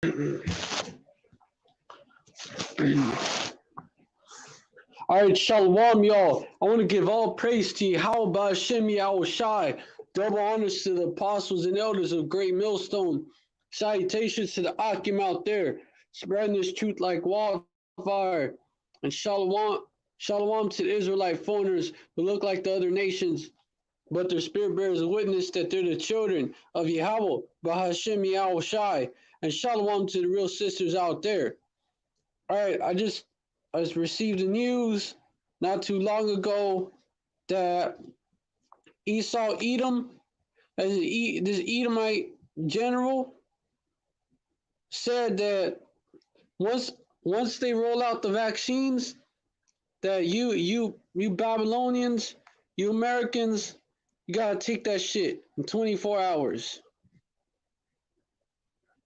All right, shalom, y'all. I want to give all praise to Yahweh Hashem Yahweh Shai. Double honors to the apostles and elders of Great Millstone. Salutations to the Akim out there, spreading this truth like wildfire. And shalom to the Israelite foreigners who look like the other nations, but their spirit bears witness that they're the children of Yahweh Hashem Yahweh Shai. And shalom to the real sisters out there. All right, I just received the news not too long ago that Esau Edom, this Edomite general, said that once they roll out the vaccines, that you Babylonians, you Americans, you gotta take that shit in 24 hours.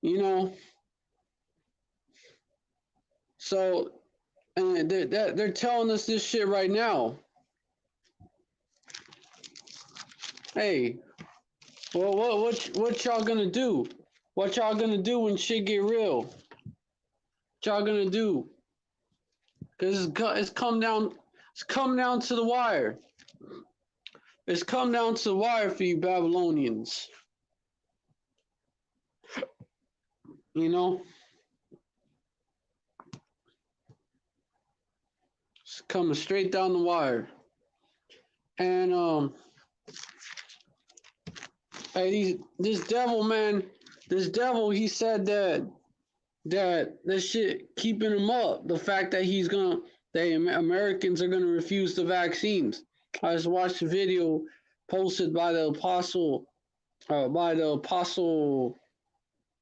You know. So, and they're telling us this shit right now. Hey, well, what y'all gonna do? What y'all gonna do when shit get real? What y'all gonna do? Cause it's come down to the wire. It's come down to the wire for you Babylonians. You know, it's coming straight down the wire. And hey, this devil, he said that this shit keeping him up. The fact that Americans are gonna refuse the vaccines. I just watched a video posted by the apostle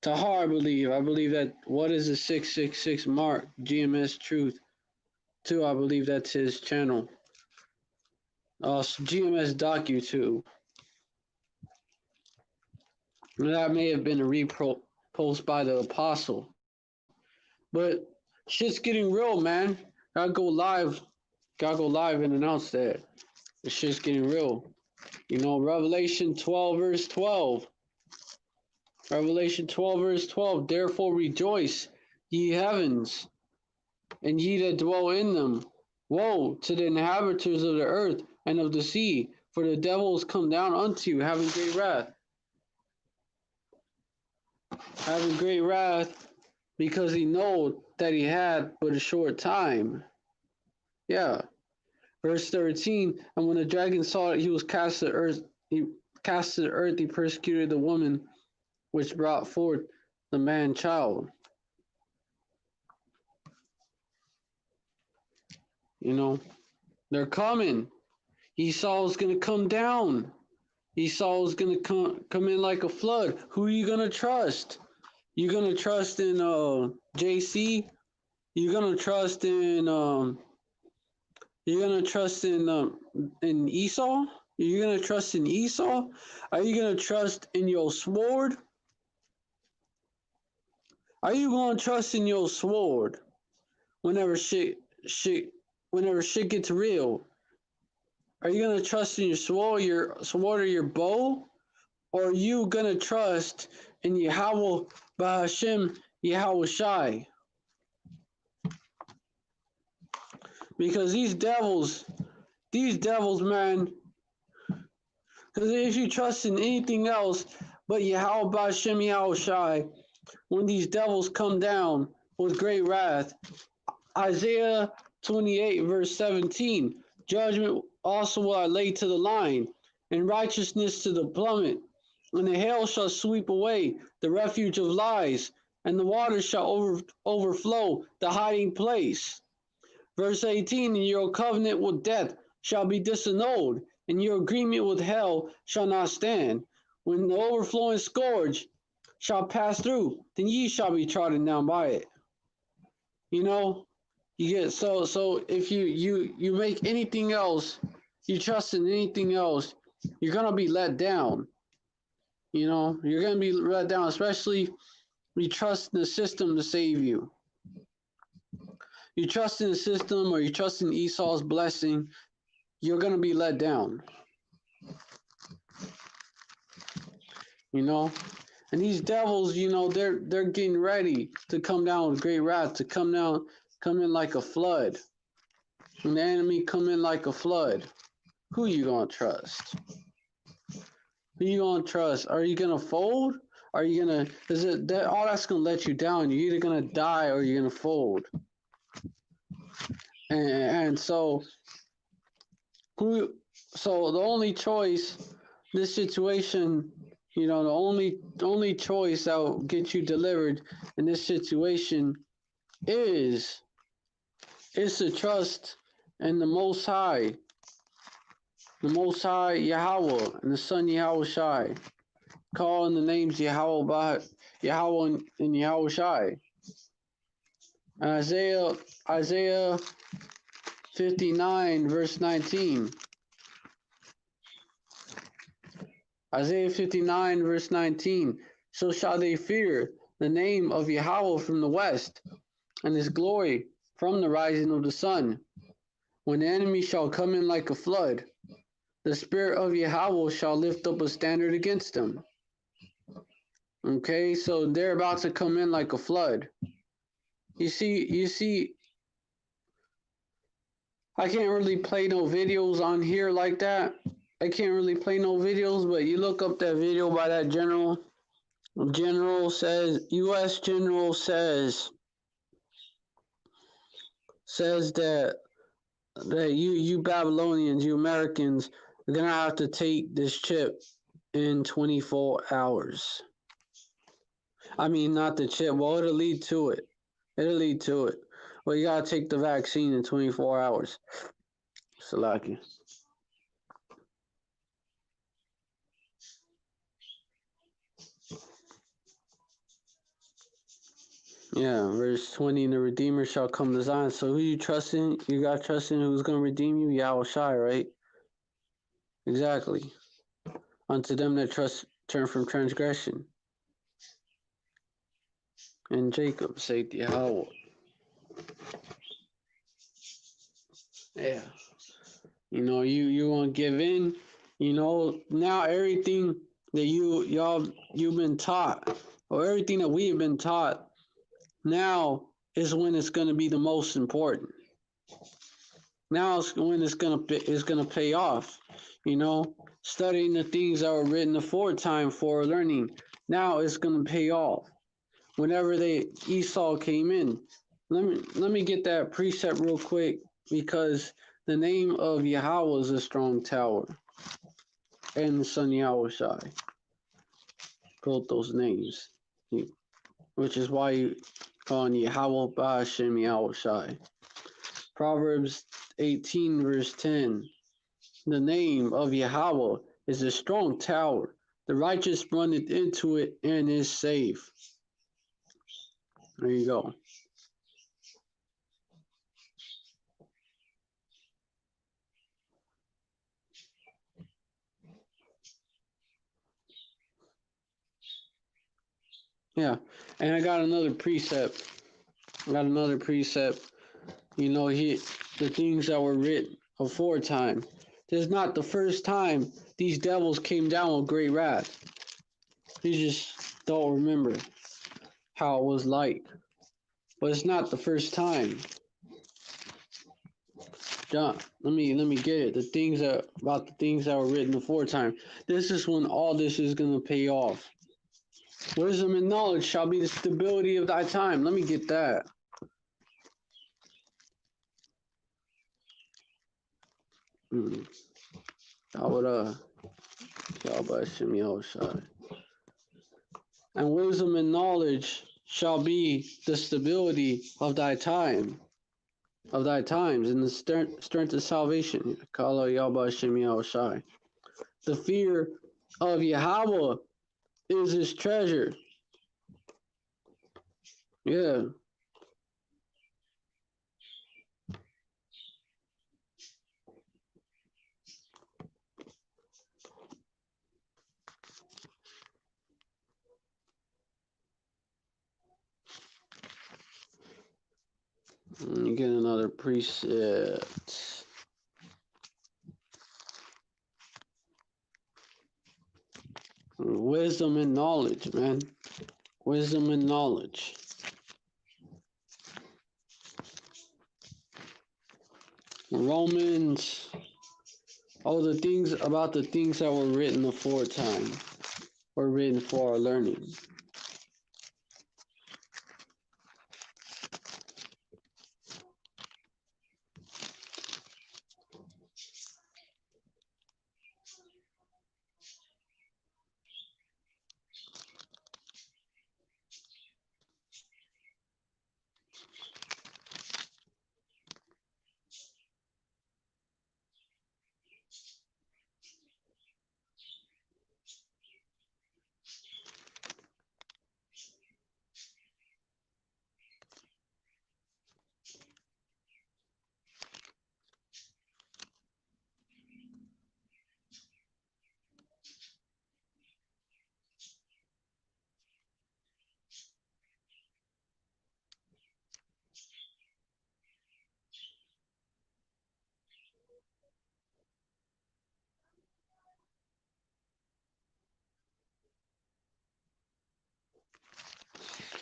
Tahar, I believe that, what is the 666 mark, GMS Truth 2, I believe that's his channel. GMS Docu 2. That may have been a repost by the apostle. But shit's getting real, man. Gotta go live and announce that. The shit's getting real. You know, Revelation 12 verse 12. Revelation 12 verse 12. Therefore rejoice, ye heavens, and ye that dwell in them. Woe to the inhabitants of the earth and of the sea, for the devil is come down unto you, having great wrath. Having great wrath, because he know that he had but a short time. Yeah. Verse 13, and when the dragon saw that he was cast to the earth, he persecuted the woman which brought forth the man child. You know, they're coming. Esau is going to come down. Esau is going to come in like a flood. Who are you going to trust? You going to trust in JC? You going to trust in in Esau? Are you going to trust in Esau? Are you going to trust in your sword? Are you going to trust in your sword whenever shit gets real? Are you going to trust in your sword or your bow? Or are you going to trust in Yahweh Bahashem Yahweh Shai? Because these devils, man, because if you trust in anything else but Yahweh Bahashem Yahweh Shai, when these devils come down with great wrath, Isaiah 28 verse 17, judgment also will I lay to the line, and righteousness to the plummet, and the hail shall sweep away the refuge of lies, and the waters shall overflow the hiding place. Verse 18, and your covenant with death shall be disannulled, and your agreement with hell shall not stand. When the overflowing scourge shall pass through, then ye shall be trodden down by it. You know, you get so if you make anything else, you trust in anything else, you're gonna be let down. You know, you're gonna be let down, especially if you trust in the system to save you. You trust in the system, or you trust in Esau's blessing, you're gonna be let down. You know, And these devils, you know, they're getting ready to come down with great wrath, to come in like a flood. When the enemy come in like a flood, who you gonna trust? Who you gonna trust? Are you gonna fold? Are you gonna? Is it that all that's gonna let you down? You're either gonna die or you're gonna fold. And so who? So the only choice, this situation, you know, the only choice that will get you delivered in this situation is to trust in the Most High, Yahweh, and the Son Yahweh Shai. Call in the names Yahweh and Yahweh Shai. Isaiah 59 verse 19. Isaiah 59 verse 19. So shall they fear the name of Yahweh from the west, and his glory from the rising of the sun. When the enemy shall come in like a flood, the spirit of Yahweh shall lift up a standard against them. Okay, so they're about to come in like a flood. You see, I can't really play no videos on here like that. I can't really play no videos, but you look up that video by that general. General says, U.S. General says that you Babylonians, you Americans, are gonna have to take this chip in 24 hours. I mean, not the chip. Well, it'll lead to it. Well, you gotta take the vaccine in 24 hours. Salaki. Yeah, verse 20, and the Redeemer shall come to Zion. So who you trusting? You got trusting who's going to redeem you? Yahweh Shai, right? Exactly. Unto them that trust turn from transgression. And Jacob saith Yahweh. Yeah. You know, you want to give in. You know, now everything that you've been taught, or everything that we have been taught, now is when it's going to be the most important. Now is when it's gonna pay off. You know, studying the things that were written aforetime for learning. Now it's gonna pay off. Whenever Esau came in, let me get that precept real quick, because the name of Yahweh is a strong tower, and the Son Yahweh Shai built those names, which is why you call him Yahweh Ba'ashem Yahweh Shai. Proverbs 18 verse 10. The name of Yahweh is a strong tower. The righteous runneth into it and is safe. There you go. Yeah, and I got another precept. You know, the things that were written aforetime. This is not the first time these devils came down with great wrath. You just don't remember how it was like. But it's not the first time. John, let me get it. The things that were written aforetime. This is when all this is gonna pay off. Wisdom and knowledge shall be the stability of thy time. Let me get that. And wisdom and knowledge shall be the stability of thy time, of thy times, and the strength of salvation. The fear of Yahweh is his treasure. Yeah. You get another precept. Wisdom wisdom and knowledge, man. Wisdom and knowledge. Romans, all the things about the things that were written aforetime were written for our learning.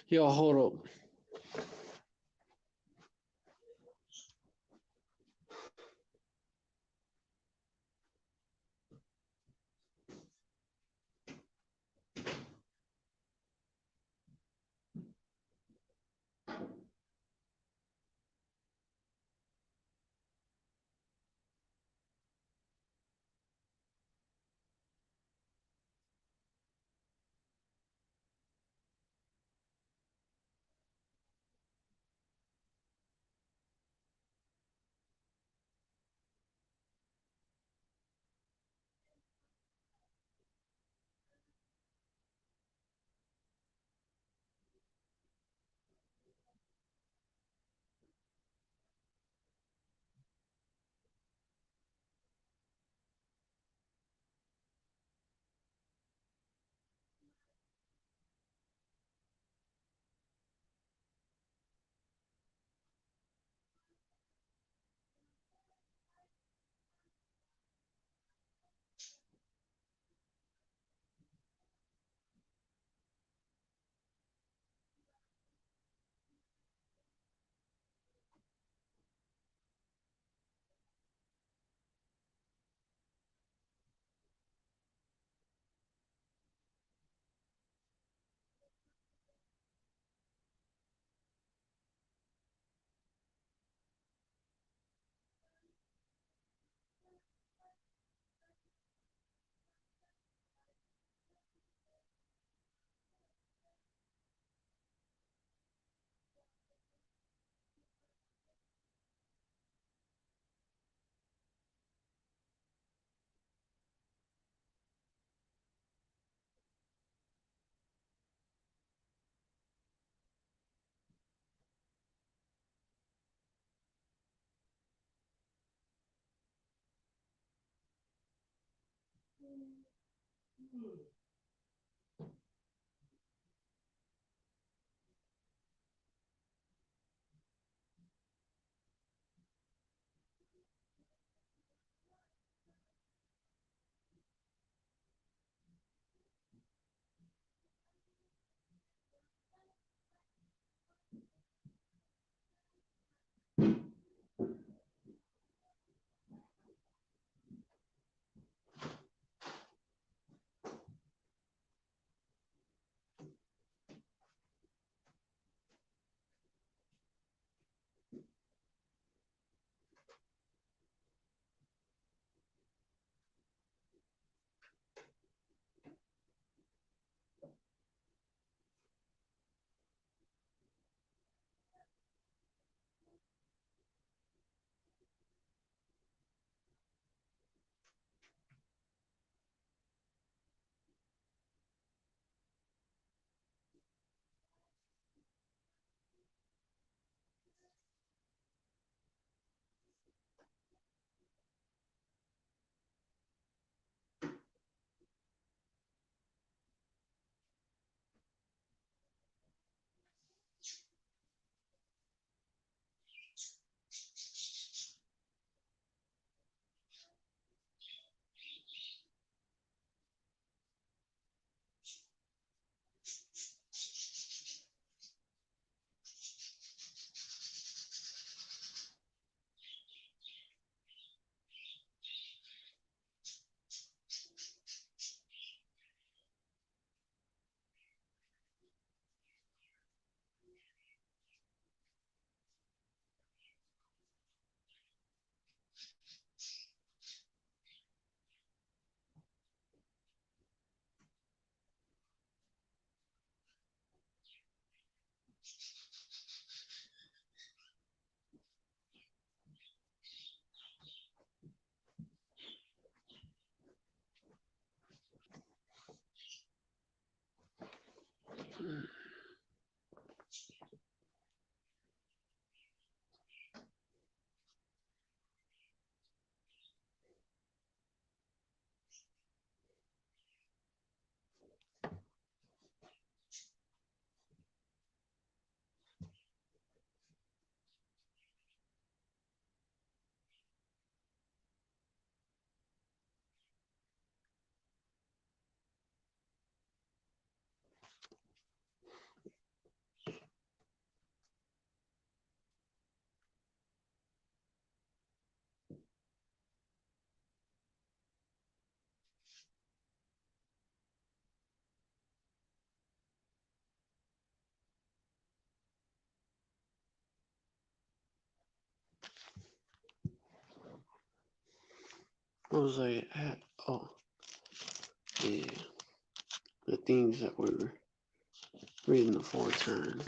Yo, hold up. What was I at? Oh, yeah. The things that we were reading the 4 times.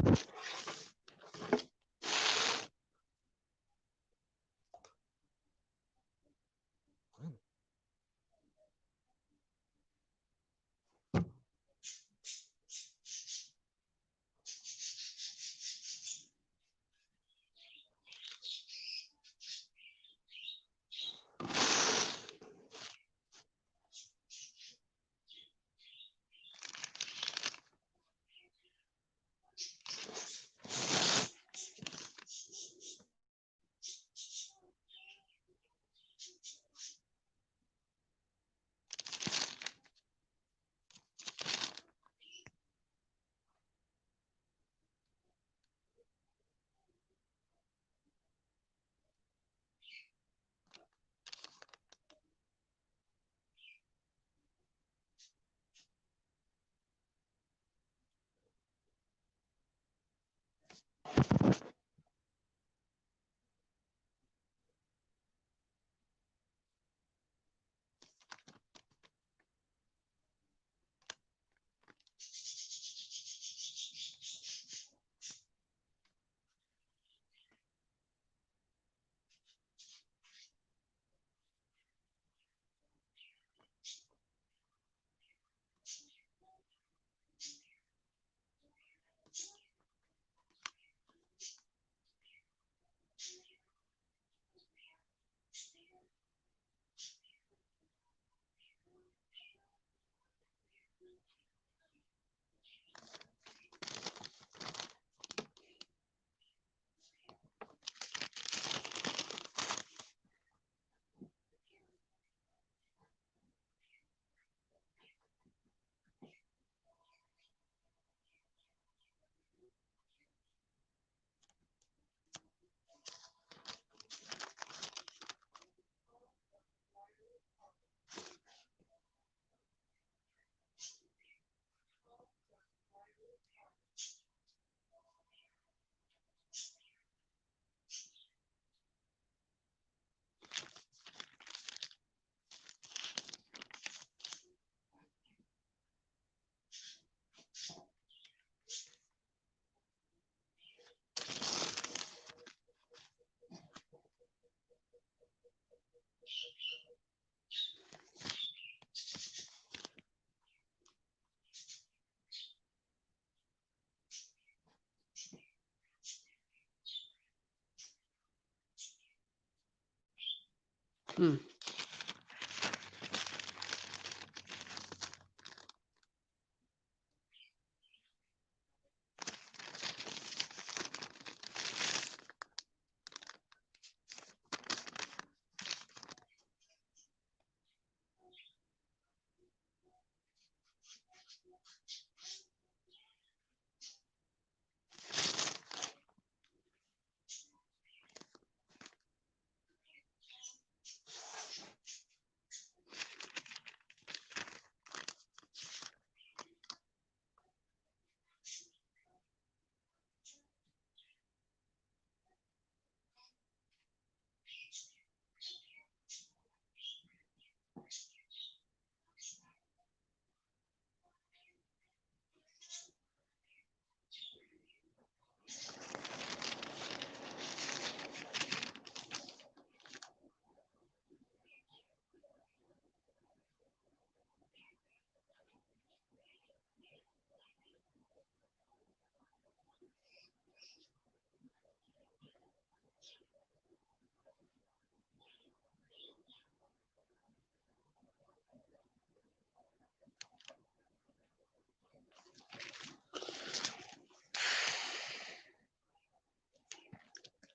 Hmm.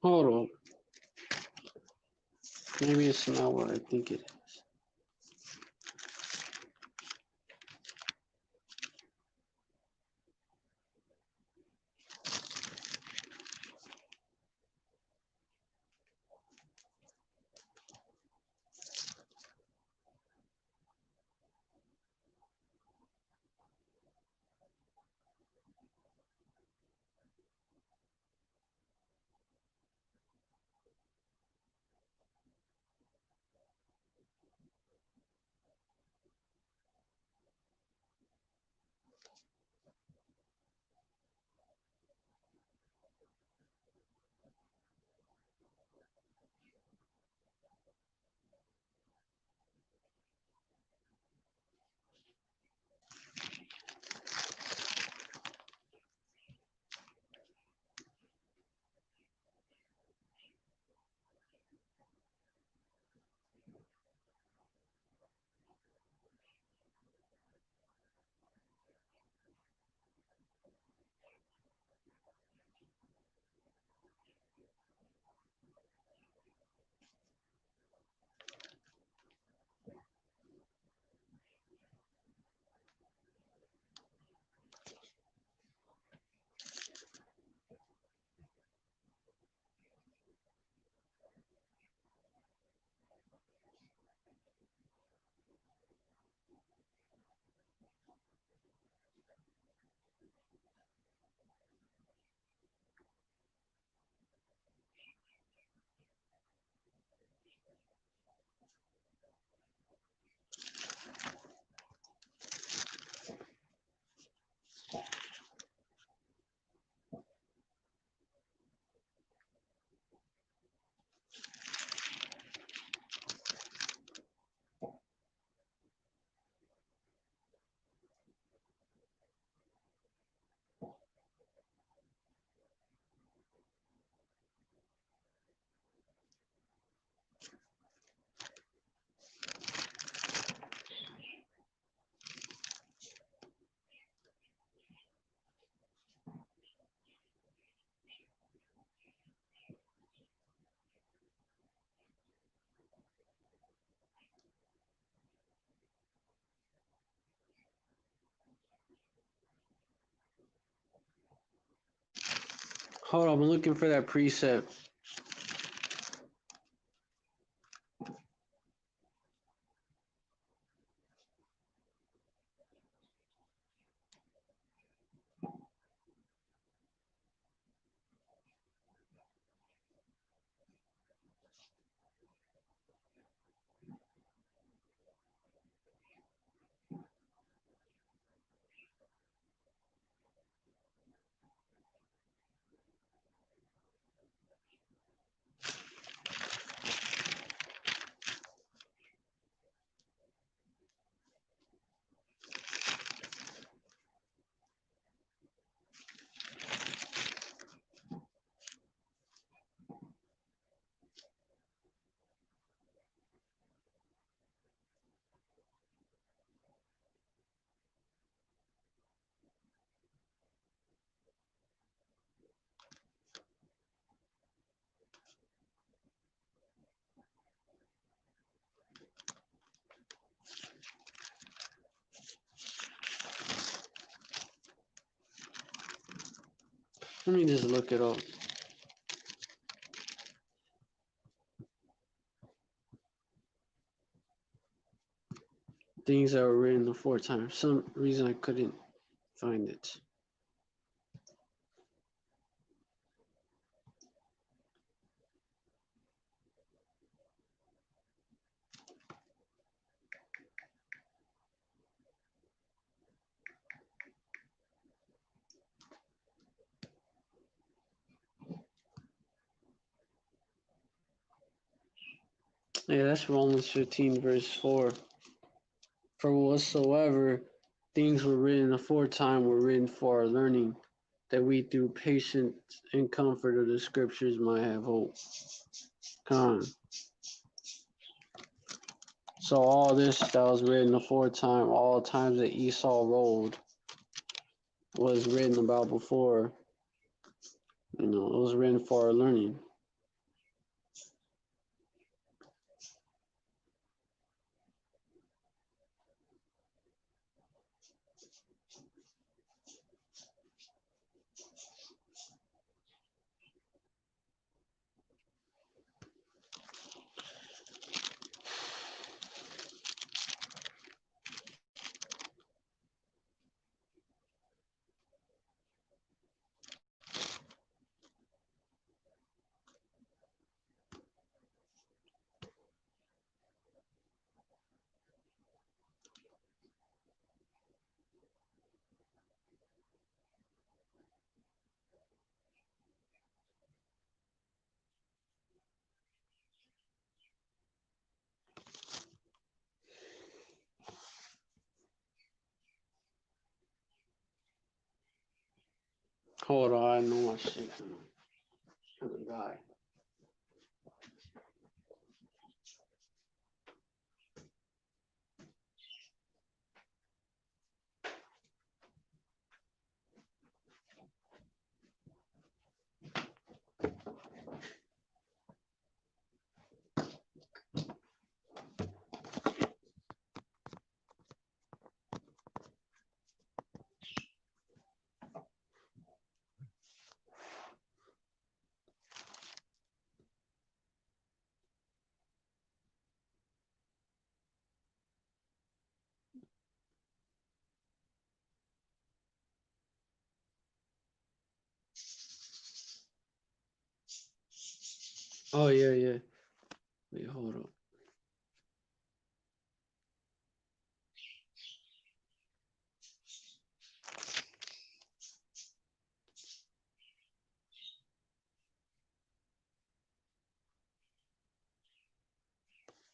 Hold on. Maybe it's not what I think it is. Hold on, I'm looking for that precept. Let me just look it up. Things that were written the 4 times. For some reason I couldn't find it. Yeah, that's Romans 15, verse 4. For whatsoever things were written aforetime were written for our learning, that we through patience and comfort of the scriptures might have hope. Come on. So all this that was written aforetime, all times that Esau ruled, was written about before. You know, it was written for our learning. Hold on, I know my shit. I'm gonna die. Oh yeah, yeah. Wait, hold up.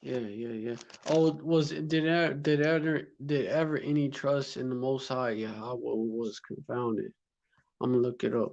Yeah, yeah, yeah. Oh, did ever any trust in the Most High Yahweh was confounded? I'm gonna look it up.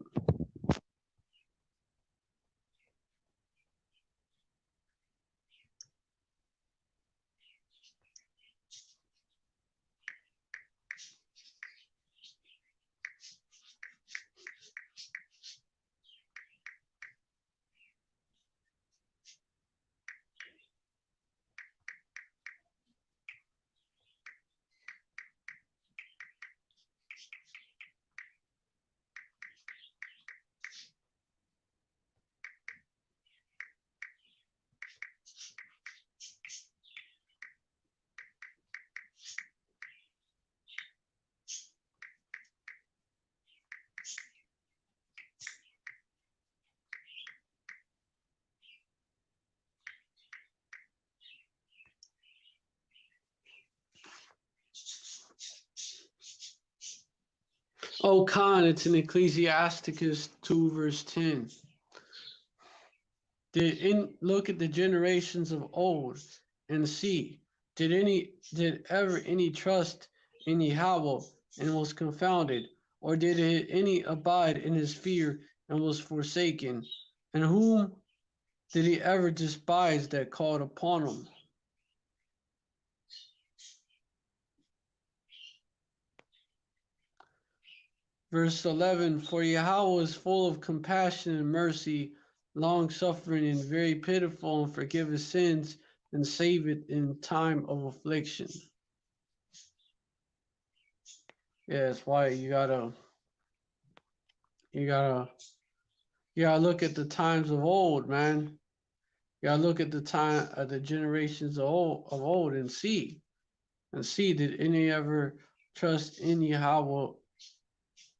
Oh, Khan, it's in Ecclesiasticus 2 verse 10. Look at the generations of old and see, did ever any trust in Yahweh and was confounded, or did any abide in his fear and was forsaken? And whom did he ever despise that called upon him? Verse 11, for Yahweh is full of compassion and mercy, long suffering and very pitiful, and forgiveth sins and saveth in time of affliction. Yeah, that's why you gotta look at the times of old, man. You gotta look at the time of the generations of old and see did any ever trust in Yahweh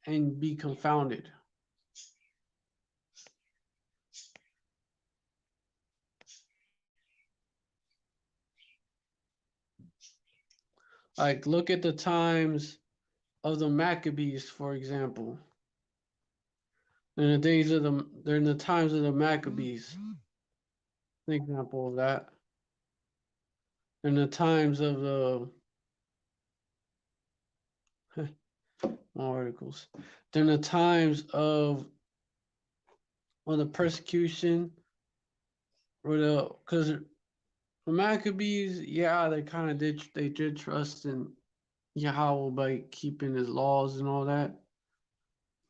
and be confounded. Like look at the times of the Maccabees, for example. During the times of the Maccabees, an example of that. In the times of the more articles. During the times of when the persecution or because the Maccabees, yeah, they did trust in Yahweh by keeping his laws and all that.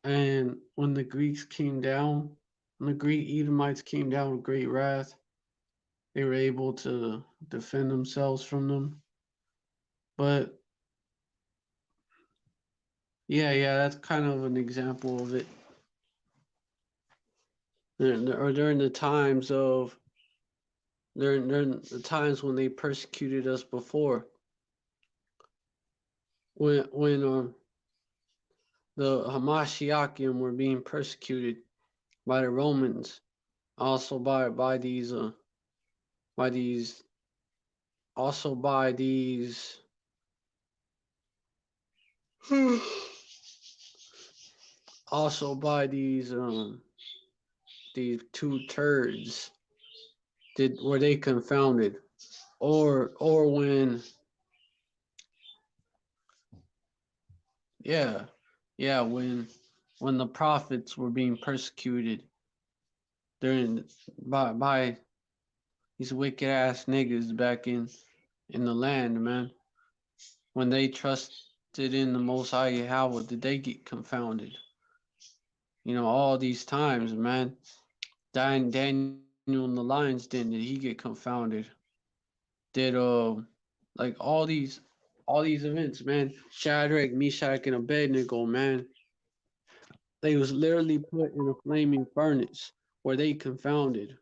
And when the Greeks came down, when the Greek Edomites came down with great wrath, they were able to defend themselves from them. But yeah, that's kind of an example of it. Or during the times when they persecuted us before, when the Hamashiachim were being persecuted by the Romans, also by these also by these also by these two turds were they confounded, or yeah yeah when the prophets were being persecuted during by these wicked ass niggas back in the land, man. When they trusted in the Most High Yahweh, did they get confounded? You know, all these times, man. Daniel in the lion's den, did he get confounded? Did like all these events, man. Shadrach, Meshach, and Abednego, man. They was literally put in a flaming furnace where they confounded.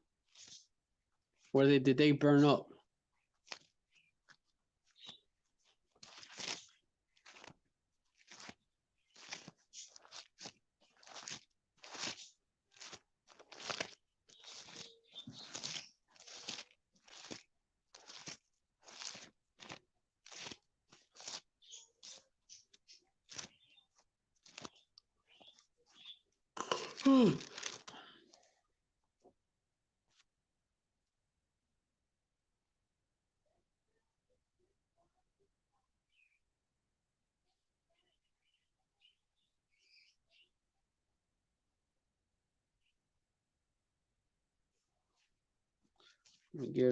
Where they burn up? Get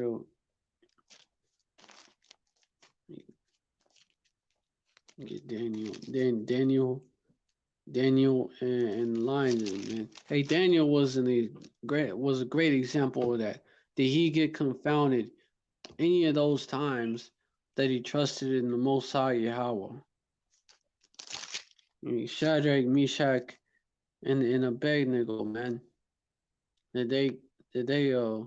a get Daniel and Lions, man. Hey, Daniel was a great example of that. Did he get confounded any of those times that he trusted in the Most High Yahweh? I mean, Shadrach, Meshach, and Abednego, man. Did they did they uh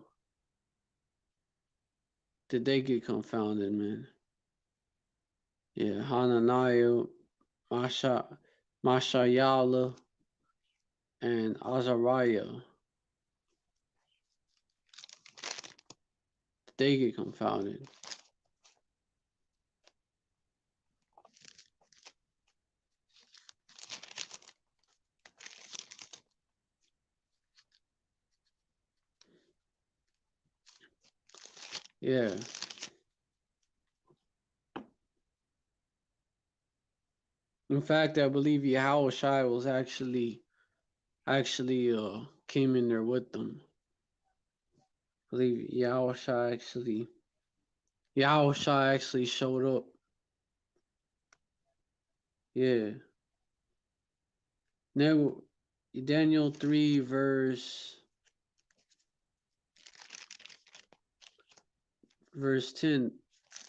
did they get confounded, man? Yeah, Hananiah, Mashayala, and Azariah. They get confounded. Yeah. In fact, I believe Yahushua was actually came in there with them. I believe Yahushua actually showed up. Yeah. Now Daniel 3 verse 10.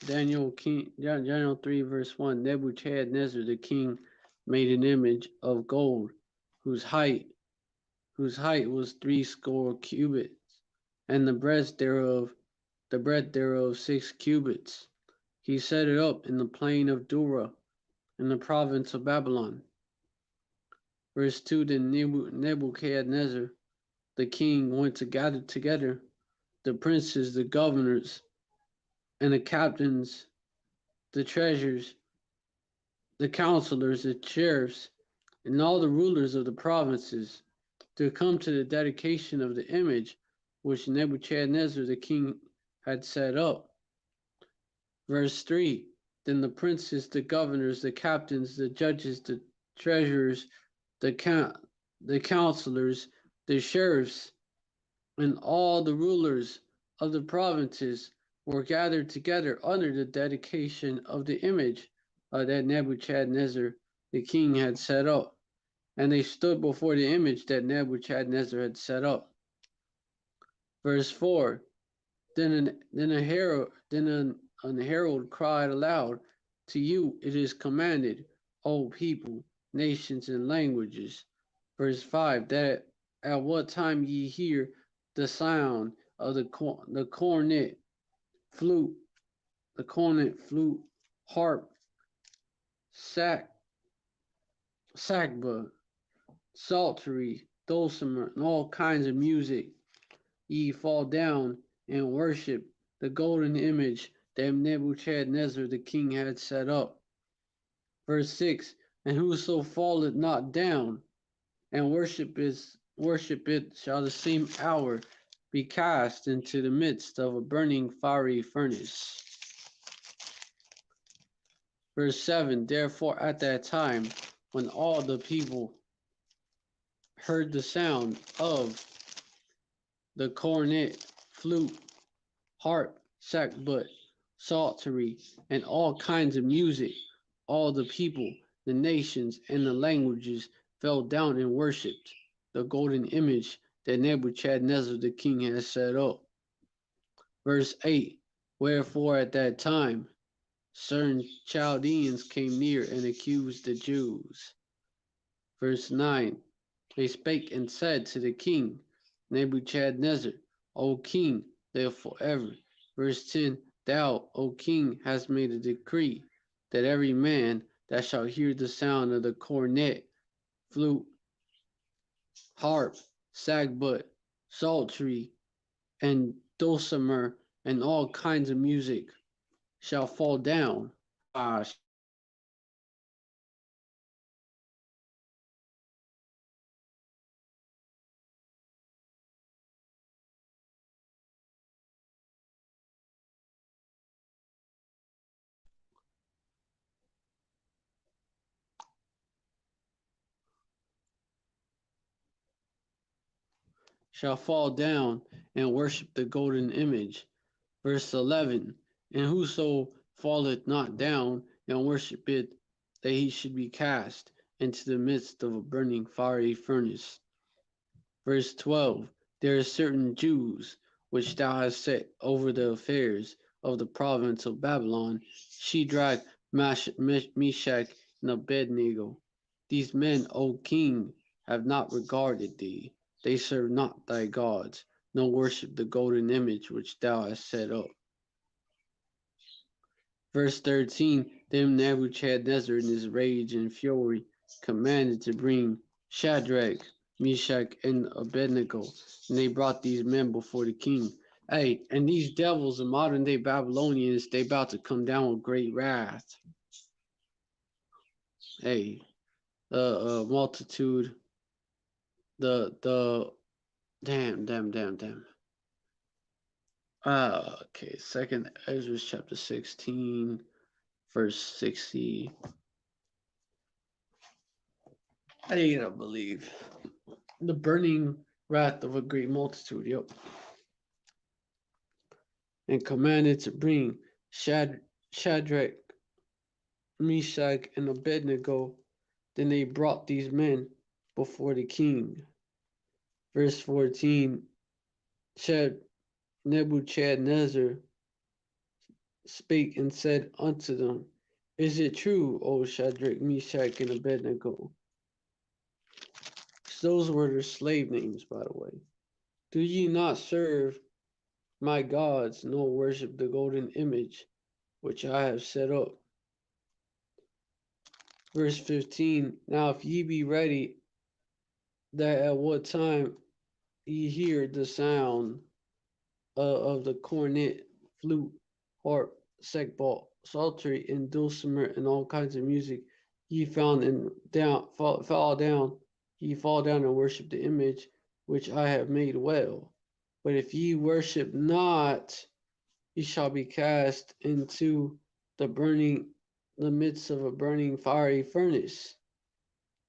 Daniel 3 verse 1. Nebuchadnezzar the king made an image of gold whose height was 60 cubits, and the breadth thereof 6 cubits. He set it up in the plain of Dura, in the province of Babylon. Verse 2. Then Nebuchadnezzar the king went to gather together the princes, the governors, and the captains, the treasurers, the counselors, the sheriffs, and all the rulers of the provinces to come to the dedication of the image which Nebuchadnezzar the king had set up. Verse 3. Then the princes, the governors, the captains, the judges, the treasurers, the counselors, the sheriffs, and all the rulers of the provinces were gathered together under the dedication of the image that Nebuchadnezzar the king had set up. And they stood before the image that Nebuchadnezzar had set up. Verse 4. Then a herald cried aloud, to you it is commanded, O people, nations, and languages. Verse 5. That at what time ye hear the sound of the cornet, flute, harp, sackbut, psaltery, dulcimer, and all kinds of music, ye fall down and worship the golden image that Nebuchadnezzar the king had set up. Verse 6. And whoso falleth not down and worship it shall the same hour be cast into the midst of a burning fiery furnace. Verse 7. Therefore at that time, when all the people heard the sound of the cornet, flute, harp, sackbut, psaltery, and all kinds of music, all the people, the nations, and the languages fell down and worshipped the golden image that Nebuchadnezzar the king had set up. Verse 8. Wherefore at that time certain Chaldeans came near and accused the Jews. Verse 9. They spake and said to the king Nebuchadnezzar, O king, therefore ever. Verse 10. Thou, O king, hast made a decree that every man that shall hear the sound of the cornet, flute, harp, sackbut, psaltery, and dulcimer, and all kinds of music shall fall down, shall fall down and worship the golden image. Verse 11. And whoso falleth not down and worshipeth, that he should be cast into the midst of a burning fiery furnace. Verse 12. There are certain Jews which thou hast set over the affairs of the province of Babylon, Shadrach, Meshach, and Abednego. These men, O king, have not regarded thee. They serve not thy gods, nor worship the golden image which thou hast set up. Verse 13. Then Nebuchadnezzar in his rage and fury commanded to bring Shadrach, Meshach, and Abednego, and they brought these men before the king. Hey, and these devils, the modern day Babylonians, they about to come down with great wrath. Hey, the multitude, the damn. Okay, second Ezra chapter 16, verse 60. I cannot believe the burning wrath of a great multitude. Yep. And commanded to bring Shadrach, Meshach, and Abednego. Then they brought these men before the king. Verse 14. Nebuchadnezzar spake and said unto them, Is it true, O Shadrach, Meshach, and Abednego? Those were their slave names, by the way. Do ye not serve my gods, nor worship the golden image which I have set up? Verse 15. Now if ye be ready, that at what time ye hear the sound of the cornet, flute, harp, sackbut, psaltery, and dulcimer, and all kinds of music, ye fall down and worship the image which I have made well. But if ye worship not, ye shall be cast into the midst of a burning fiery furnace.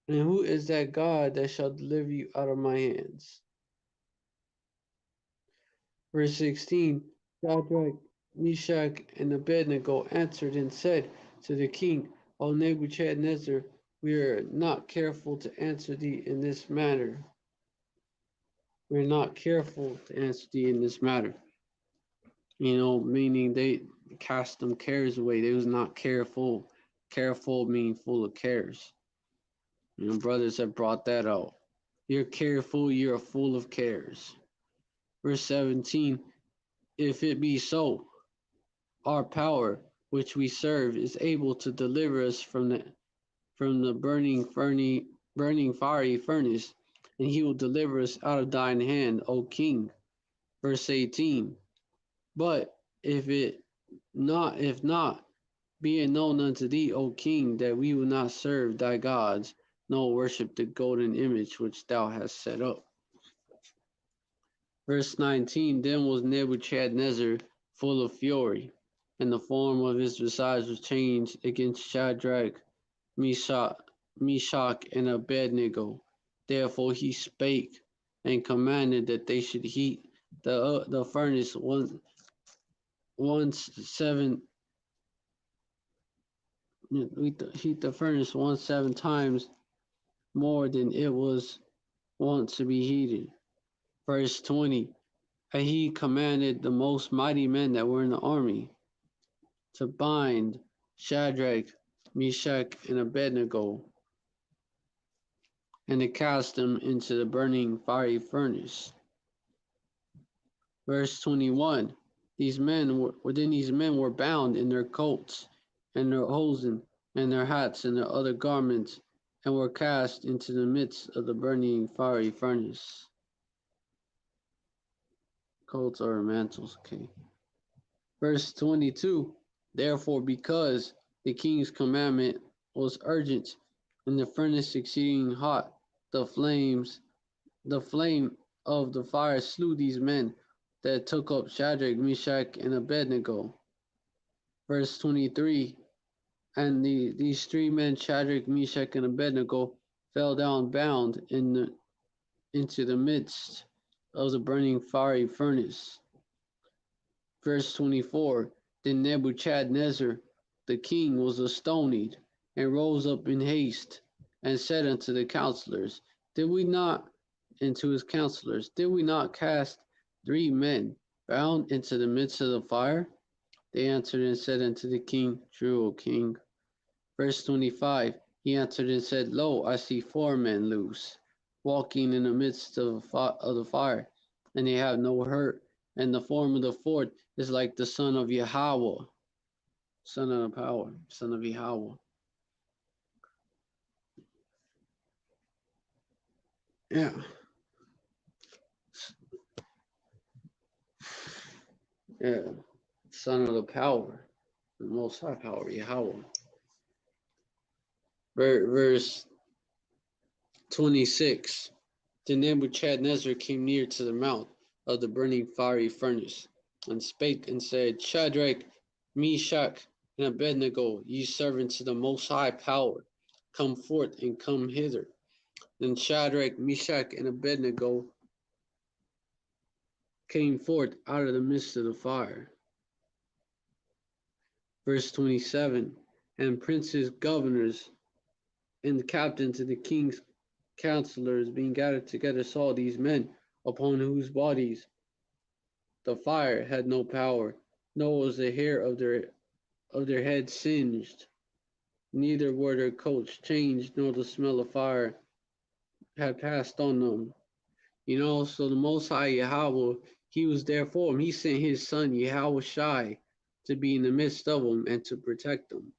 And who is that God that shall deliver you out of my hands? Verse 16. Shadrach, Meshach, and Abednego answered and said to the king, O Nebuchadnezzar, we are not careful to answer thee in this matter. We're not careful to answer thee in this matter. Meaning they cast them cares away. They was not careful. Careful meaning full of cares. Brothers have brought that out. You're careful, you're full of cares. Verse 17, if it be so, our power which we serve is able to deliver us from the burning fiery furnace, and he will deliver us out of thine hand, O king. Verse 18, but if not, be it known unto thee, O king, that we will not serve thy gods, nor worship the golden image which thou hast set up. Verse 19, then was Nebuchadnezzar full of fury, and the form of his visage was changed against Shadrach, Meshach, and Abednego. Therefore he spake and commanded that they should heat the furnace seven times more than it was wont to be heated. Verse 20, and he commanded the most mighty men that were in the army to bind Shadrach, Meshach, and Abednego, and to cast them into the burning fiery furnace. Verse 21, these men were bound in their coats, and their hosen, and their hats, and their other garments, and were cast into the midst of the burning fiery furnace. Coats or mantles, okay. Verse 22, therefore because the king's commandment was urgent, and the furnace exceeding hot, the flame of the fire slew these men that took up Shadrach, Meshach, and Abednego. Verse 23, and these three men, Shadrach, Meshach, and Abednego, fell down bound into the midst of the burning fiery furnace. Verse 24. Then Nebuchadnezzar the king was astonied, and rose up in haste, and said unto the counselors, Did we not, and to his counselors, did we not cast 3 men bound into the midst of the fire? They answered and said unto the king, True, O king. Verse 25. He answered and said, Lo, I see 4 men loose, walking in the midst of the fire, and they have no hurt, and the form of the fourth is like the son of Yahweh, son of the power, son of Yahweh. Yeah. Yeah. Son of the power, the most high power, Yahweh. Verse 26. Then Nebuchadnezzar came near to the mouth of the burning fiery furnace, and spake and said, Shadrach, Meshach, and Abednego, ye servants of the most high power, come forth and come hither. Then Shadrach, Meshach, and Abednego came forth out of the midst of the fire. Verse 27. And princes, governors, and the captains of the king's counselors, being gathered together, saw these men, upon whose bodies the fire had no power, nor was the hair of their heads singed, neither were their coats changed, nor the smell of fire had passed on them. So the Most High Yahweh, he was there for them. He sent his son Yahweh Shai to be in the midst of them and to protect them.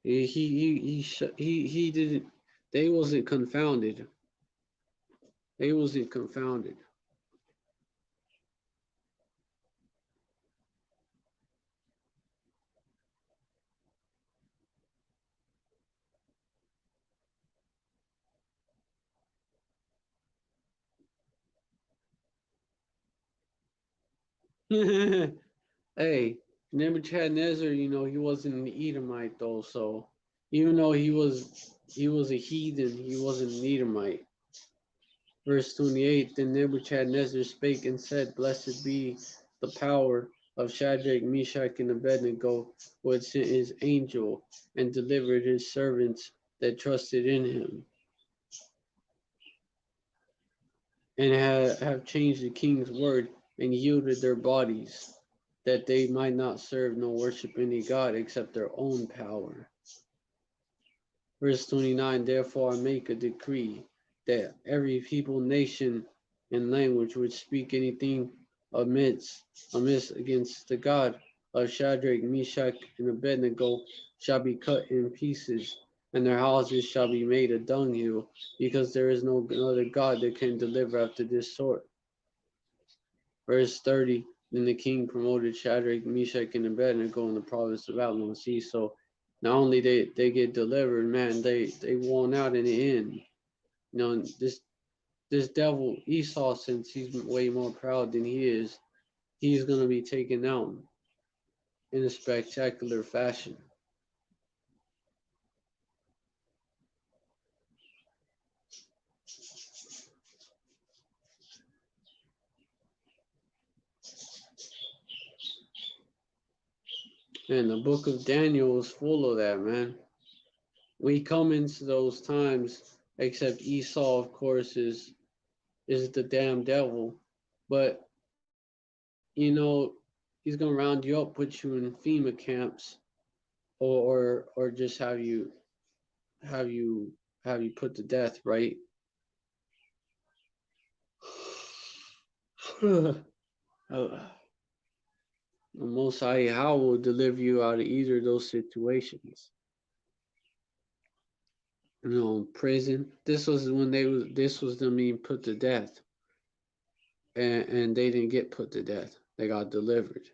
He didn't. They wasn't confounded. They wasn't confounded. Hey, Nebuchadnezzar, he wasn't an Edomite though, so even though he was a heathen, he wasn't an Edomite. Verse 28, then Nebuchadnezzar spake and said, Blessed be the power of Shadrach, Meshach, and Abednego, who had sent his angel and delivered his servants that trusted in him, and have changed the king's word and yielded their bodies, that they might not serve nor worship any god except their own power. Verse 29, therefore I make a decree that every people, nation, and language which speak anything amiss against the God of Shadrach, Meshach, and Abednego shall be cut in pieces, and their houses shall be made a dunghill, because there is no other God that can deliver after this sort. Verse 30, then the king promoted Shadrach, Meshach, and Abednego in the province of Babylon. See, so not only they get delivered, man, they won out in the end. This devil Esau, since he's way more proud than he is, he's gonna be taken out in a spectacular fashion. And the book of Daniel is full of that, man. We come into those times, except Esau, of course, is the damn devil. But he's gonna round you up, put you in FEMA camps, or just have you put to death, right? The Most High Yahweh will deliver you out of either of those situations. Prison. This was them being put to death, and they didn't get put to death. They got delivered.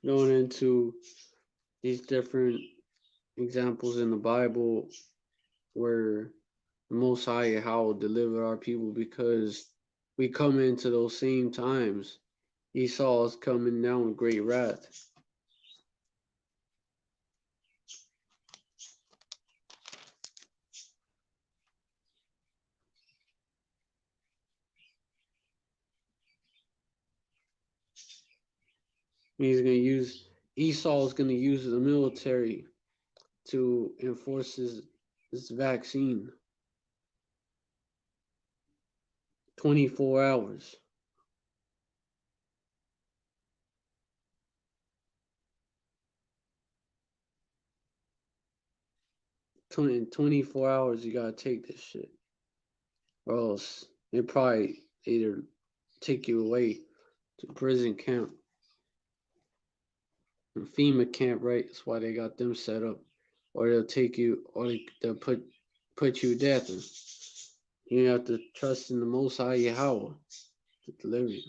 going into these different examples in the Bible where the Most High how will deliver our people, because we come into those same times. Esau is coming down with great wrath. He's gonna use Esau is gonna use the military to enforce this vaccine. 24 hours. 24 hours you gotta take this shit. Or else they probably either take you away to prison camp. FEMA camp, right? That's why they got them set up. Or they'll take you, or they'll put you to death. And you have to trust in the Most High Yahweh to deliver you.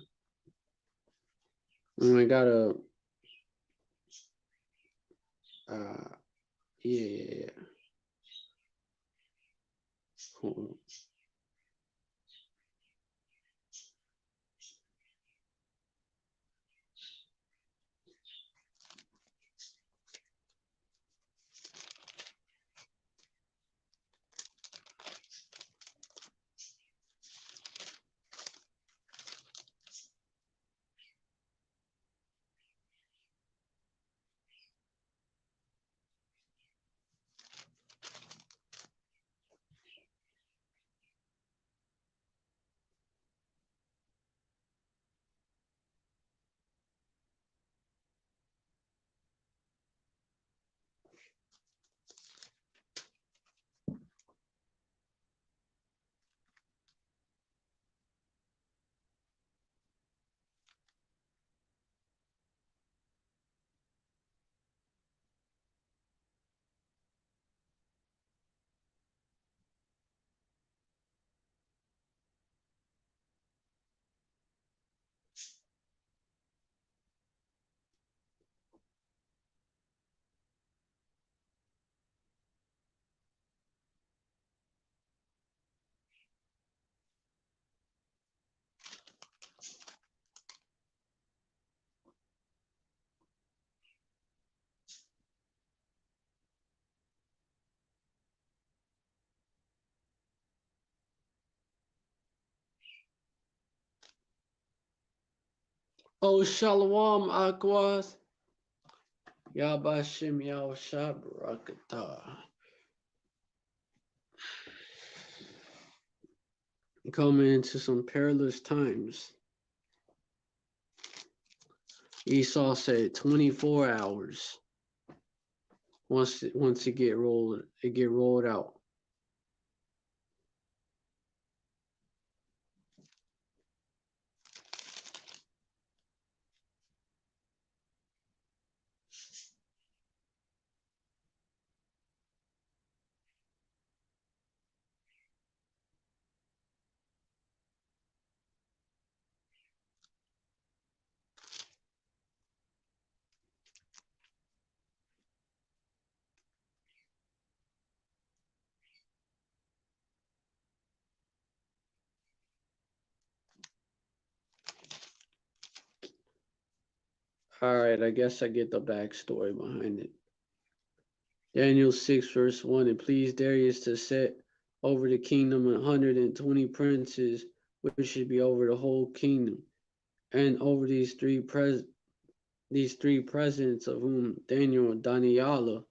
And I got a, yeah. Hold on. Oh, Shalom, Aquas. Yabashim Yahushua Barakatah. Coming into some perilous times. Esau said 24 hours. Once it get rolled out. Alright, I guess I get the backstory behind it. Daniel 6 verse 1, it pleased Darius to set over the kingdom 120 princes, which should be over the whole kingdom, and over these three presidents, of whom Daniela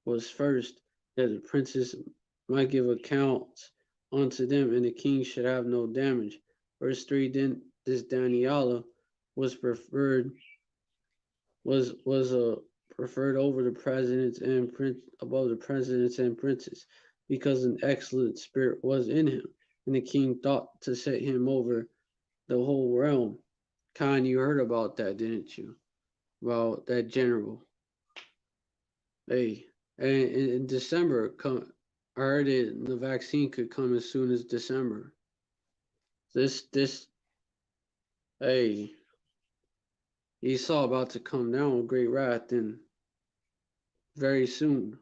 was first, that the princes might give accounts unto them, and the king should have no damage. Verse 3, then this Daniela was preferred over the presidents and above the presidents and princes, because an excellent spirit was in him, and the king thought to set him over the whole realm. Khan, you heard about that, didn't you? About that general. Hey, and in December, I heard the vaccine could come as soon as December. Hey, Esau about to come down with great wrath and very soon.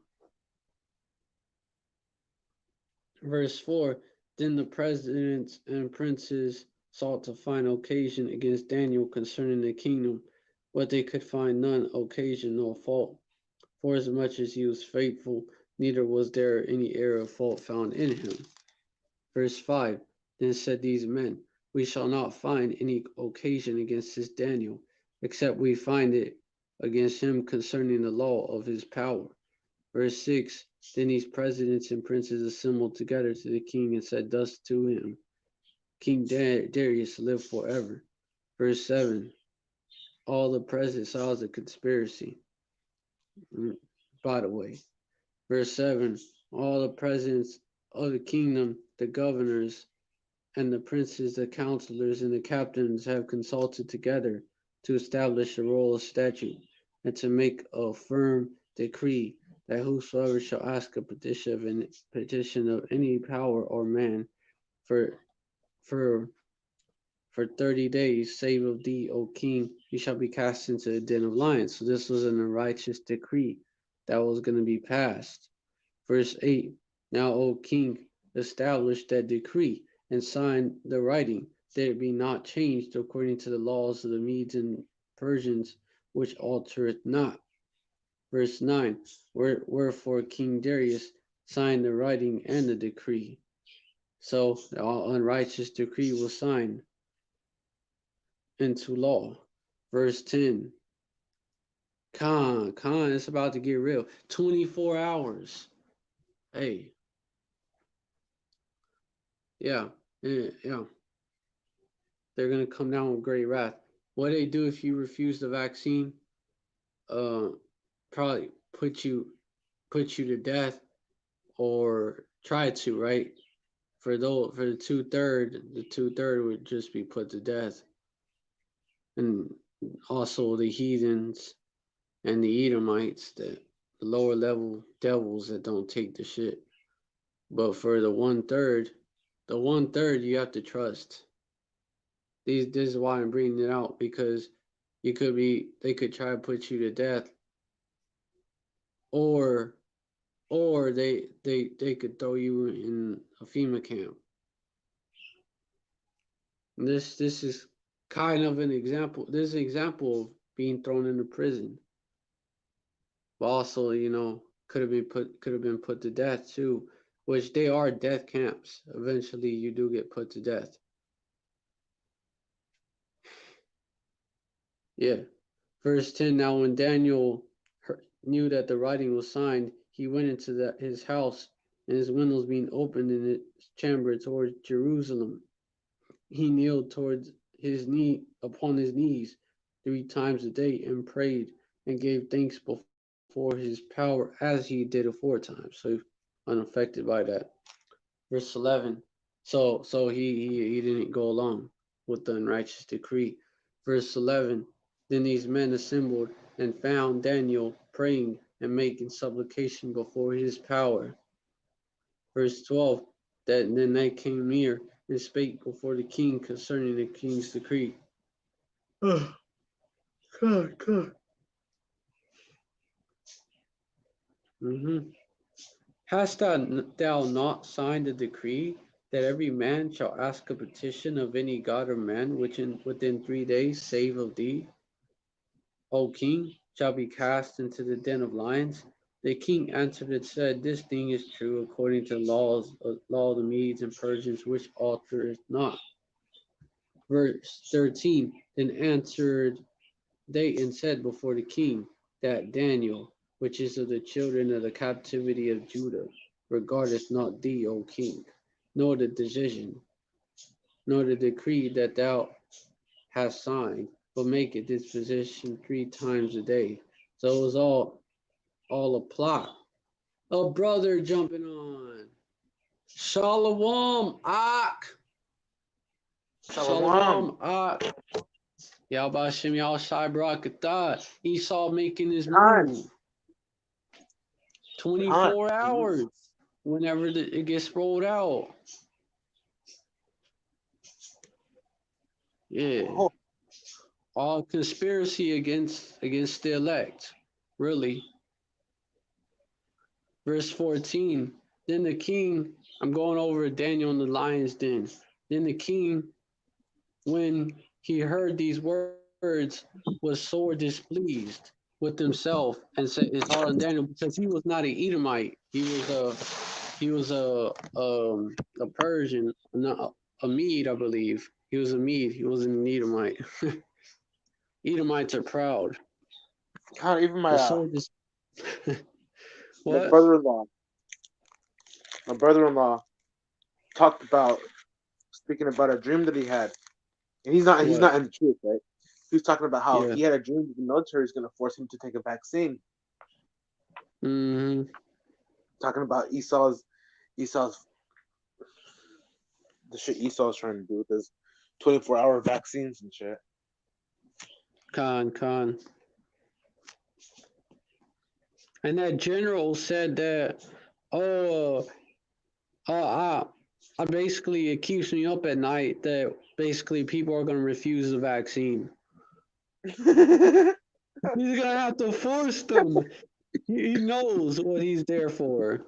Verse 4, then the presidents and princes sought to find occasion against Daniel concerning the kingdom, but they could find none occasion nor fault. For as much as he was faithful, neither was there any error of fault found in him. Verse 5, then said these men, we shall not find any occasion against this Daniel, except we find it against him concerning the law of his power. Verse 6, then these presidents and princes assembled together to the king and said thus to him, King Darius live forever. Verse 7, all the presidents saw the conspiracy. By the way, verse 7, all the presidents of the kingdom, the governors, and the princes, the counselors, and the captains have consulted together to establish a royal statute and to make a firm decree that whosoever shall ask a petition of any power or man for 30 days, save of thee, O king, he shall be cast into the den of lions. So this was an unrighteous decree that was going to be passed. Verse 8, now, O king, establish that decree and sign the writing, that it be not changed according to the laws of the Medes and Persians, which altereth not. Verse 9, wherefore King Darius signed the writing and the decree. So the unrighteous decree was signed into law. Verse 10, Khan, it's about to get real. 24 hours. Hey. Yeah. They're going to come down with great wrath. What they do if you refuse the vaccine? Probably put you to death, or try to, right? For the two-third would just be put to death. And also the heathens and the Edomites, the lower level devils that don't take the shit. But for the one-third you have to trust. This is why I'm bringing it out, because they could try to put you to death, or they could throw you in a FEMA camp. And this is kind of an example. This is an example of being thrown into prison. But also, could have been put to death too, which they are death camps. Eventually you do get put to death. Yeah. Verse 10, now when Daniel knew that the writing was signed, he went into his house, and his windows being opened in his chamber towards Jerusalem. He kneeled upon his knees 3 times a day and prayed and gave thanks before his power as he did aforetime. So unaffected by that. Verse 11. So he didn't go along with the unrighteous decree. Verse 11. Then these men assembled and found Daniel praying and making supplication before his power. Verse 12. Then they came near and spake before the king concerning the king's decree. Oh, God. Hast thou not signed a decree that every man shall ask a petition of any god or man within 3 days, save of thee, O king, shall be cast into the den of lions? The king answered and said, this thing is true according to the law of the Medes and Persians, which altereth not. Verse 13, then answered they and said before the king, that Daniel, which is of the children of the captivity of Judah, regardeth not thee, O king, nor the decision, nor the decree that thou hast signed, but maketh this position 3 times a day. So it was all a plot. A brother jumping on. Shalom, Ak. Shalom, Ak. Yabashim Yahshai Barakatah. Esau making his move. 24 hours whenever it gets rolled out. Yeah. all conspiracy against the elect. Really. Verse 14. Then the king, I'm going over Daniel in the lion's den. Then the king, when he heard these words, was sore displeased with himself and set his heart on Daniel because he was not an Edomite. He was a Persian, not a Mede, I believe. He was a Mede. He wasn't an Edomite. Edomites are proud. God, even The sword is my what? brother-in-law, my brother-in-law talked about speaking about a dream that he had, and he's What? not in the truth, right? He was talking about how Yeah. he had a dream that the military is going to force him to take a vaccine. Mm-hmm. Talking about Esau's the shit Esau's trying to do with his 24-hour vaccines and shit. Con. And that general said that, oh, I, I basically, it keeps me up at night that basically people are going to refuse the vaccine. He's going to have to force them. He knows what he's there for.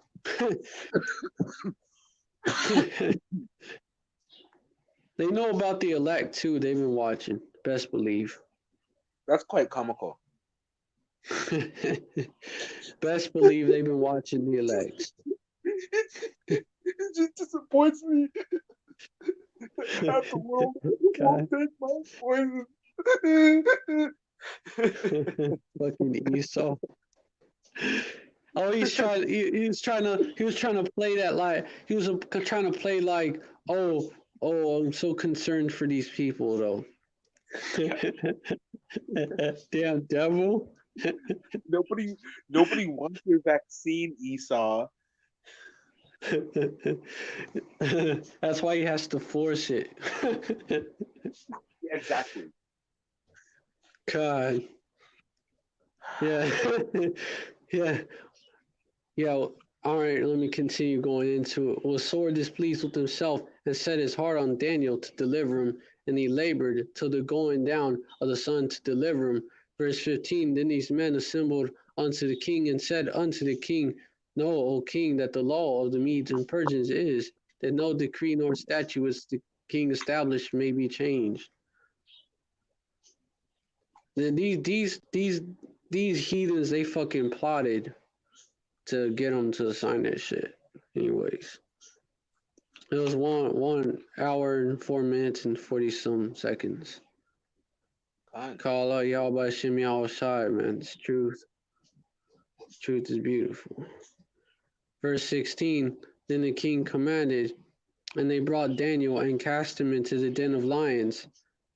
They know about the elect too. They've been watching. Best believe. That's quite comical. Best believe they've been watching the elects. It just disappoints me. Half the world won't take my poison. Fucking Esau. Oh, he was trying to play that like he was trying to play like I'm so concerned for these people though. Damn devil. Nobody wants your vaccine, Esau. That's why he has to force it. Exactly. God. Yeah. Yeah. Yeah. All right, let me continue going into it. Was sore displeased with himself and set his heart on Daniel to deliver him, and he labored till the going down of the sun to deliver him. Verse 15. Then these men assembled unto the king and said unto the king, Know, O king, that the law of the Medes and Persians is that no decree nor statute which the king established may be changed. Then these heathens, they fucking plotted to get him to sign that shit. Anyways, it was 1 hour and 4 minutes and 40 some seconds. Call out Yahweh Shem Yahweh Shai, man. It's truth. Truth is beautiful. Verse 16. Then the king commanded, and they brought Daniel and cast him into the den of lions.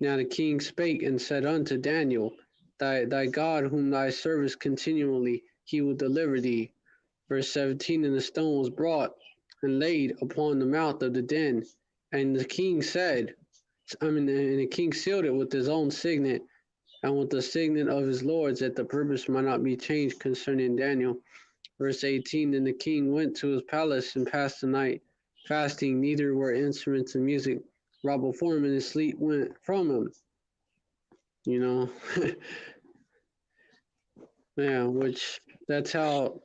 Now the king spake and said unto Daniel, Thy God, whom thou servest continually, he will deliver thee. Verse 17. And the stone was brought and laid upon the mouth of the den. And the king said, and the king sealed it with his own signet and with the signet of his lords, that the purpose might not be changed concerning Daniel. Verse 18. Then the king went to his palace and passed the night fasting, neither were instruments of music brought before him, and his sleep went from him. You know, yeah, which that's how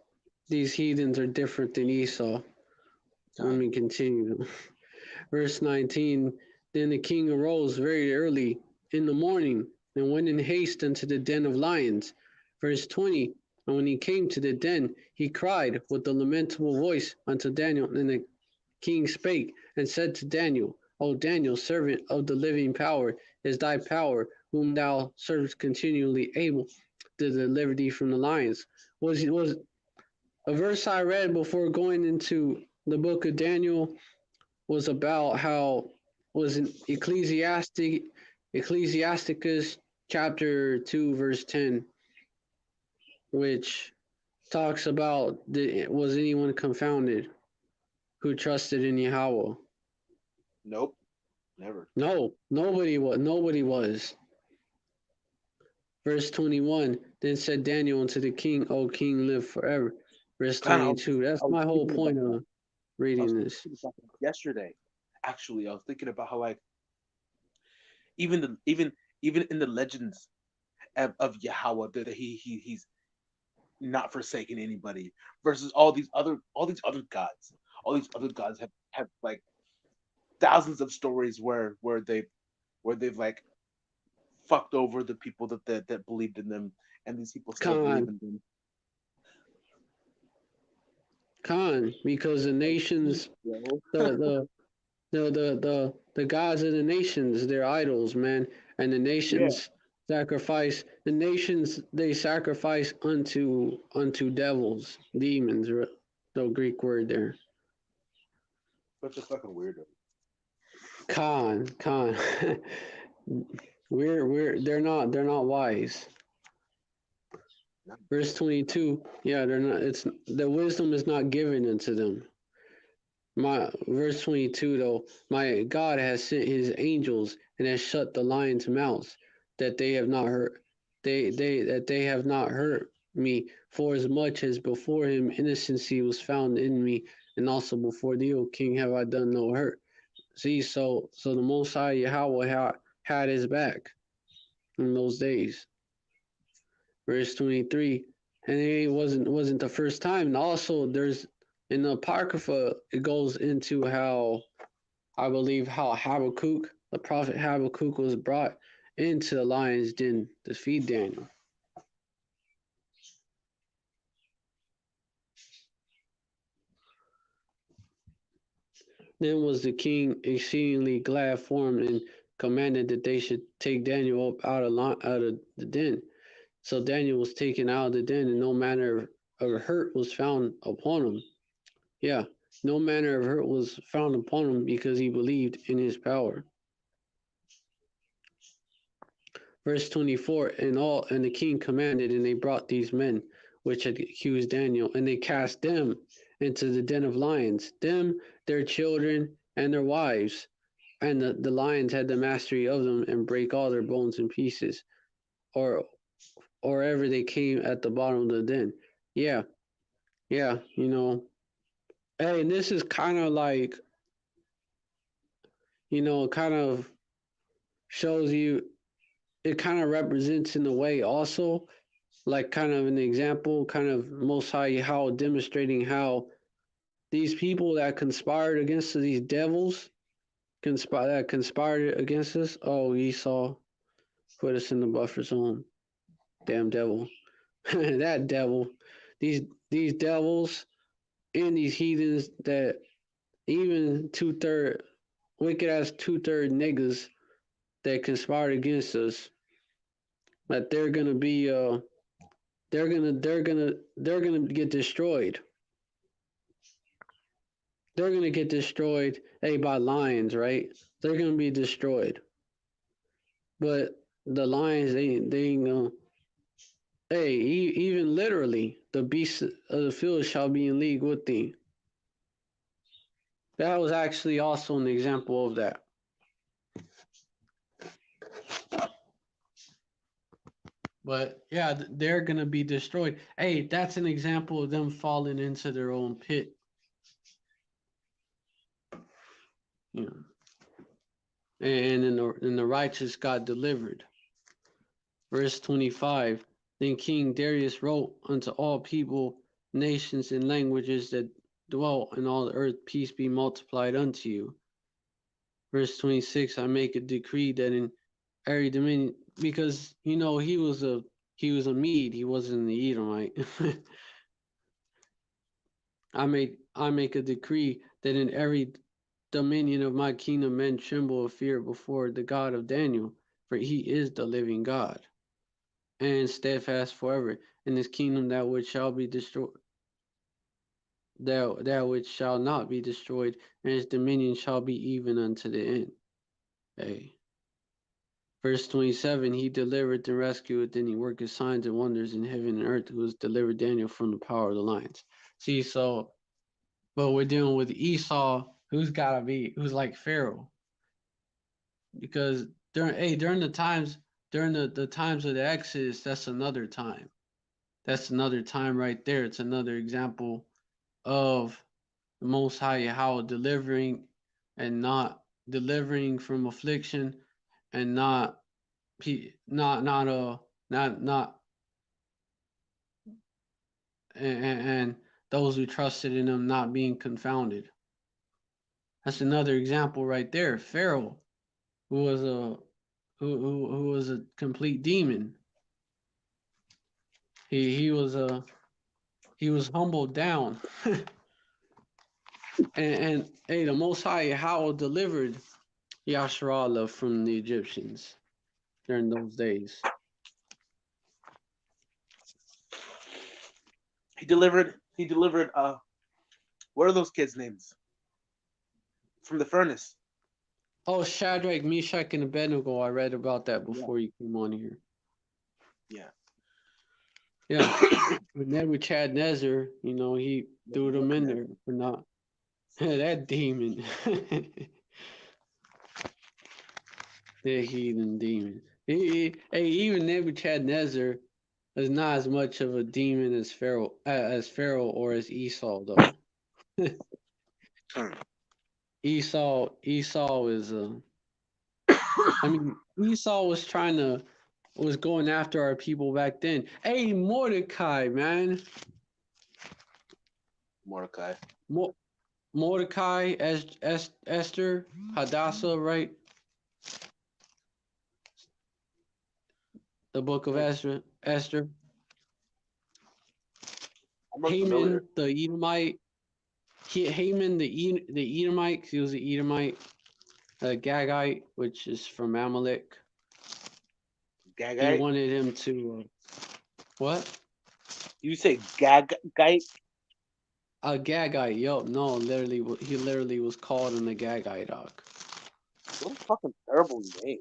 these heathens are different than Esau. Let me continue. Verse 19. Then the king arose very early in the morning and went in haste unto the den of lions. Verse 20. And when he came to the den, he cried with a lamentable voice unto Daniel. And the king spake and said to Daniel, O Daniel, servant of the living power, is thy power, whom thou servest continually, able to deliver thee from the lions? Was a verse I read before going into the book of Daniel was about how was in Ecclesiasticus chapter 2 verse 10, which talks about was anyone confounded who trusted in Yahweh? Nope. Never. No, nobody was. Verse 21. Then said Daniel unto the king, O king, live forever. Verse God, 22. That's I was my whole thinking about point of that. I was reading this. thinking about that yesterday. Actually, I was thinking about how like even even in the legends of Yahweh, that he's not forsaking anybody. Versus all these other gods. All these other gods have like thousands of stories where they've like fucked over the people that believed in them, and these people still believe Khan, in them. because the nations, Yo. the the gods of the nations, they're idols, man, and the Yeah, nations sacrifice. The nations they sacrifice unto devils, demons, the Greek word there. such a fucking weirdo. Khan. They're not wise. Verse 22, yeah, they're not. It's the wisdom is not given unto them. My verse 22 though, my God has sent his angels and has shut the lions' mouths, that they have not hurt they have not hurt me, for as much as before him innocency was found in me, and also before thee, O king, have I done no hurt. See, so the Most High Yahweh had his back in those days. Verse 23, and it wasn't the first time. And also there's in the Apocrypha, it goes into how I believe how Habakkuk, the prophet Habakkuk, was brought into the lion's den to feed Daniel. Then was the king exceedingly glad for him, and commanded that they should take Daniel up out of the den. So Daniel was taken out of the den, and no manner of hurt was found upon him. Yeah, no manner of hurt was found upon him, because he believed in his power. Verse 24, and the king commanded, and they brought these men which had accused Daniel, and they cast them into the den of lions, them, their children, and their wives. And the lions had the mastery of them, and break all their bones in pieces, or ever they came at the bottom of the den. Yeah, yeah, Hey, and this is kind of like, kind of shows you, it kind of represents in a way also, like kind of an example, kind of Most High how demonstrating how these people that conspired against these devils, that conspired against us. Oh, Esau put us in the buffer zone. Damn devil, that devil. These these devils and these heathens that even 2/3 wicked ass 2/3 niggas that conspired against us, that they're gonna get destroyed. They're gonna get destroyed, hey, by lions, right? They're gonna be destroyed. But the lions, they ain't gonna. Hey, even literally, the beasts of the field shall be in league with thee. That was actually also an example of that. But yeah, they're gonna be destroyed. Hey, that's an example of them falling into their own pit. You know, and the righteous got delivered. Verse 25. Then King Darius wrote unto all people, nations, and languages that dwell in all the earth, peace be multiplied unto you. Verse 26. I make a decree that in every dominion, because he was a Mede, he wasn't the Edomite. I make a decree that in every dominion of my kingdom men tremble of fear before the God of Daniel, for he is the living God, and steadfast forever. In his kingdom that which shall be destroyed, that which shall not be destroyed, and his dominion shall be even unto the end. Hey. Verse 27, he delivered and rescued, then he worked his signs and wonders in heaven and earth, who has delivered Daniel from the power of the lions. See, but we're dealing with Esau, who's like Pharaoh. Because during the times, during the times of the Exodus, that's another time. That's another time right there. It's another example of the Most High Yahweh delivering, and not delivering from affliction, and not not and those who trusted in him not being confounded. That's another example right there. Pharaoh, who was a who was a complete demon. He was he was humbled down. and hey, the Most High Yahweh delivered Yasharallah from the Egyptians during those days. He delivered. What are those kids' names? From the furnace. Oh, Shadrach, Meshach, and Abednego. I read about that before you came on here. Yeah. Yeah. But Nebuchadnezzar, you know, he threw them in there for not that demon. The heathen demon. Hey, even Nebuchadnezzar is not as much of a demon as Pharaoh or as Esau though. Esau is I mean Esau was going after our people back then. Hey, Mordecai, man. Mordecai. Mordecai, Esther, Hadassah, right? The book of Esther. Haman, the Edomite. Haman, the Edomite, he was an Edomite. Gagite, which is from Amalek. Gagite? He wanted him to. What? You say Gagite? A Gagite, yo, no, he literally was called in the Gagite, dog. What a fucking terrible name.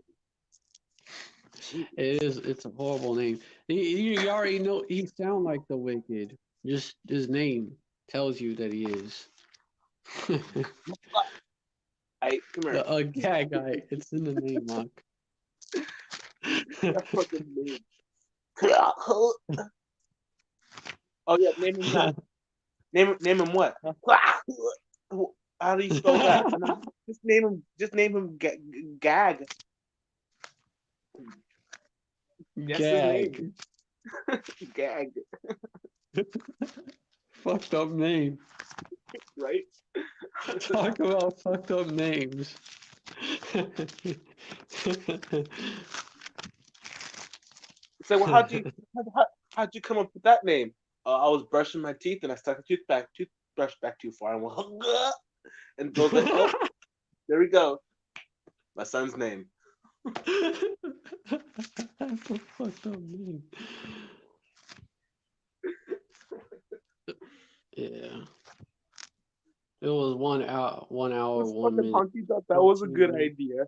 It's a horrible name. You already know he sound like the wicked. Just his name tells you that he is. Hey, come here. A Gagite. It's in the name, Mark. That fucking name. Oh yeah, name him that. Name him what? How do you spell that? Just name him Gag. Gag. Gag. Fucked up name. Right? Talk about fucked up names. So well, how'd you come up with that name? I was brushing my teeth and I stuck a toothbrush back too far and went, and goes like, oh, there we go. My son's name. That's a fucked up name. Yeah. It was 1 hour, 1 minute. Punky thought that was a good idea.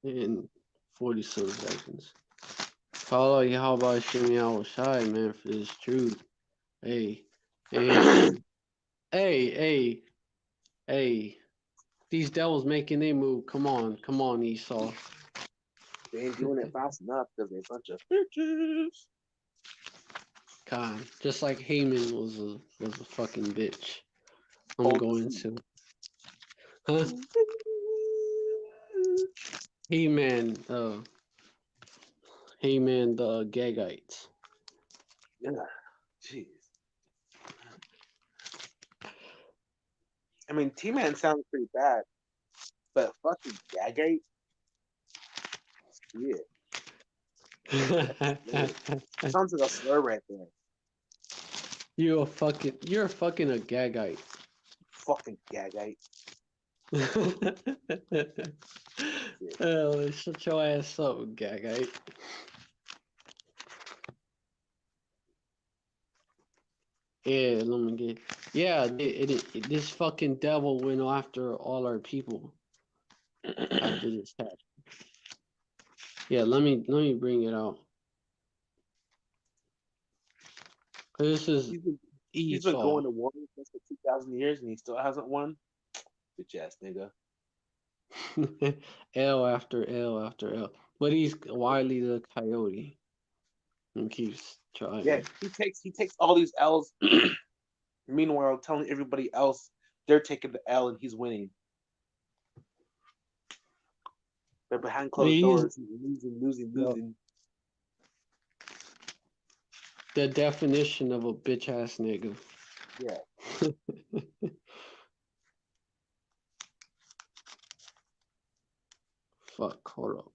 And 47 seconds. Follow Yahweh Shem Yahweh Shai, man, for this truth. Hey. Hey. These devils making their move. Come on, Esau. They ain't doing it fast enough because they're a bunch of bitches. God, just like Haman was a fucking bitch. I'm going to. Huh? He-Man, the Gagites. Yeah, jeez. I mean, T-Man sounds pretty bad, but fucking Gagite? Yeah. Sounds like a slur right there. You're a fucking a Gagite. Fucking Gagite. Oh, shut your ass up, Gagite. Yeah, let me get. Yeah, this fucking devil went after all our people after this hatch. Yeah, let me bring it out. This is he's been going to war for 2,000 years and he still hasn't won. Bitch ass nigga. L after L after L. But he's Wiley the Coyote and keeps trying. Yeah, he takes all these L's. Meanwhile, telling everybody else they're taking the L and he's winning. But behind closed doors, he's losing. the definition of a bitch ass nigga. Yeah. Fuck, hold up.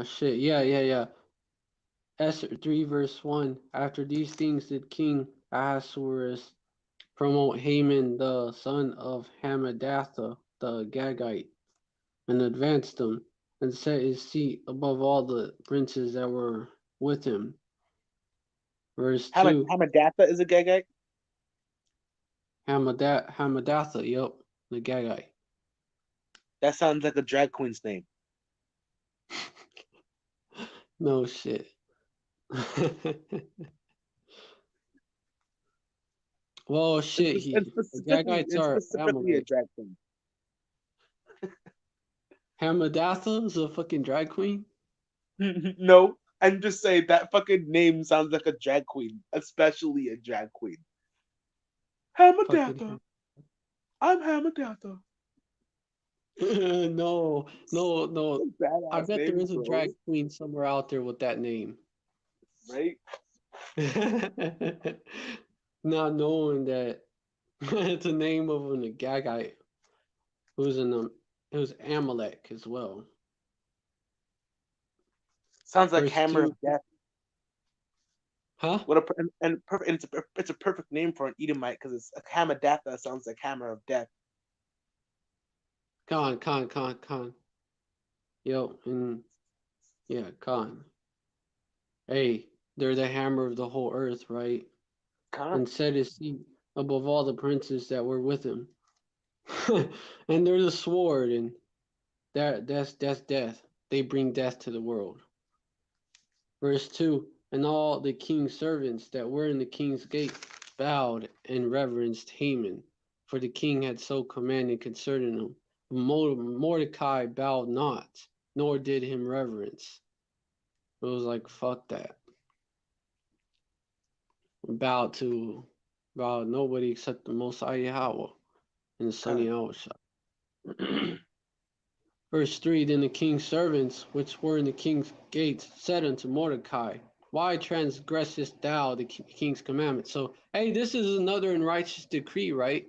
Shit. Yeah. Esther 3 verse 1. After these things did King Ahasuerus promote Haman the son of Hammedatha the Gagite, and advanced him, and set his seat above all the princes that were with him. Verse 2. Hamadatha is a Gagite? Hammedatha, yep, the Gagite. That sounds like a drag queen's name. No shit. Well, shit, And the specifically, Gagites are a Amalek. drag queen. Hammedatha is a fucking drag queen? No, I'm just saying that fucking name sounds like a drag queen, especially a drag queen. Hamadatha. Fucking. I'm Hamadatha. No. I Badass bet there name, is a bro. drag queen somewhere out there with that name. Right? Not knowing that it's the name of a Gagite who's Amalek as well. Sounds like Verse Hammer 2. of Death. Huh? What a it's a perfect name for an Edomite because it's a Hamadatha sounds like Hammer of Death. Khan. Yo, and yeah, Khan. Hey, they're the hammer of the whole earth, right? Khan. And set his seat above all the princes that were with him. And they're the sword, and that's death. They bring death to the world. Verse 2. And all the king's servants that were in the king's gate bowed and reverenced Haman, for the king had so commanded concerning him. Mordecai bowed not, nor did him reverence. It was like, fuck that. Bowed nobody except the Most High Yahweh and the Son Yahushua. Verse 3. Then the king's servants, which were in the king's gates, said unto Mordecai, why transgressest thou the king's commandment? So, hey, this is another unrighteous decree, right?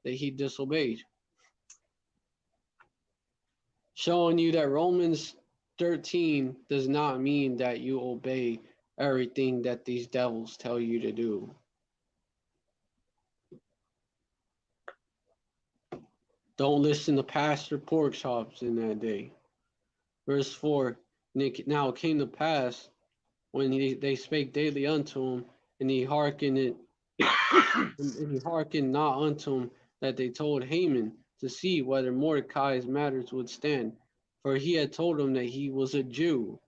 That he disobeyed. Showing you that Romans 13 does not mean that you obey everything that these devils tell you to do. Don't listen to Pastor Porkshops in that day. Verse 4. Now it came to pass when they spake daily unto him, and he hearkened not unto him, that they told Haman to see whether Mordecai's matters would stand, for he had told him that he was a Jew.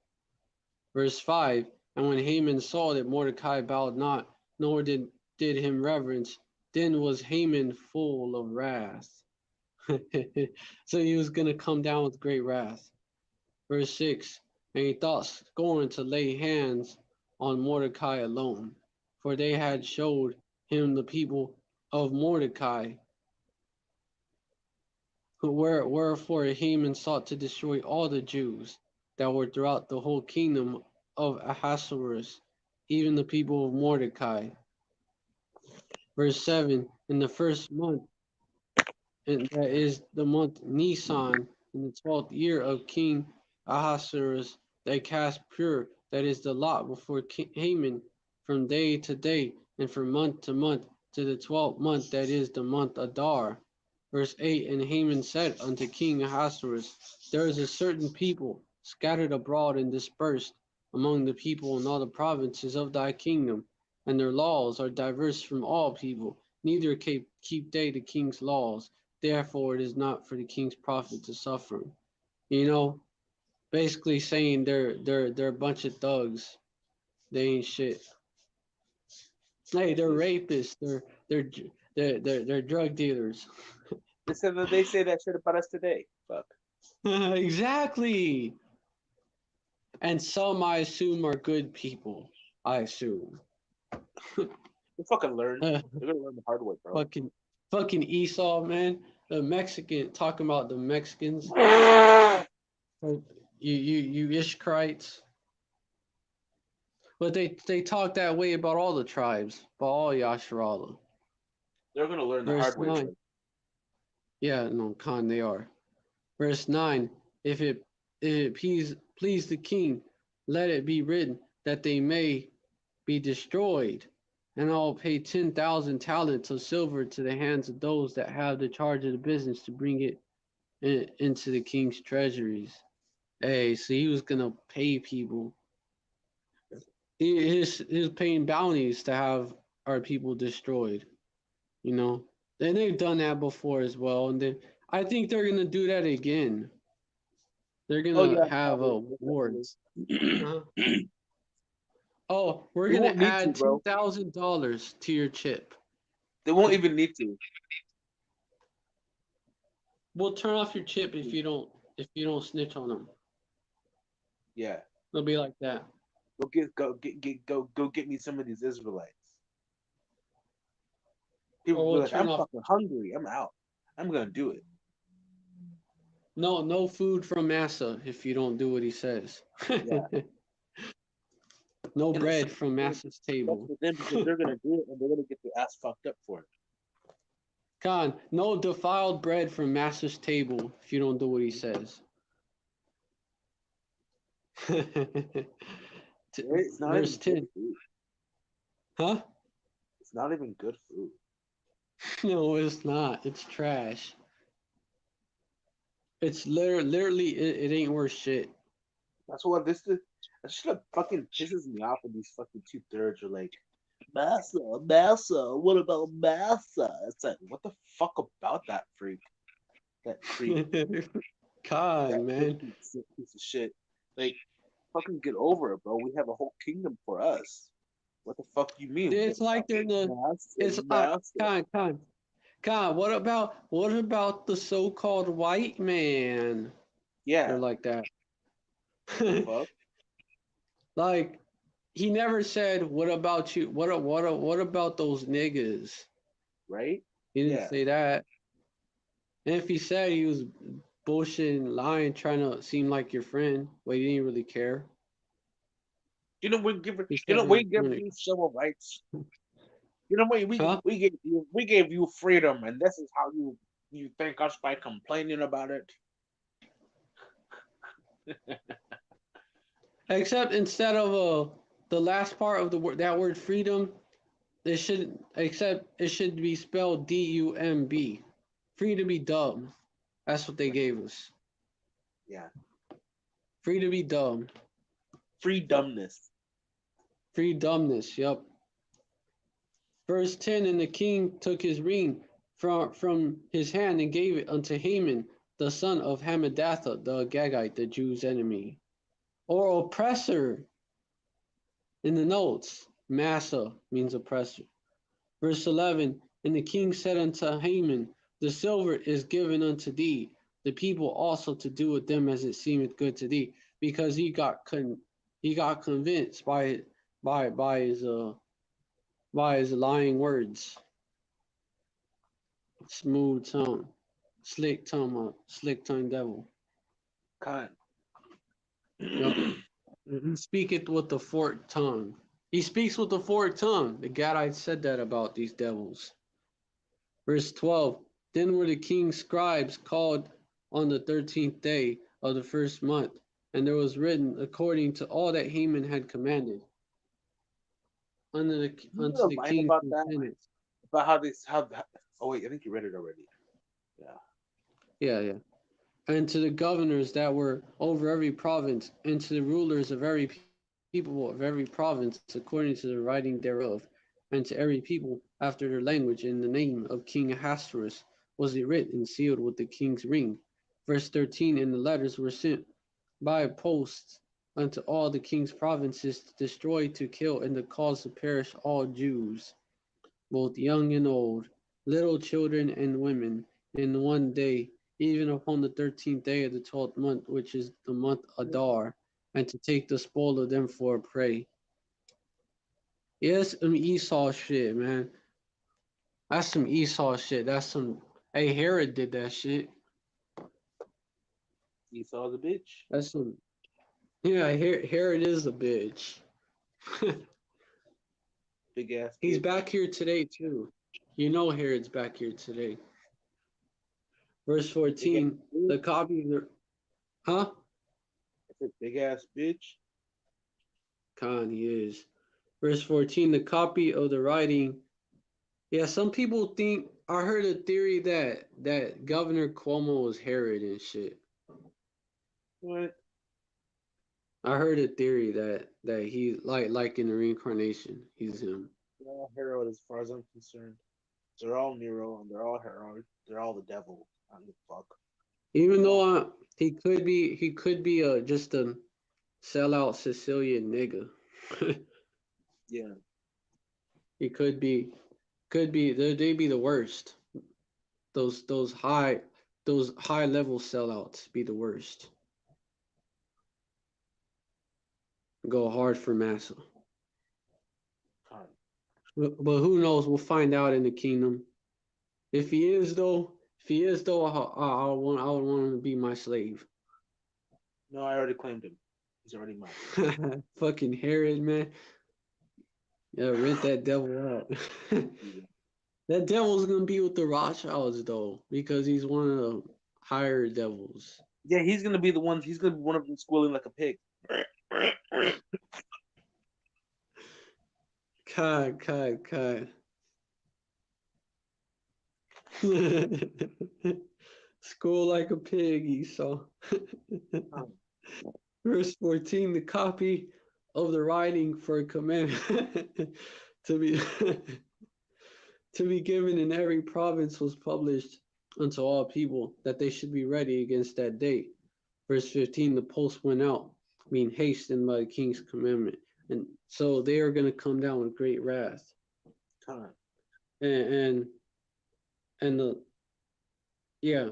Verse 5. And when Haman saw that Mordecai bowed not, nor did him reverence, then was Haman full of wrath. So he was going to come down with great wrath. Verse 6. And he thought scorn to lay hands on Mordecai alone, for they had showed him the people of Mordecai, wherefore Haman sought to destroy all the Jews that were throughout the whole kingdom of Ahasuerus, even the people of Mordecai. Verse 7. In the first month, and that is the month Nisan, in the 12th year of King Ahasuerus, they cast pure, that is the lot, before Haman from day to day, and from month to month, to the 12th month, that is the month Adar. Verse 8. And Haman said unto King Ahasuerus, there is a certain people scattered abroad and dispersed among the people in all the provinces of thy kingdom, and their laws are diverse from all people, neither keep they the king's laws. Therefore, it is not for the king's profit to suffer. You know, basically saying they're a bunch of thugs. They ain't shit. Hey, they're rapists. They're drug dealers. They say that shit about us today. Fuck. Exactly. And some I assume are good people. I assume. They fucking learn. They're gonna learn the hard way, bro. fucking fucking Esau, man. The Mexican talking about the Mexicans. You Ishkrites. But they talk that way about all the tribes, about all Yasharala. They're gonna learn the Verse hard way, 9. bro. Yeah, no, Khan, they are. Verse 9. If it please the king, let it be written that they may be destroyed, and I'll pay 10,000 talents of silver to the hands of those that have the charge of the business to bring it into the king's treasuries. Hey, so he was gonna pay people. He was paying bounties to have our people destroyed. You know, and they've done that before as well, and then I think they're gonna do that again. They're Oh gonna yeah, have probably. awards. Uh, oh, we're They gonna won't need to, add bro. $10,000 to your chip. They won't even need to. We'll turn off your chip if you don't snitch on them. Yeah. It'll be like that. Go get me some of these Israelites. People Or be we'll like, turn I'm off. fucking hungry. I'm out. I'm gonna do it. No food from Massa if you don't do what he says. Yeah. No And it bread sucks from Massa's table. for them because they're gonna do it and they're gonna get their ass fucked up for it. Khan, no defiled bread from Massa's table if you don't do what he says. It's not Verse even good 10. food. Huh? It's not even good food. No, it's not. It's trash. It's literally, it ain't worth shit. That's what this is. That shit fucking pisses me off when these fucking 2/3 are like, Massa, what about Massa? It's like, what the fuck about that freak? That freak. That Khan, man. fucking sick piece of shit. Like, fucking get over it, bro. We have a whole kingdom for us. What the fuck you mean? What It's like about they're the, it's Massa? Khan, what about the so-called white man? They're Yeah. like that. The fuck? Like, he never said, "What about you? What about those niggas?" Right? He didn't Yeah. say that. And if he said, he was bullshitting, lying, trying to seem like your friend, but he didn't really care. He said it We like give you civil rights. You know what? huh? We gave you freedom, and this is how you thank us by complaining about it. Except instead of the last part of the word, that word freedom, it should be spelled DUMB. Free to be dumb. That's what they gave us. Yeah. Free to be dumb. Free dumbness. Free dumbness. Yep. Verse 10. And the king took his ring from his hand and gave it unto Haman, the son of Hammedatha, the Agagite, the Jews' enemy. Or oppressor in the notes. Massa means oppressor. Verse 11. And the king said unto Haman, the silver is given unto thee, the people also to do with them as it seemeth good to thee, because he got convinced by his lying words. Smooth tongue, slick tongue devil. Kind. Yep. He speaketh with the forked tongue. He speaks with the forked tongue. The Gadites said that about these devils. Verse 12. Then were the king's scribes called on the 13th day of the first month, and there was written according to all that Haman had commanded unto the Line king's about that? lieutenants. About how this how oh wait, I think you read it already. Yeah. Yeah. And to the governors that were over every province, and to the rulers of every people of every province, according to the writing thereof, and to every people after their language, in the name of King Ahasuerus was it written and sealed with the king's ring. Verse 13. And the letters were sent by post unto all the king's provinces to destroy, to kill, and to cause to perish all Jews, both young and old, little children and women, in one day, even upon the 13th day of the 12th month, which is the month Adar, and to take the spoil of them for a prey. Yes, some Esau shit, man. That's some Esau shit. That's some. Hey, Herod did that shit. Esau's a bitch. That's some. Yeah, Herod is a bitch. Big ass He's bitch. back here today too. You know Herod's back here today. Verse Big ass 14. bitch. The copy of the. Huh? Big ass bitch. Khan, he is. Verse 14. The copy of the writing. Yeah, some people think. I heard a theory that Governor Cuomo was Herod and shit. What? I heard a theory that he like in the reincarnation, he's him. They're all Herod as far as I'm concerned. They're all Nero and they're all Herod. They're all the devil. I don't give a fuck. Even They're though all he could be just a sellout Sicilian nigga. yeah. He could be they'd be the worst. Those high level sellouts be the worst. Go hard for massa. Con. But who knows? We'll find out in the kingdom. If he is though, I would want him to be my slave. No, I already claimed him. He's already mine. Fucking Herod, man. Yeah, rent that devil out. Yeah. That devil's gonna be with the Rothschilds though, because he's one of the higher devils. Yeah, he's gonna be the one. He's gonna be one of them squealing like a pig. God. School like a pig, Esau. Verse 14, the copy of the writing for a commandment to be to be given in every province was published unto all people, that they should be ready against that date. Verse 15, the post went out, being hastened by the king's commandment. And so they are going to come down with great wrath. Con. And the yeah.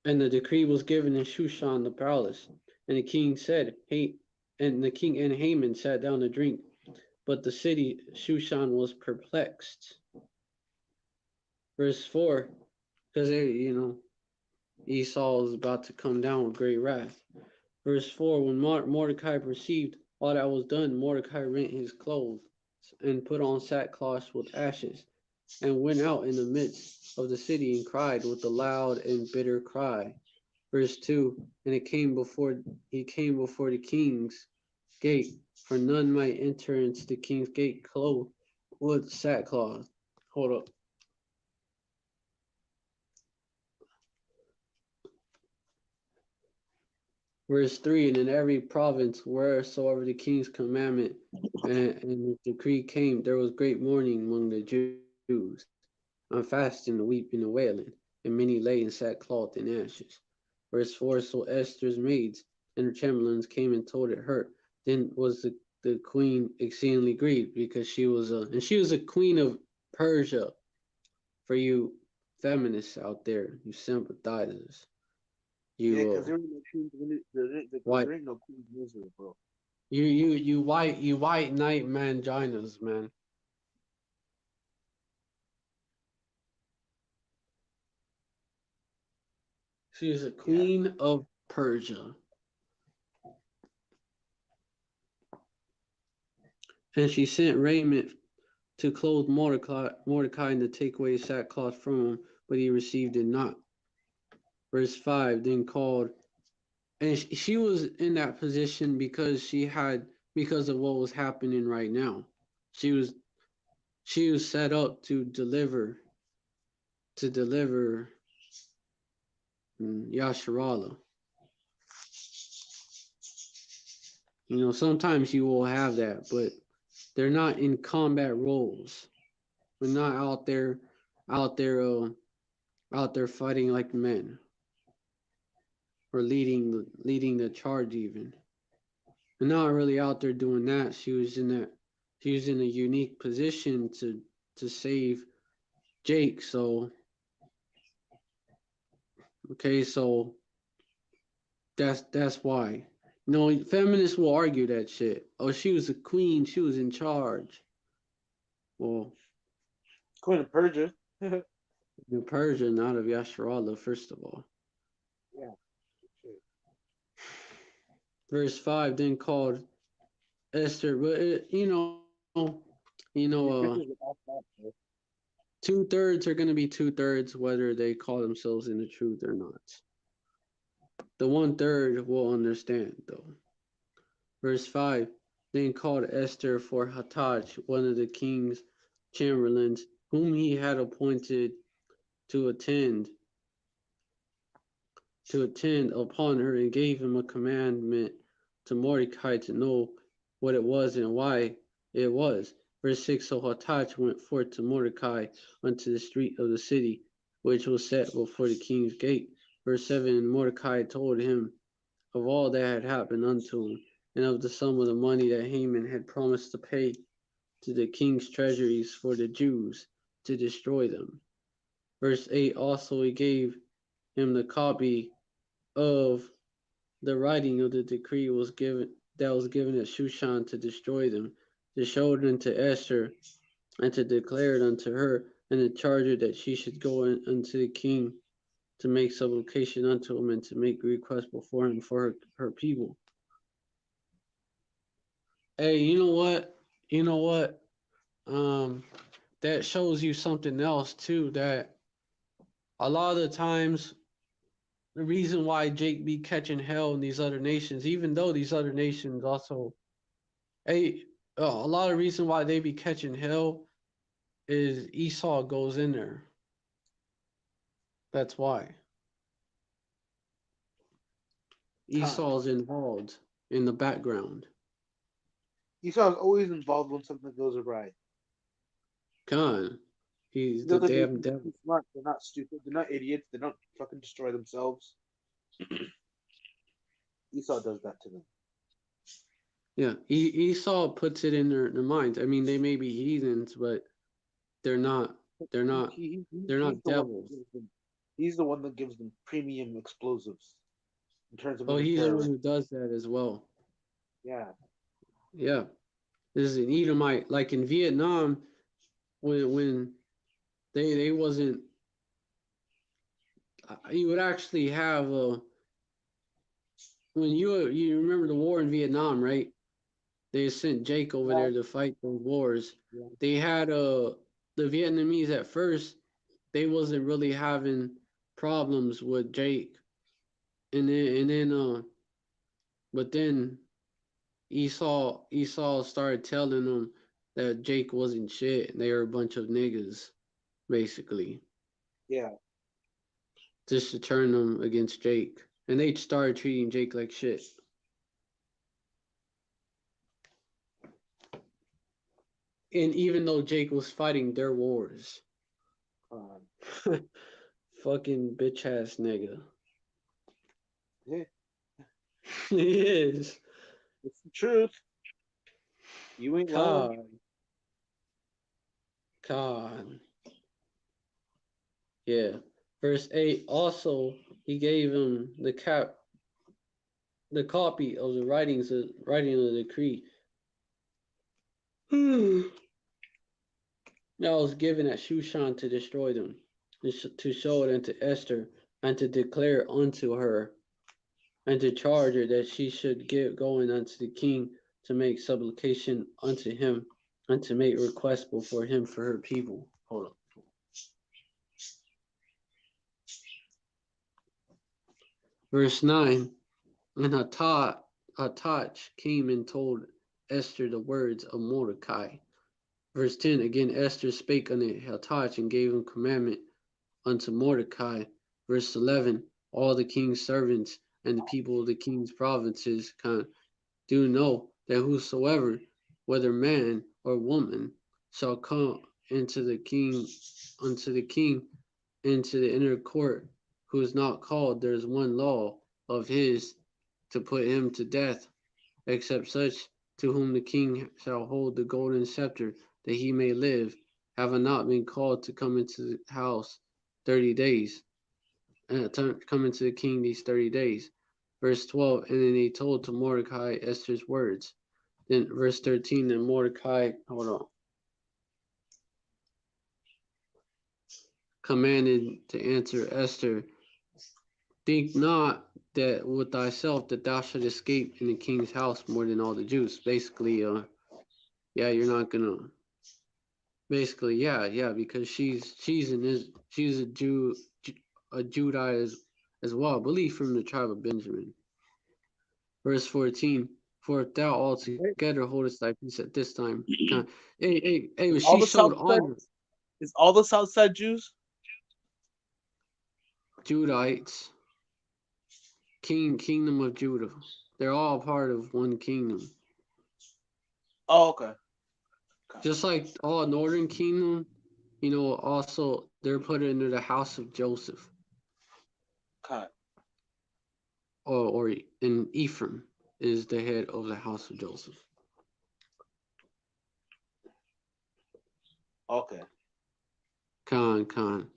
And the decree was given in Shushan the palace. And the king said, hey, and the king and Haman sat down to drink. But the city Shushan was perplexed. Verse 4, because Esau is about to come down with great wrath. Verse 4, when Mordecai perceived all that was done, Mordecai rent his clothes and put on sackcloth with ashes, and went out in the midst of the city and cried with a loud and bitter cry. Verse 2, and he came before the king's gate, for none might enter into the king's gate clothed with sackcloth. Hold up. Verse 3, and in every province wheresoever the king's commandment and the decree came, there was great mourning among the Jews, and fasting and weeping and wailing, and many lay in sackcloth and ashes. Verse 4, so Esther's maids and her chamberlains came and told it her. Then was the queen exceedingly grieved, because she was a queen of Persia, for you feminists out there, you sympathizers. Yeah, You because there ain't no queens. white There ain't no queens in Israel, bro. you white knight manginas, man. She is a Yeah. queen of Persia. And she sent raiment to clothe Mordecai and to take away sackcloth from him, but he received it not. Verse 5, then called, and she was in that position because of what was happening right now. She was set up to deliver Yasharallah. Sometimes you will have that, but they're not in combat roles. We're not out there fighting like men, or leading the charge even. We're not really out there doing that. She was in a unique position to save Jake. So okay, so that's why. No, feminists will argue that shit. Oh, she was a queen. She was in charge. Well, Queen of Persia. the Persian, not of Yasharallah, first of all. Yeah. Verse 5 then called Esther, but two-thirds are going to be two-thirds, whether they call themselves in the truth or not. The one-third will understand, though. Verse 5 then called Esther for Hathach, one of the king's chamberlains, whom he had appointed to attend upon her, and gave him a commandment to Mordecai to know what it was and why it was. Verse 6 So Hathach went forth to Mordecai unto the street of the city, which was set before the king's gate. Verse 7 And Mordecai told him of all that had happened unto him, and of the sum of the money that Haman had promised to pay to the king's treasuries for the Jews to destroy them. Verse 8 Also he gave him the copy of the writing of the decree that was given at Shushan to destroy them, to show it unto Esther, and to declare it unto her, and to charge her that she should go unto the king to make supplication unto him, and to make request before him for her people. Hey, you know what? That shows you something else too, that a lot of the times the reason why Jake be catching hell in these other nations, even though these other nations also, a lot of reason why they be catching hell is Esau goes in there. That's why. Esau's involved in the background. Esau's always involved when something goes awry. Con. He's the damn devil. Smart. They're not stupid. They're not idiots. They don't fucking destroy themselves. Esau does that to them. Yeah, Esau puts it in their minds. I mean, they may be heathens, but they're not. They're not devils. He's the one that gives them premium explosives. In terms of he's the one who does that as well. Yeah. Yeah. This is an Edomite. Like in Vietnam, when they wasn't, you would actually have when you remember the war in Vietnam, right? They sent Jake over there to fight those wars. Yeah. They had the Vietnamese at first, they wasn't really having problems with Jake, and then but then Esau started telling them that Jake wasn't shit, and they were a bunch of niggas, basically. Yeah. Just to turn them against Jake, and they started treating Jake like shit. And even though Jake was fighting their wars. Fucking bitch ass nigga. Yeah. He is. It's the truth. You ain't lying. God. Yeah. Verse 8, also he gave him the copy of the writing of the decree. That was given at Shushan to destroy them, to show it unto Esther, and to declare unto her, and to charge her that she should get going unto the king to make supplication unto him, and to make request before him for her people. Hold on. Verse 9, and Hathach came and told Esther the words of Mordecai. Verse 10, again Esther spake unto Hathach and gave him commandment unto Mordecai. Verse 11, all the king's servants and the people of the king's provinces do know that whosoever, whether man or woman, shall come unto the king, into the inner court, who is not called, there is one law of his to put him to death, except such to whom the king shall hold the golden scepter, that he may live, have not been called to come into the house 30 days, come into the king these 30 days. Verse 12, and then they told to Mordecai Esther's words. Then verse 13, then Mordecai, hold on, commanded to answer Esther, think not that with thyself that thou should escape in the king's house more than all the Jews. Basically, yeah, you're not gonna. Basically, yeah, because she's a Jew, a Judite as well, I believe from the tribe of Benjamin. Verse 14, for if thou Wait, altogether holdest thy peace at this time. Hey, is but all she the showed south side honor. is all the south side Jews? Judites, kingdom of Judah. They're all part of one kingdom. Oh, okay. Just like all northern kingdom, also they're put into the house of Joseph. Cut. Or in Ephraim is the head of the house of Joseph. Okay. Khan.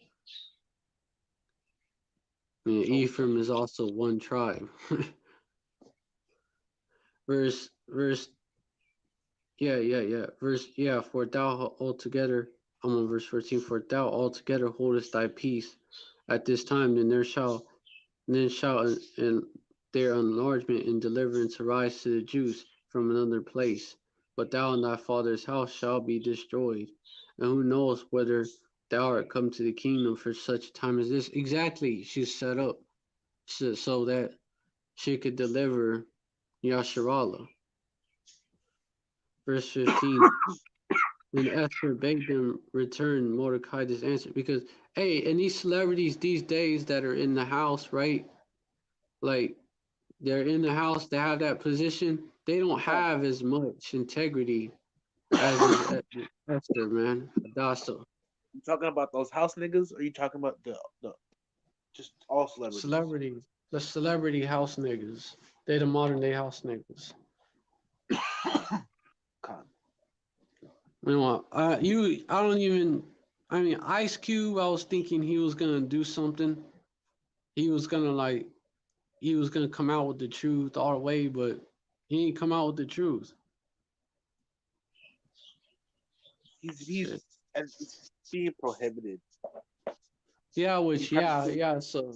Yeah, So Ephraim is also one tribe. verse, for thou altogether, I'm on verse 14, for thou altogether holdest thy peace at this time, then shall and their enlargement and deliverance arise to the Jews from another place. But thou and thy father's house shall be destroyed. And who knows whether thou art come to the kingdom for such a time as this? Exactly, she's set up so that she could deliver Yasharallah. Verse 15. Then Esther begged them return Mordecai this answer because, hey, and these celebrities these days that are in the house, right? Like they're in the house, they have that position. They don't have as much integrity as is Esther, man. Hadassah. you talking about those house niggas, or you talking about the just all celebrities? Celebrities, the celebrity house niggas. They the modern day house niggas. Con. You know what? I don't even. I mean, Ice Cube. I was thinking he was gonna do something. He was gonna he was gonna come out with the truth all the way, but he ain't come out with the truth. He's Shit. and it's being prohibited. Yeah, He's which trying to yeah. So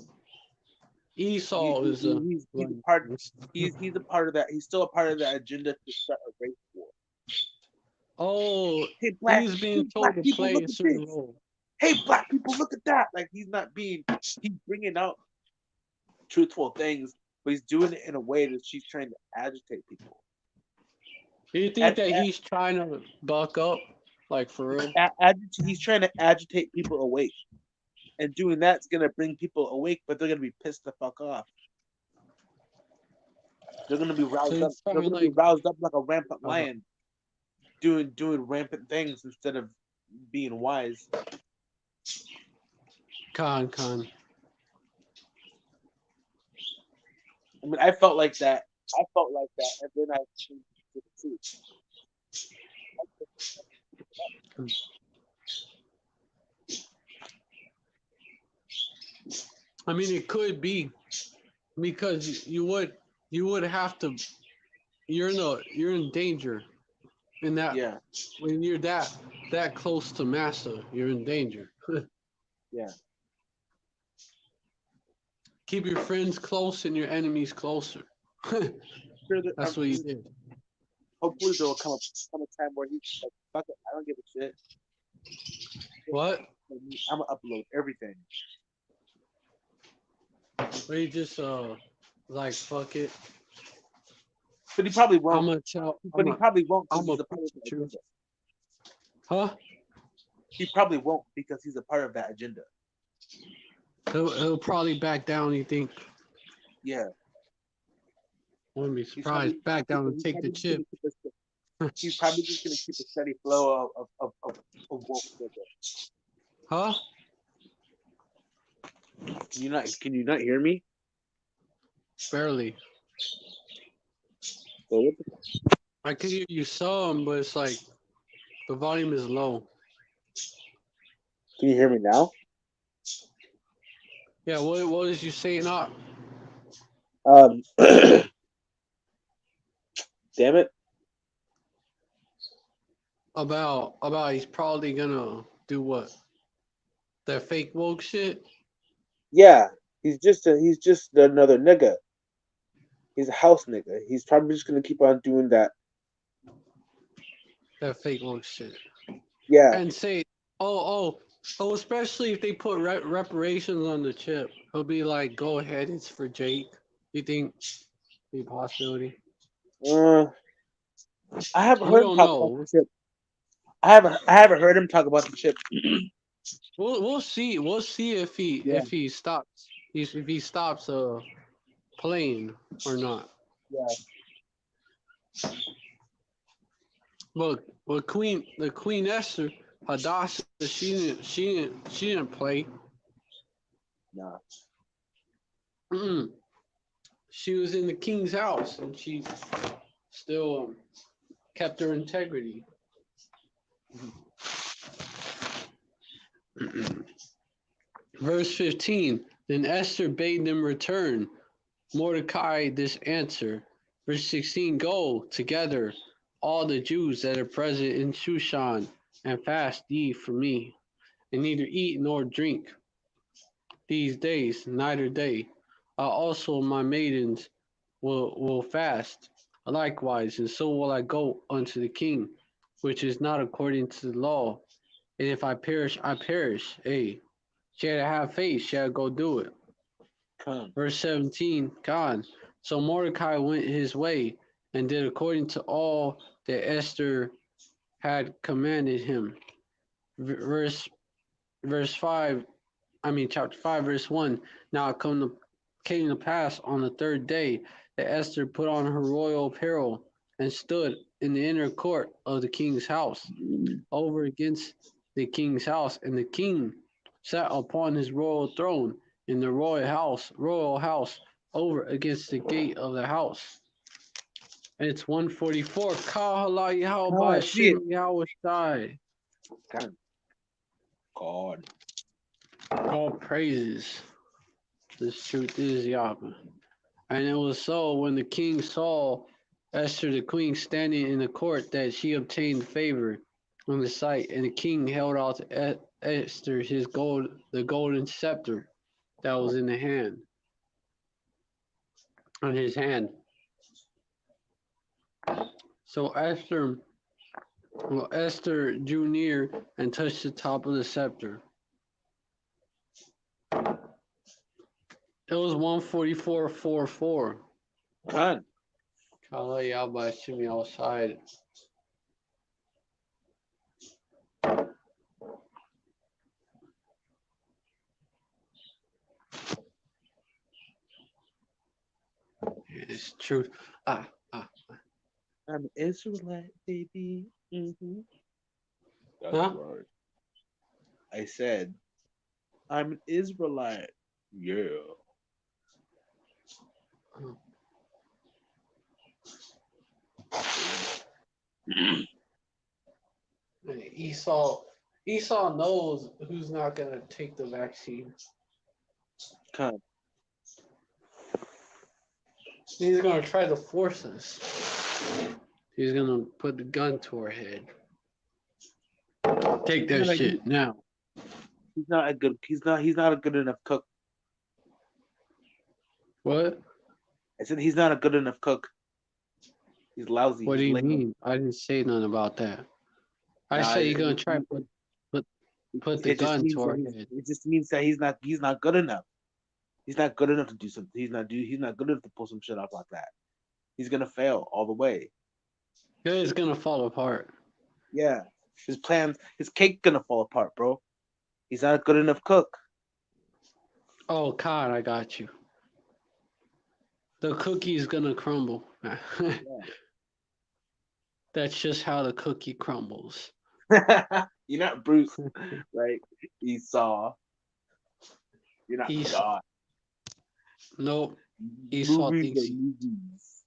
Esau is he's a part he's a part of that. He's still a part of that agenda to start a race war. oh, Hey he's being told black to people, play look a at certain this. role. Hey black people, look at that. Like he's bringing out truthful things, but he's doing it in a way that she's trying to agitate people. Do you think that he's trying to buck up, like for real? He's trying to agitate people awake, and doing that's gonna bring people awake, but they're gonna be pissed the fuck off. They're gonna be roused up. They're gonna be roused up like a rampant lion, doing rampant things instead of being wise. Con. I mean, I felt like that, and then I changed to the truth. I mean, it could be because you would have to. You're in danger in that Yeah, when you're that close to Massa, you're in danger. yeah. Keep your friends close and your enemies closer. Sure that, That's what he did. hopefully there will come a time where he's like, fuck it, I don't give a shit. What? I'm gonna upload everything. Where he just like fuck it. But he probably won't. I'm gonna tell. But he probably won't I'm because he's gonna a part of preach the the truth. agenda. Huh? He probably won't because he's a part of that agenda. He'll probably back down. You think? Yeah. Wouldn't be surprised. Back down and take the chip. He's probably just gonna keep a steady flow of woke nigga. Huh? Can you not hear me? Barely. So what I can hear you some, but it's like the volume is low. Can you hear me now? Yeah. What is you saying? Not. Damn it. About he's probably gonna do what? That fake woke shit? Yeah, he's just another nigga. He's a house nigga. He's probably just gonna keep on doing that. That fake woke shit. Yeah. And say, especially if they put reparations on the chip. He'll be like, go ahead, it's for Jake. You think the possibility? Uh, I haven't We heard him don't talk about the know. chip. I haven't heard him talk about the chip. We'll see. We'll see Yeah, if he stops. If he stops playing or not. yeah. But the Queen Esther, Hadassah, she didn't play. Nah. Mm-mm. She was in the king's house and she still kept her integrity. Verse 15. Then Esther bade them return. Mordecai this answer. Verse 16. Go together, all the Jews that are present in Shushan, and fast ye for me, and neither eat nor drink these days, neither day. Also my maidens will fast likewise, and so will I go unto the king, which is not according to the law. And if I perish, I perish. Hey, she had to have faith. She had to go do it. Come. Verse 17, God. So Mordecai went his way and did according to all that Esther had commanded him. Verse 5, chapter 5, verse 1. Now it came to pass on the third day that Esther put on her royal apparel and stood in the inner court of the king's house, over against the king's house, and the king sat upon his royal throne in the royal house, over against the gate of the house. And it's 144. Kahala Oh, I Yahweh see it. Shim Yahweh. God. God. All praises. This truth is Yahweh. And it was so when the king saw Esther the queen standing in the court that she obtained favor on the sight, and the king held out to Esther the golden scepter that was in the hand, on his hand. So Esther drew near and touched the top of the scepter. It was 144.44. God. Kala Yaba Shimi outside. It's truth. I'm an Israelite, baby. Mm-hmm. That's Huh? right. I said, I'm an Israelite. Yeah. Esau knows who's not gonna take the vaccine. Come. He's gonna try to force us. He's gonna put the gun to our head. Take that shit now. He's not a good. He's not a good enough cook. What? I said he's not a good enough cook. He's lousy. What do He's you lame. mean? I didn't say nothing about that. I Nah, said you're gonna try to put the it just gun means to that our head. it just means that he's not good enough. He's not good enough to do something. He's not good enough to pull some shit off like that. He's gonna fail all the way. It's gonna fall apart. Yeah. His cake gonna fall apart, bro. He's not a good enough cook. Oh God, I got you. The cookie's gonna crumble. That's just how the cookie crumbles. You're not Bruce, right? Esau. You're not Esau. God. Nope. Esau thinks movies.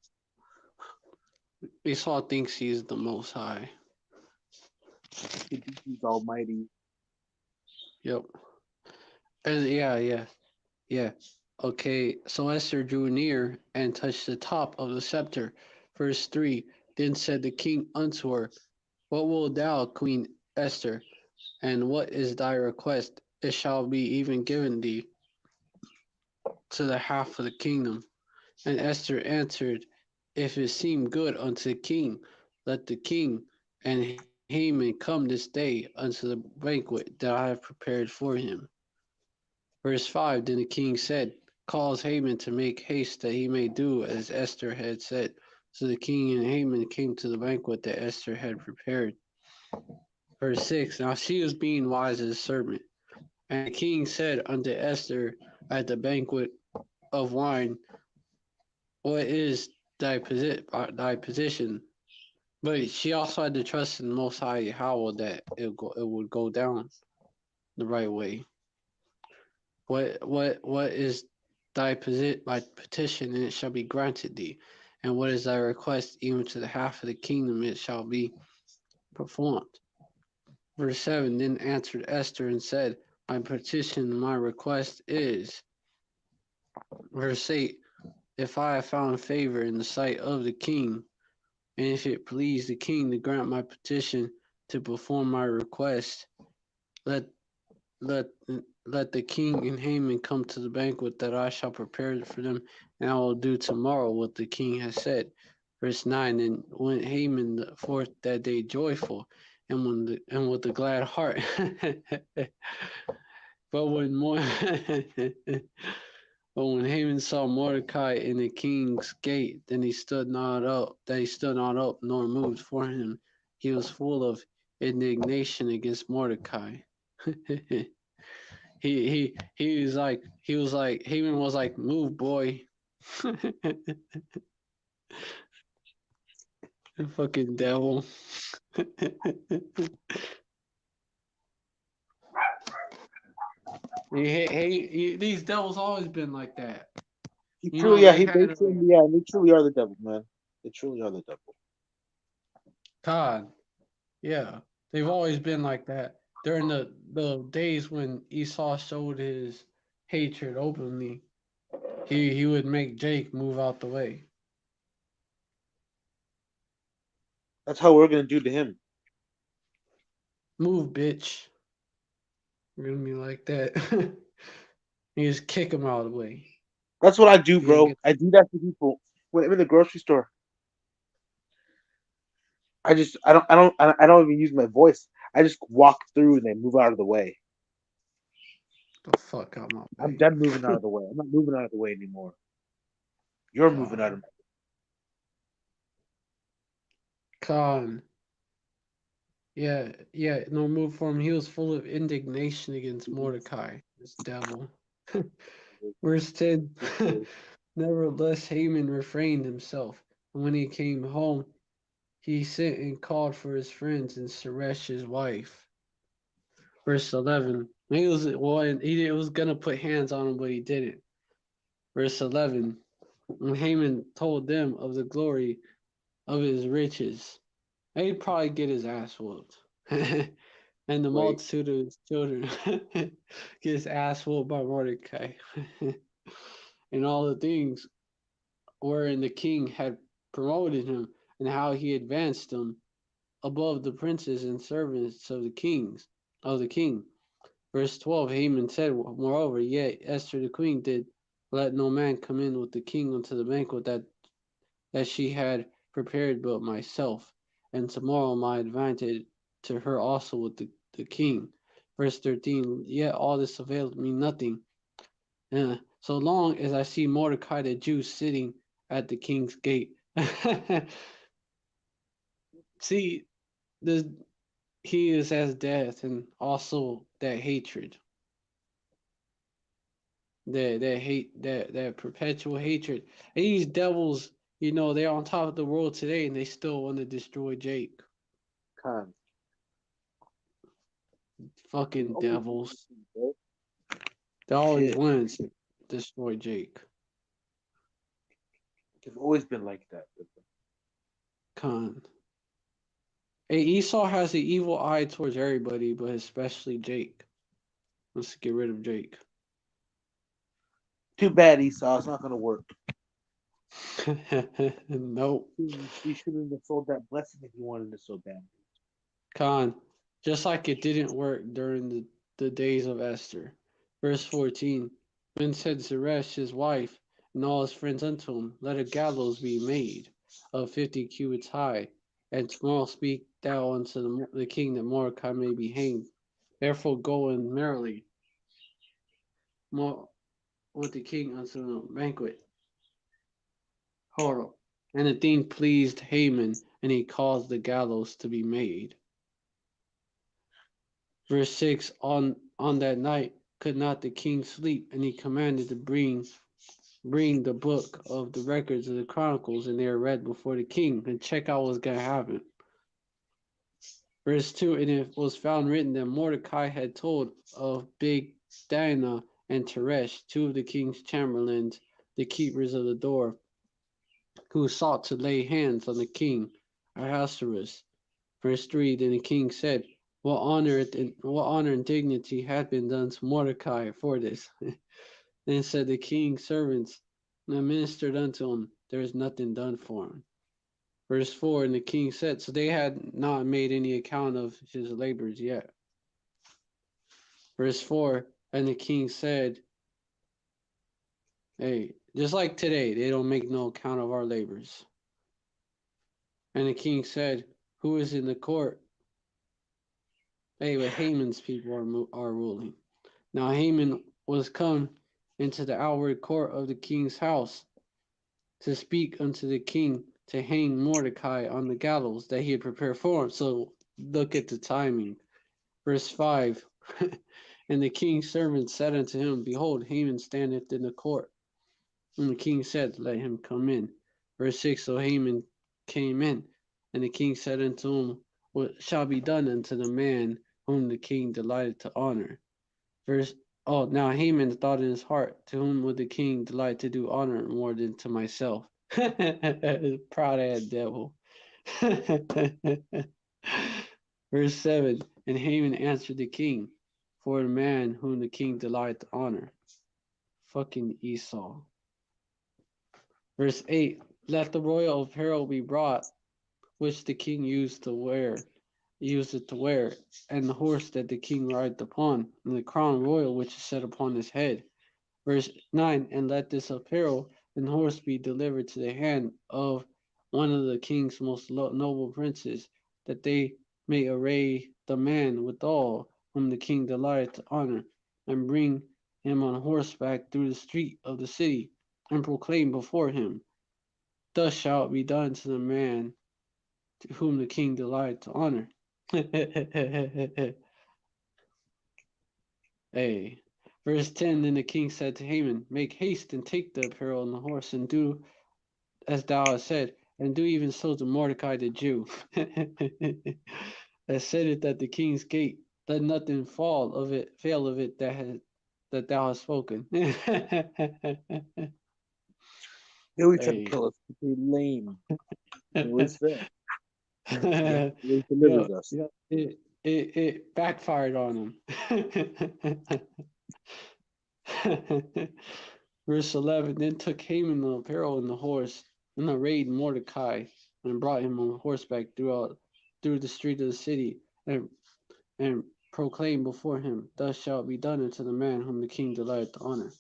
Esau thinks he's the Most High. He thinks he's almighty. Yep. And yeah. Okay, so Esther drew near and touched the top of the scepter. Verse 3. Then said the king unto her, what wilt thou, Queen Esther? And what is thy request? It shall be even given thee to the half of the kingdom. And Esther answered, if it seem good unto the king, let the king and Haman come this day unto the banquet that I have prepared for him. Verse 5. Then the king said, cause Haman to make haste that he may do as Esther had said. So the king and Haman came to the banquet that Esther had prepared. Verse 6. Now she was being wise as a serpent. And the king said unto Esther at the banquet of wine, what is thy position? But she also had to trust in the Most High Yahweh that it would go down the right way. What is my petition, and it shall be granted thee. And what is thy request, even to the half of the kingdom, it shall be performed. Verse 7. Then answered Esther and said, my petition, my request is. Verse 8. If I have found favor in the sight of the king, and if it please the king to grant my petition, to perform my request, let let let the king and Haman come to the banquet that I shall prepare for them, and I will do tomorrow what the king has said. Verse 9. And went Haman forth that day joyful, and with a glad heart. but when more But when Haman saw Mordecai in the king's gate, then he stood not up, nor moved for him. He was full of indignation against Mordecai. he was like Haman was like, move, boy. The fucking devil. These devils always been like that. He You truly, know, yeah, they had they truly are the devil, man. They truly are the devil. God. Yeah, they've always been like that. During the days when Esau showed his hatred openly, he would make Jake move out the way. That's how we're gonna do to him. Move, bitch. We're gonna be like that. You just kick him out of the way. That's what I do, You gotta bro. get I do that to people when I'm in the grocery store. I don't even use my voice. I just walk through and they move out of the way. the fuck out of my I'm way. done moving out of the way. I'm not moving out of the way anymore. You're moving out God. of. Con. Yeah, no move for him. He was full of indignation against Mordecai, this devil. Verse 10. Nevertheless, Haman refrained himself, and when he came home, he sent and called for his friends and Zeresh his wife. Verse 11. He was gonna put hands on him, but he didn't. Verse 11. And Haman told them of the glory of his riches, he'd probably get his ass whooped. And the Wait, multitude of his children get his ass whooped by Mordecai. And all the things wherein the king had promoted him, and how he advanced him above the princes and servants of the king. Verse 12. Haman said, moreover, yet Esther the queen did let no man come in with the king unto the banquet that she had prepared but myself, and tomorrow my advantage to her also with the king. Verse 13. Yet all this availed me nothing, so long as I see Mordecai the Jew sitting at the king's gate. See, the he is as death, and also that hatred, that perpetual hatred. And these devils, they're on top of the world today, and they still want to destroy Jake. con. Fucking Always devils. bro. They always Shit, want to destroy Jake. they've always been like that. Con. Hey, Esau has an evil eye towards everybody, but especially Jake. Let's get rid of Jake. Too bad, Esau. It's not gonna work. Nope. You shouldn't have sold that blessing if you wanted it so bad. Khan, just like it didn't work during the days of Esther. Verse 14. Then said Zeresh his wife and all his friends unto him, let a gallows be made of 50 cubits high, and tomorrow speak thou unto the king that Mordecai may be hanged. Therefore go in merrily with the king unto the banquet. Horror. And the thing pleased Haman, and he caused the gallows to be made. Verse 6. On that night could not the king sleep, and he commanded to bring the book of the records of the chronicles, and they are read before the king, and check out what's going to happen. Verse 2. And it was found written that Mordecai had told of Bigthana and Teresh, two of the king's chamberlains, the keepers of the door, who sought to lay hands on the king Ahasuerus. Verse 3. Then the king said, what honor and dignity had been done to Mordecai for this? Then said the king's servants, and ministered unto him, there is nothing done for him. Verse 4. And the king said, so they had not made any account of his labors yet. Verse 4. And the king said, hey, just like today, they don't make no account of our labors. And the king said, who is in the court? Hey, but Haman's people are ruling. Now Haman was come into the outward court of the king's house to speak unto the king to hang Mordecai on the gallows that he had prepared for him. So look at the timing. Verse 5. And the king's servant said unto him, behold, Haman standeth in the court. And the king said, let him come in. Verse 6. So Haman came in, and the king said unto him, what shall be done unto the man whom the king delighted to honor? Now Haman thought in his heart, to whom would the king delight to do honor more than to myself? Proud ass devil. Verse 7. And Haman answered the king, for the man whom the king delighted to honor. Fucking Esau. Verse 8. Let the royal apparel be brought, which the king used it to wear, and the horse that the king rideth upon, and the crown royal which is set upon his head. Verse 9. And let this apparel and horse be delivered to the hand of one of the king's most noble princes, that they may array the man withal whom the king delighteth to honor, and bring him on horseback through the street of the city, and proclaim before him, thus shall it be done to the man to whom the king delighteth to honor. Hey. Verse 10. Then the king said to Haman, make haste and take the apparel and the horse, and do as thou hast said, and do even so to Mordecai the Jew, that sitteth at the king's gate. Let nothing fail of it that thou hast spoken. Here we try to Hey. kill us. Be lame. What's that? Yeah, He delivers us. it backfired on him. Verse 11. Then took Haman the apparel and the horse, and arrayed Mordecai, and brought him on horseback through the street of the city, and proclaimed before him, thus shall it be done unto the man whom the king delighteth to honor.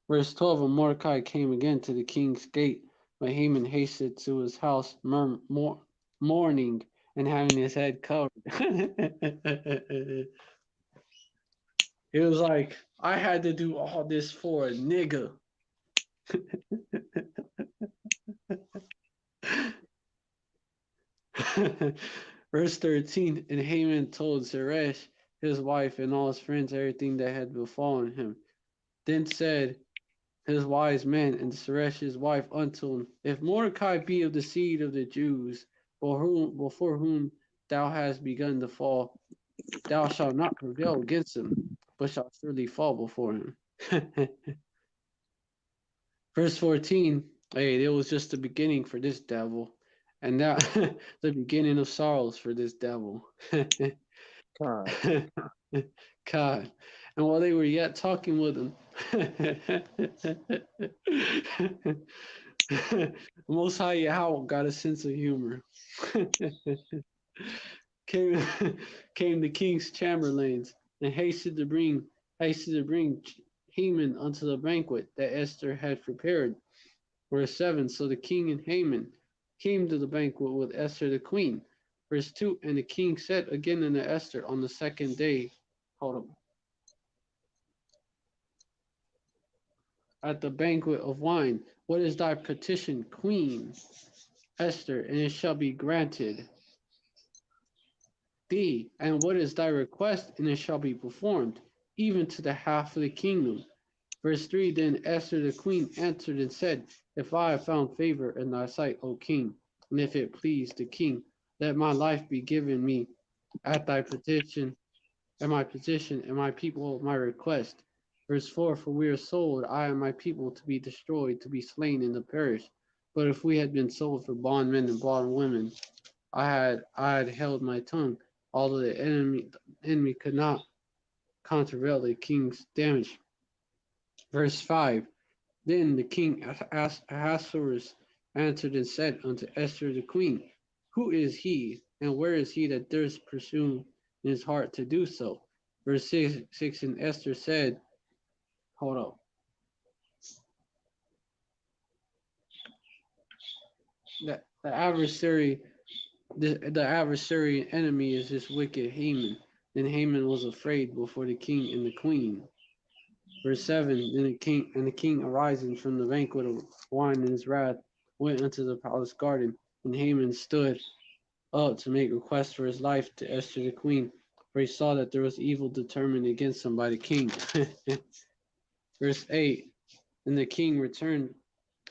Verse 12. And Mordecai came again to the king's gate, but Haman hasted to his house mourning, and having his head covered. It was like, I had to do all this for a nigga. Verse 13. And Haman told Zeresh, his wife, and all his friends everything that had befallen him. Then said his wise men and Zeresh his wife unto him, if Mordecai be of the seed of the Jews, before whom thou hast begun to fall, thou shalt not prevail against him, but shalt surely fall before him. Verse 14. Hey, it was just the beginning for this devil, and that the beginning of sorrows for this devil. God. God. And while they were yet talking with him, Most High Yahweh got a sense of humor. came, came the king's chamberlains and hasted to bring Haman unto the banquet that Esther had prepared. Verse 7. So the king and Haman came to the banquet with Esther the queen. Verse 2. And the king said again unto Esther on the second day, hold on, at the banquet of wine, what is thy petition, Queen Esther? And it shall be granted thee. And what is thy request? And it shall be performed, even to the half of the kingdom. Verse 3. Then Esther the queen answered and said, If I have found favor in thy sight, O king, and if it please the king, let my life be given me at thy petition, and my petition, and my people my request. Verse 4. For we are sold, I and my people, to be destroyed, to be slain, and to perish. But if we had been sold for bondmen and bondwomen, I had held my tongue, although the enemy could not countervail the king's damage. Verse 5. Then the king Ahasuerus answered and said unto Esther the queen, Who is he, and where is he that durst presume in his heart to do so? Verse 6. And Esther said, hold up. The adversary enemy is this wicked Haman. Then Haman was afraid before the king and the queen. Verse 7. Then the king arising from the banquet of wine in his wrath went unto the palace garden, and Haman stood up to make request for his life to Esther the queen, for he saw that there was evil determined against him by the king. Verse 8. And the king returned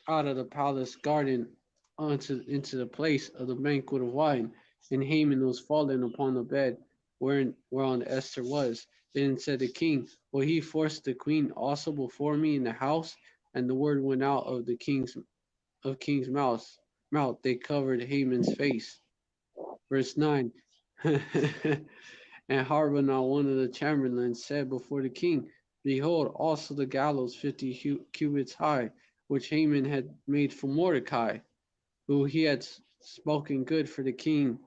out of the palace garden into the place of the banquet of wine, and Haman was fallen upon the bed whereon Esther was. Then said the king, Will he force the queen also before me in the house? And the word went out of the king's mouth. They covered Haman's face. Verse 9. And Harbonah, one of the chamberlains, said before the king, Behold, also the gallows 50 cubits high, which Haman had made for Mordecai, who had spoken good for the king,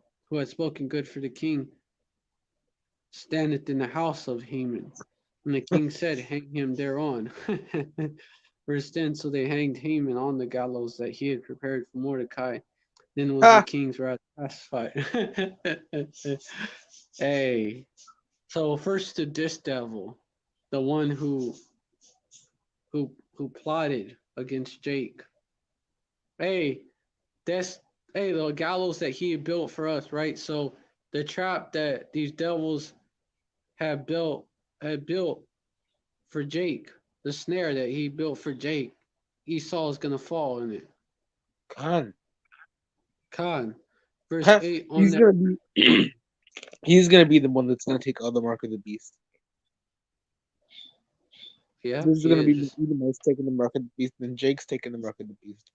standeth in the house of Haman. And the king said, Hang him thereon. Verse 10. So they hanged Haman on the gallows that he had prepared for Mordecai. Then was the king's wrath pacified. Hey, so first to this devil, the one who plotted against Jake. Hey, the gallows that he had built for us, right? So the trap that these devils had built for Jake, the snare that he built for Jake, Esau is gonna fall in it. Khan. Verse 8 on that. He's gonna be the one that's gonna take all the mark of the beast. Yeah. This is gonna be the most taking the mark of the beast, then Jake's taking the mark of the beast.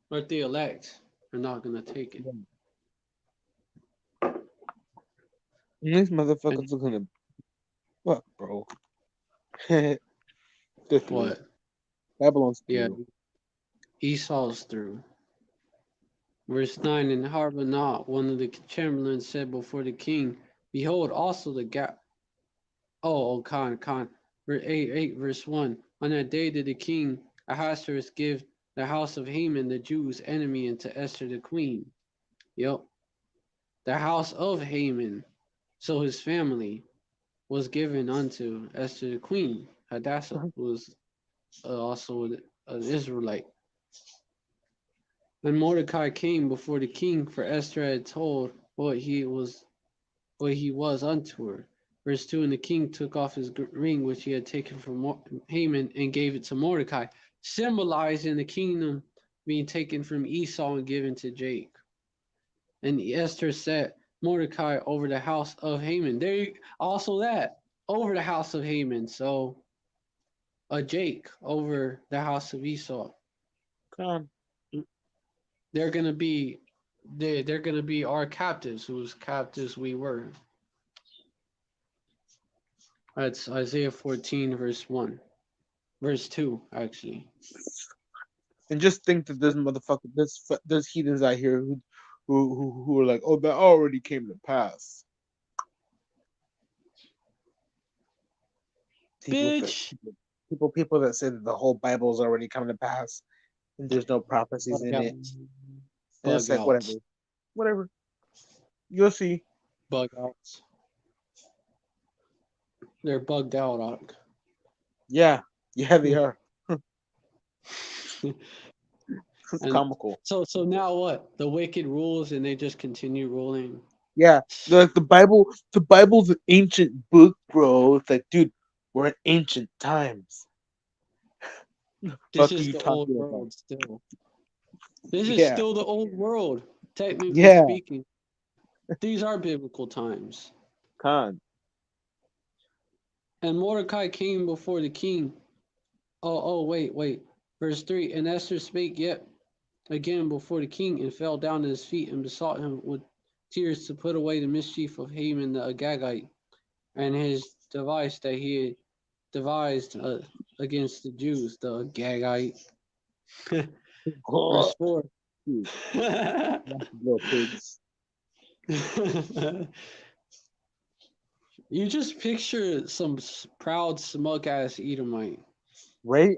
But the elect are not gonna take it. And these motherfuckers are gonna fuck, bro. What? Babylon's through. Yeah. Esau's through. Verse 9. And Harbonah, one of the chamberlains, said before the king, Behold, also the Khan. Verse 8, verse 1. On that day did the king Ahasuerus give the house of Haman, the Jews' enemy, into Esther the queen. Yep. The house of Haman, so his family, was given unto Esther the queen. Hadassah was also an Israelite. And Mordecai came before the king, for Esther had told what he was unto her. Verse 2. And the king took off his ring which he had taken from Haman and gave it to Mordecai, symbolizing the kingdom being taken from Esau and given to Jake. And Esther set Mordecai over the house of Haman. Over the house of Haman. So Jake over the house of Esau. They're gonna be our captives, whose captives we were. That's Isaiah 14, verse 1. Verse 2, actually. And just think that this motherfucker, there's heathens out here who are like, oh, that already came to pass. Bitch! People that say that the whole Bible is already come to pass and there's no prophecies Bug in out. it. And it's Bug like, out. whatever. You'll see. Bug outs. They're bugged out, Ock. Yeah, they are. It's And comical. so now what? The wicked rules and they just continue ruling. Yeah, the Bible's an ancient book, bro. It's like, dude, we're in ancient times. This Fuck are is you the old talking about? world still. This is Yeah, still the old world, technically yeah, speaking. These are biblical times. Khan. And Mordecai came before the king. Wait. Verse 3. And Esther spake yet again before the king and fell down at his feet and besought him with tears to put away the mischief of Haman the Agagite and his device that he had devised against the Jews, the Agagite. Verse 4. Dude, little pigs. You just picture some proud, smug ass Edomite. Right?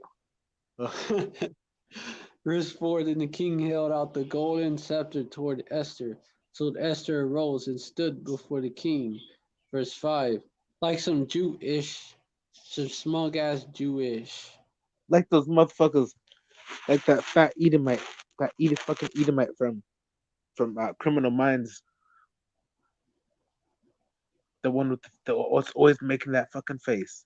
Verse 4. Then the king held out the golden scepter toward Esther. So Esther arose and stood before the king. Verse 5. Like some Jewish, some smug ass Jewish. Like those motherfuckers, like that fat Edomite, fucking Edomite from Criminal Minds, the one with the was always making that fucking face.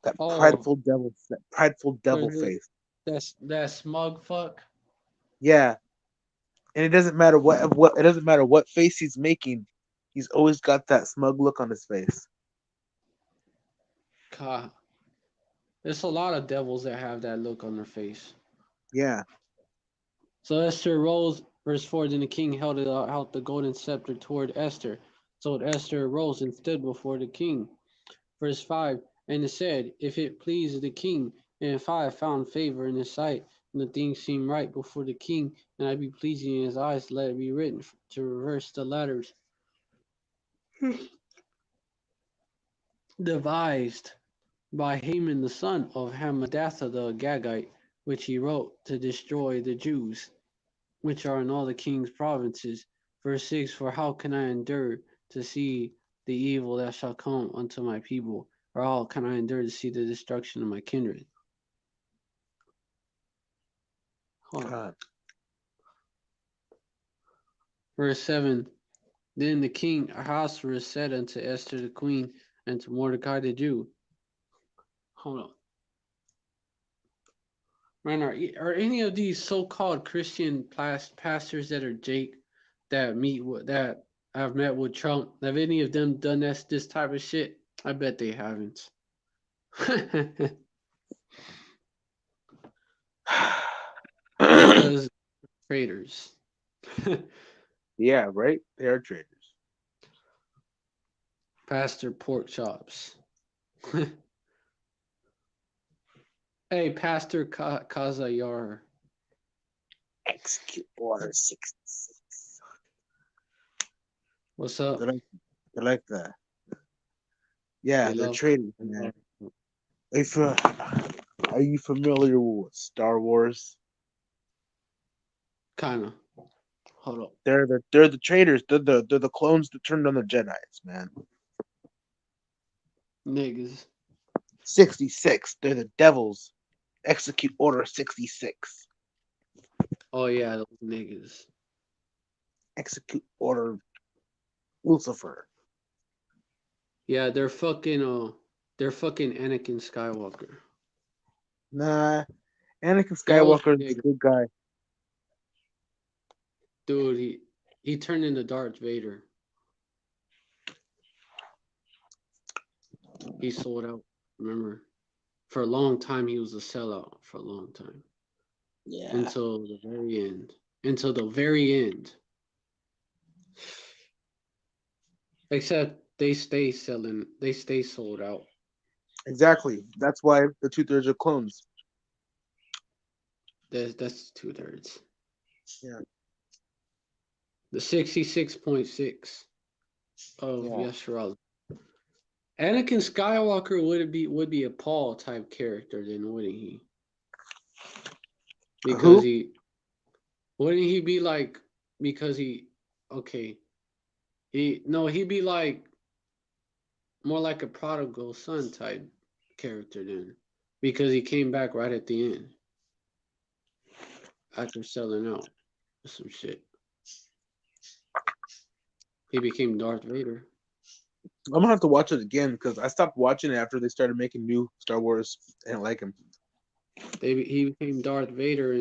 That prideful devil face. That smug fuck. Yeah, and it doesn't matter what face he's making, he's always got that smug look on his face. God. There's a lot of devils that have that look on their face. Yeah. So Esther rose, verse 4, then the king held out the golden scepter toward Esther. So Esther arose and stood before the king. Verse 5, and it said, if it please the king, and if I have found favor in his sight, and the thing seem right before the king, and I be pleasing in his eyes, let it be written to reverse the letters devised by Haman the son of Hammedatha the Agagite, which he wrote to destroy the Jews, which are in all the king's provinces. Verse 6, for how can I endure to see the evil that shall come unto my people, or how can I endure to see the destruction of my kindred? God. Verse 7, then the king Ahasuerus said unto Esther the queen and to Mordecai the Jew, hold on. Man, are any of these so-called Christian pastors that are Jake that I've met with Trump? Have any of them done this type of shit? I bet they haven't. Because traitors. Yeah, right? They are traitors. Pastor pork chops. Hey, Pastor Kazayar. Execute Order 66. What's up? They like that. Yeah, they're traitors, man. Are you familiar with Star Wars? Kinda. Hold up. They're the traitors. They're the clones that turned on the Jedi's, man. Niggas. 66. They're the devils. Execute Order 66. Oh yeah, those niggas. Execute Order Lucifer. Yeah, they're fucking Anakin Skywalker. Nah, Anakin Those Skywalker is a niggas. good guy. Dude, he turned into Darth Vader. He sold out, remember? For a long time he was a sellout for a long time. Yeah. Until the very end. Until the very end. Except they stay selling. They stay sold out. Exactly. That's why the 2/3 are clones. That's 2/3. Yeah. The 66.6 of Yeah. Yeshua. Anakin Skywalker would be a Paul type character, then wouldn't he? Because Who? he wouldn't he be like because he okay he'd be like more like a prodigal son type character then because he came back right at the end after selling out or some shit. He became Darth Vader. I'm gonna have to watch it again because I stopped watching it after they started making new Star Wars. I didn't like him. He became Darth Vader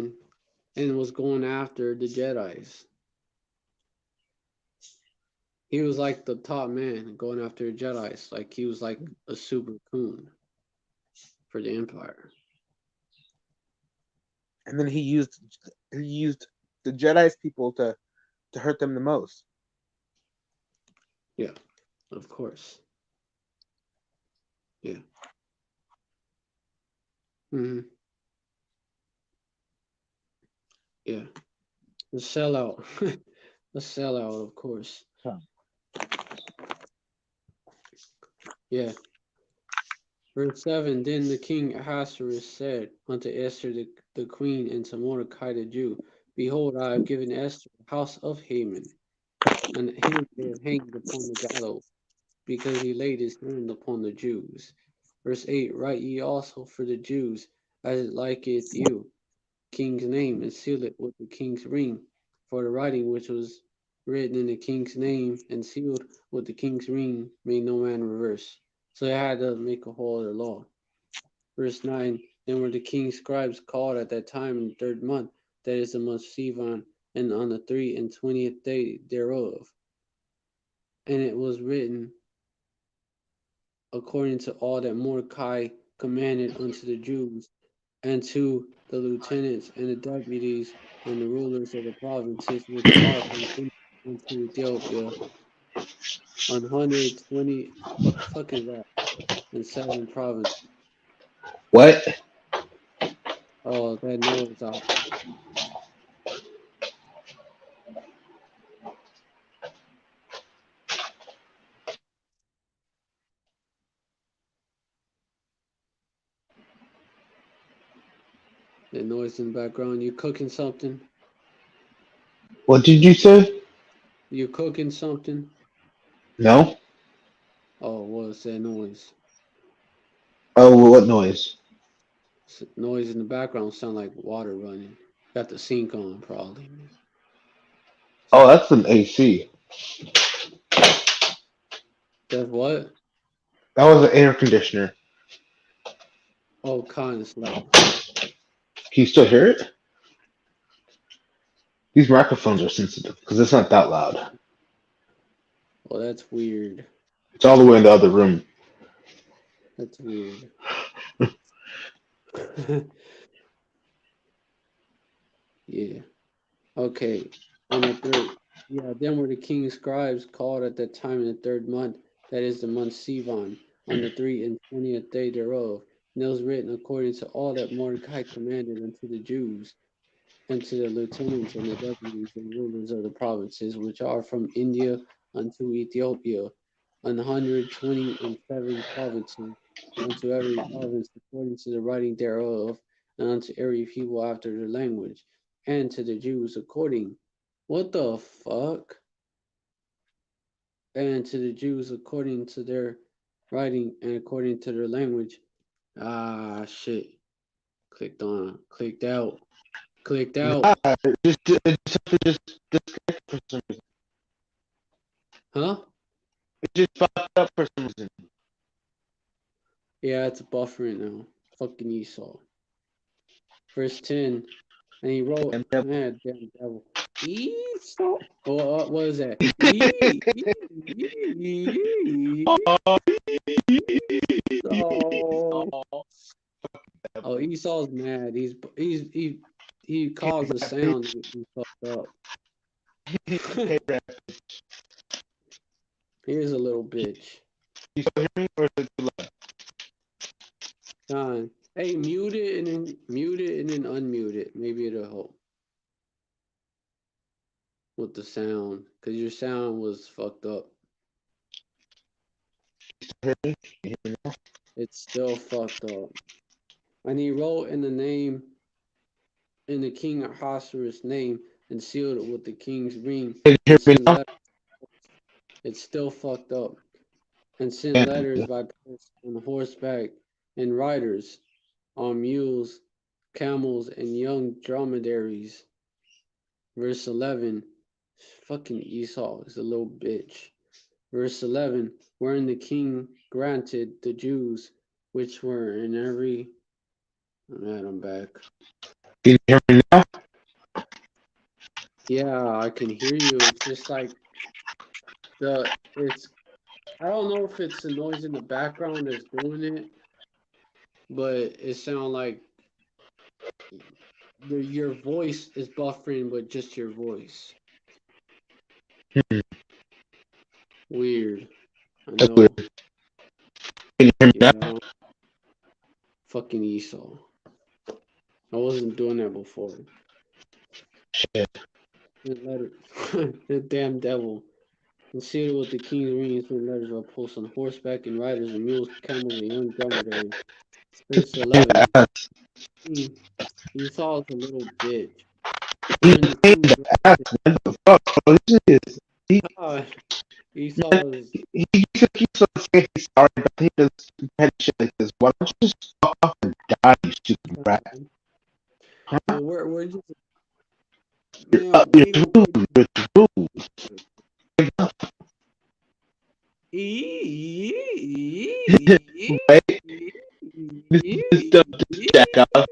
and was going after the Jedi's. He was like the top man going after the Jedi's. Like he was like a super coon for the Empire. And then he used the Jedi's people to hurt them the most. Yeah, of course. Yeah. hmm Yeah. The sellout. The sellout, of course. Huh. Yeah. Verse 7 Then the king Ahasuerus said unto Esther the queen and to Mordecai the Jew, Behold, I have given Esther the house of Haman, and him they have hanged upon the gallows, because he laid his hand upon the Jews. Verse 8 Write ye also for the Jews, as it liketh you, king's name, and seal it with the king's ring. For the writing which was written in the king's name and sealed with the king's ring may no man reverse. So they had to make a whole other law. Verse 9 Then were the king's scribes called at that time in the 3rd month, that is the month Sivan, and on the 23rd day thereof. And it was written according to all that Mordecai commanded unto the Jews, and to the lieutenants and the deputies and the rulers of the provinces which are from India unto Ethiopia, 120, what the fuck is that? In 7 provinces. What? Oh, that noise out. That noise in the background. You cooking something? What did you say? You cooking something? No? Oh, what's that noise? Oh, what noise? Noise in the background sound like water running. Got the sink on, probably. Oh, that's an AC. That's what? That was an air conditioner. Oh, kind of slow. Can you still hear it? These microphones are sensitive because it's not that loud. Oh, that's weird. It's all the way in the other room. That's weird. Yeah. Okay. On the 3rd. Yeah, then were the king's scribes called at that time in the 3rd month, that is the month Sivan, on the 23rd day thereof. And it was written according to all that Mordecai commanded unto the Jews, and to the lieutenants and the deputies and rulers of the provinces which are from India unto Ethiopia, 127 provinces, unto every province according to the writing thereof, and unto every people after their language, and to the Jews according. What the fuck? And to the Jews according to their writing and according to their language. Ah, shit. Clicked out. Clicked out. It just disconnect for some reason. Huh? It just popped up for some reason. Yeah, it's buffering now. Fucking Esau. Verse 10. And he wrote, man, damn devil. Esau. What was that? Esau. Oh, Esau's mad. He caused the sound to be fucked up. He is a little bitch. You still hear me or is it too loud? John. Hey, mute it and then unmute it. Maybe it'll help with the sound. Cause your sound was fucked up. You still hear me? You hear me now? It's still fucked up. And he wrote in the King Ahasuerus' name and sealed it with the king's ring. Can you hear And me sent now? letters. It's still fucked up. And sent letters by post on horseback and riders on mules, camels, and young dromedaries. Verse 11. Fucking Esau is a little bitch. Verse 11. Wherein the king granted the Jews which were in every. I'm back. Can you hear me now? Yeah, I can hear you. It's just like it's. I don't know if it's the noise in the background that's doing it, but it sounds like your voice is buffering, but just your voice. Weird. I That's know. weird. Can you hear me now? Yeah. Fucking Esau. I wasn't doing that before. Shit. The damn devil. And sealed with the king's rings and letters were posted on horseback and riders and mules, camels, and young dromedaries. Verse 11. Esau is a little bitch. He When the ain't king the ass, man. The fuck, bro? This is. Esau Man, is he keeps on saying he's sorry, but he does petty shit like this. Why don't you just fuck off and die, you stupid rat? Huh? well, we're just You're, man, you're we don't rude. You're rude. Wake up. Wait. This stuff just jack off.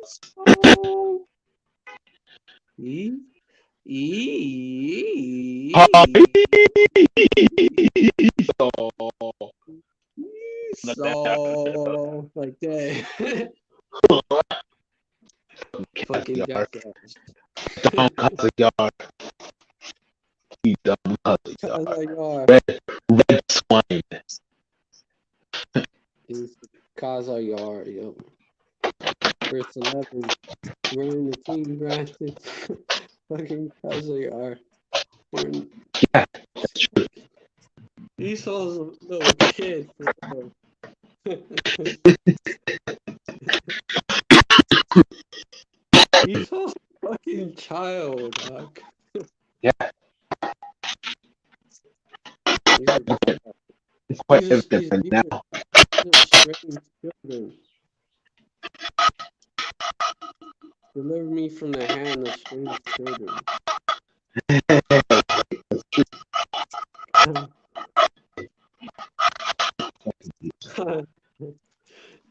So like that. Fucking jackass. Dumb cousin yard. You dumb cousin Cause yard. I are. Red swine. Cause I are. Yep. Verse 11. When the king granted. Fucking cause I are. When Yeah, that's true. Esau's a little kid. Esau's a fucking child, dog. Yeah. It's quite evident right now. Strange children. Deliver me from the hand of strange children. That's true.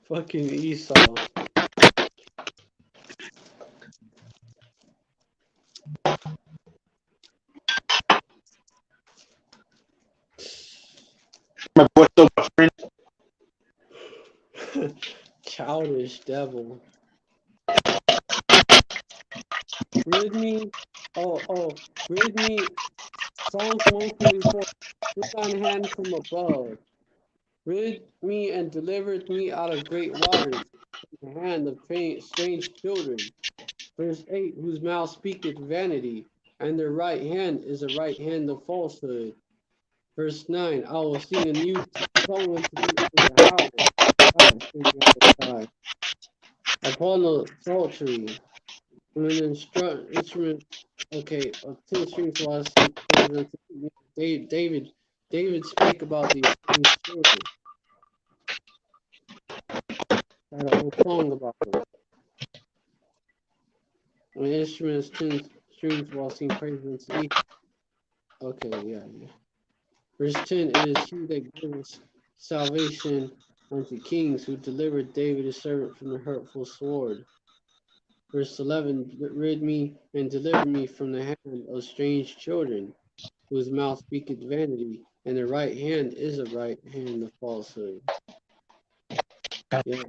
Fucking Esau. My boy still buffering. Childish devil. Rid me. Rid me. Psalms 144. Put thine hand from above. Rid me and delivered me out of great waters, from the hand of strange children. Verse 8, whose mouth speaketh vanity, and their right hand is a right hand of falsehood. Verse 9, I will sing a new song unto thee in the house. Upon the psaltery, when an instrument, okay, of 10 strings while I sing praises unto thee. David spake about these children. Had a whole song about them. When instruments 10 strings while sing praises unto thee. Okay, yeah. Verse 10, it is he that gives salvation unto kings, who delivered David his servant from the hurtful sword. Verse 11, rid me and deliver me from the hand of strange children, whose mouth speaketh vanity, and their right hand is a right hand of falsehood. Yeah.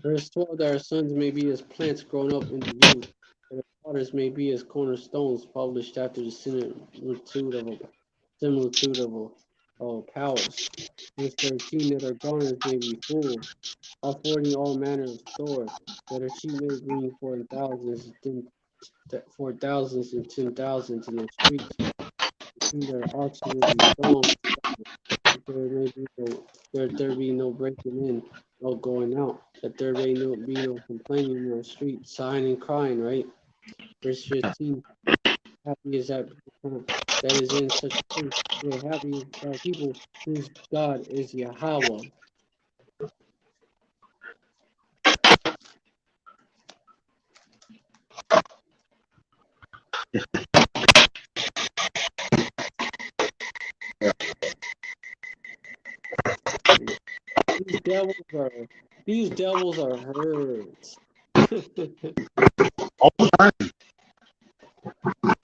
Verse 12, that our sons may be as plants grown up into youth, and our daughters may be as cornerstones, published after the similitude of a similitude of powers. Verse 13, that our garners may be full, affording all manner of store, that our sheep may glean for thousands and 10,000s in the streets, and their oxen may be strong, that there be no breaking in, no going out, that there may be no complaining in the street, sighing and crying, right? Verse 15, happy is that is in such a place. Yeah, happy is that people whose God is Yahweh. These devils are herds. All the time.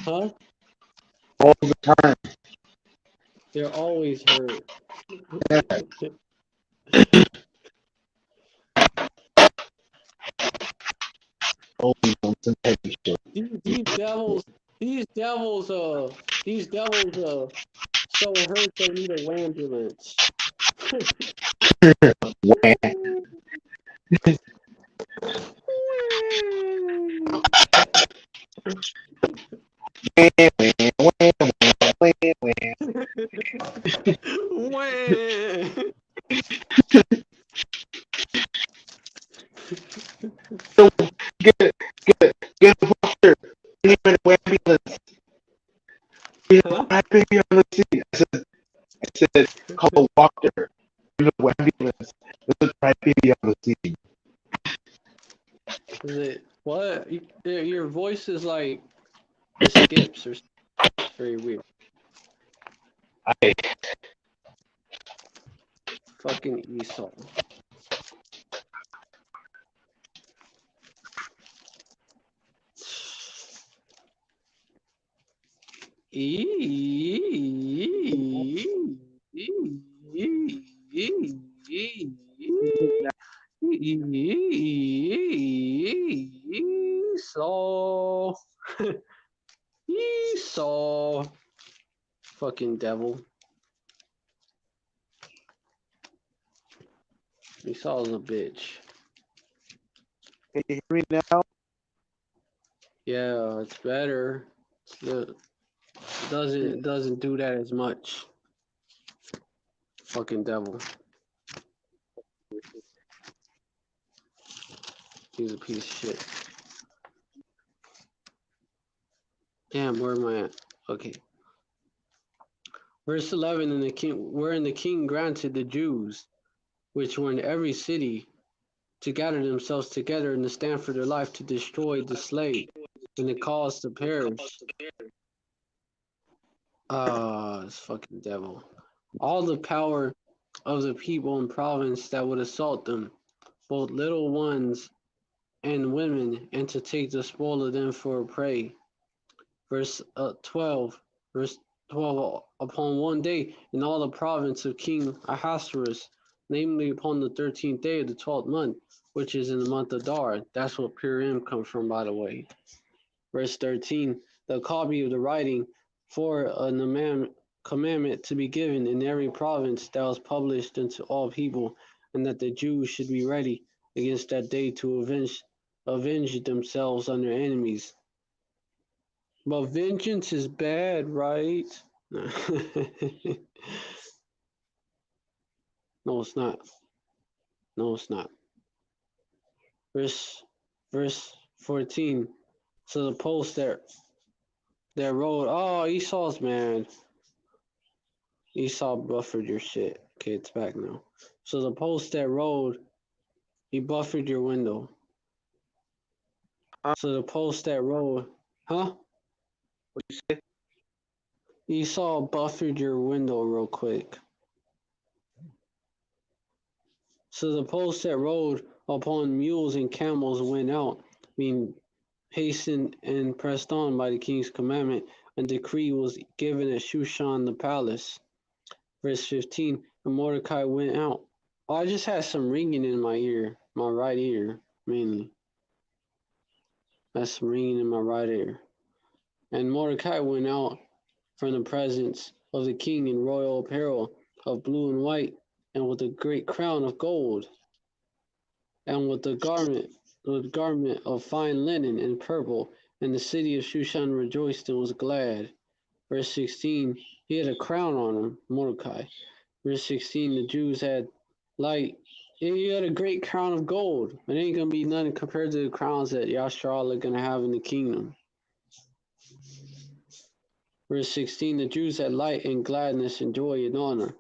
Huh? All the time. They're always herds. Yeah. Always on some heavy shit. These devils, so hurt they need an ambulance. So get a doctor. Get him an ambulance. Get Huh? my baby on the seat. I said, call a doctor. Get an ambulance. There's a cry baby on the seat. Is it what? Your voice is like it skips or something. It's very weird. I Fucking Esau. Esau. Esau. Fucking devil. Esau's a bitch. can you hear me now? Yeah, it's better. It doesn't do that as much. Fucking devil. He's a piece of shit. Damn, where am I at? Okay. Verse 11, wherein the king granted the Jews, which were in every city, to gather themselves together and to stand for their life, to destroy the slave, and the cause to perish. This fucking devil. All the power of the people and province that would assault them, both little ones and women, and to take the spoil of them for a prey. Verse 12, upon one day in all the province of King Ahasuerus, namely upon the 13th day of the 12th month, which is in the month of Dar. That's what Purim comes from, by the way. Verse 13, the copy of the writing for a commandment to be given in every province that was published unto all people, and that the Jews should be ready against that day to avenge themselves on their enemies. But vengeance is bad, right? No, it's not. No, it's not. Verse 14. So the post that wrote, oh, Esau's man. Esau buffered your shit. Okay, it's back now. So the post that rode, he buffered your window. So the post that rode, huh? What you say? Esau buffered your window real quick. So the post that rode upon mules and camels went out, being hastened and pressed on by the king's commandment. A decree was given at Shushan the palace. Verse 15, and Mordecai went out. Oh, I just had some ringing in my ear, my right ear, mainly. That's some ringing in my right ear. And Mordecai went out from the presence of the king in royal apparel of blue and white, and with a great crown of gold, and with garment of fine linen and purple. And the city of Shushan rejoiced and was glad. Verse 16, he had a crown on him, Mordecai. Verse 16, the Jews had light. He had a great crown of gold. It ain't going to be nothing compared to the crowns that Yashar are going to have in the kingdom. Verse 16, the Jews had light and gladness and joy and honor.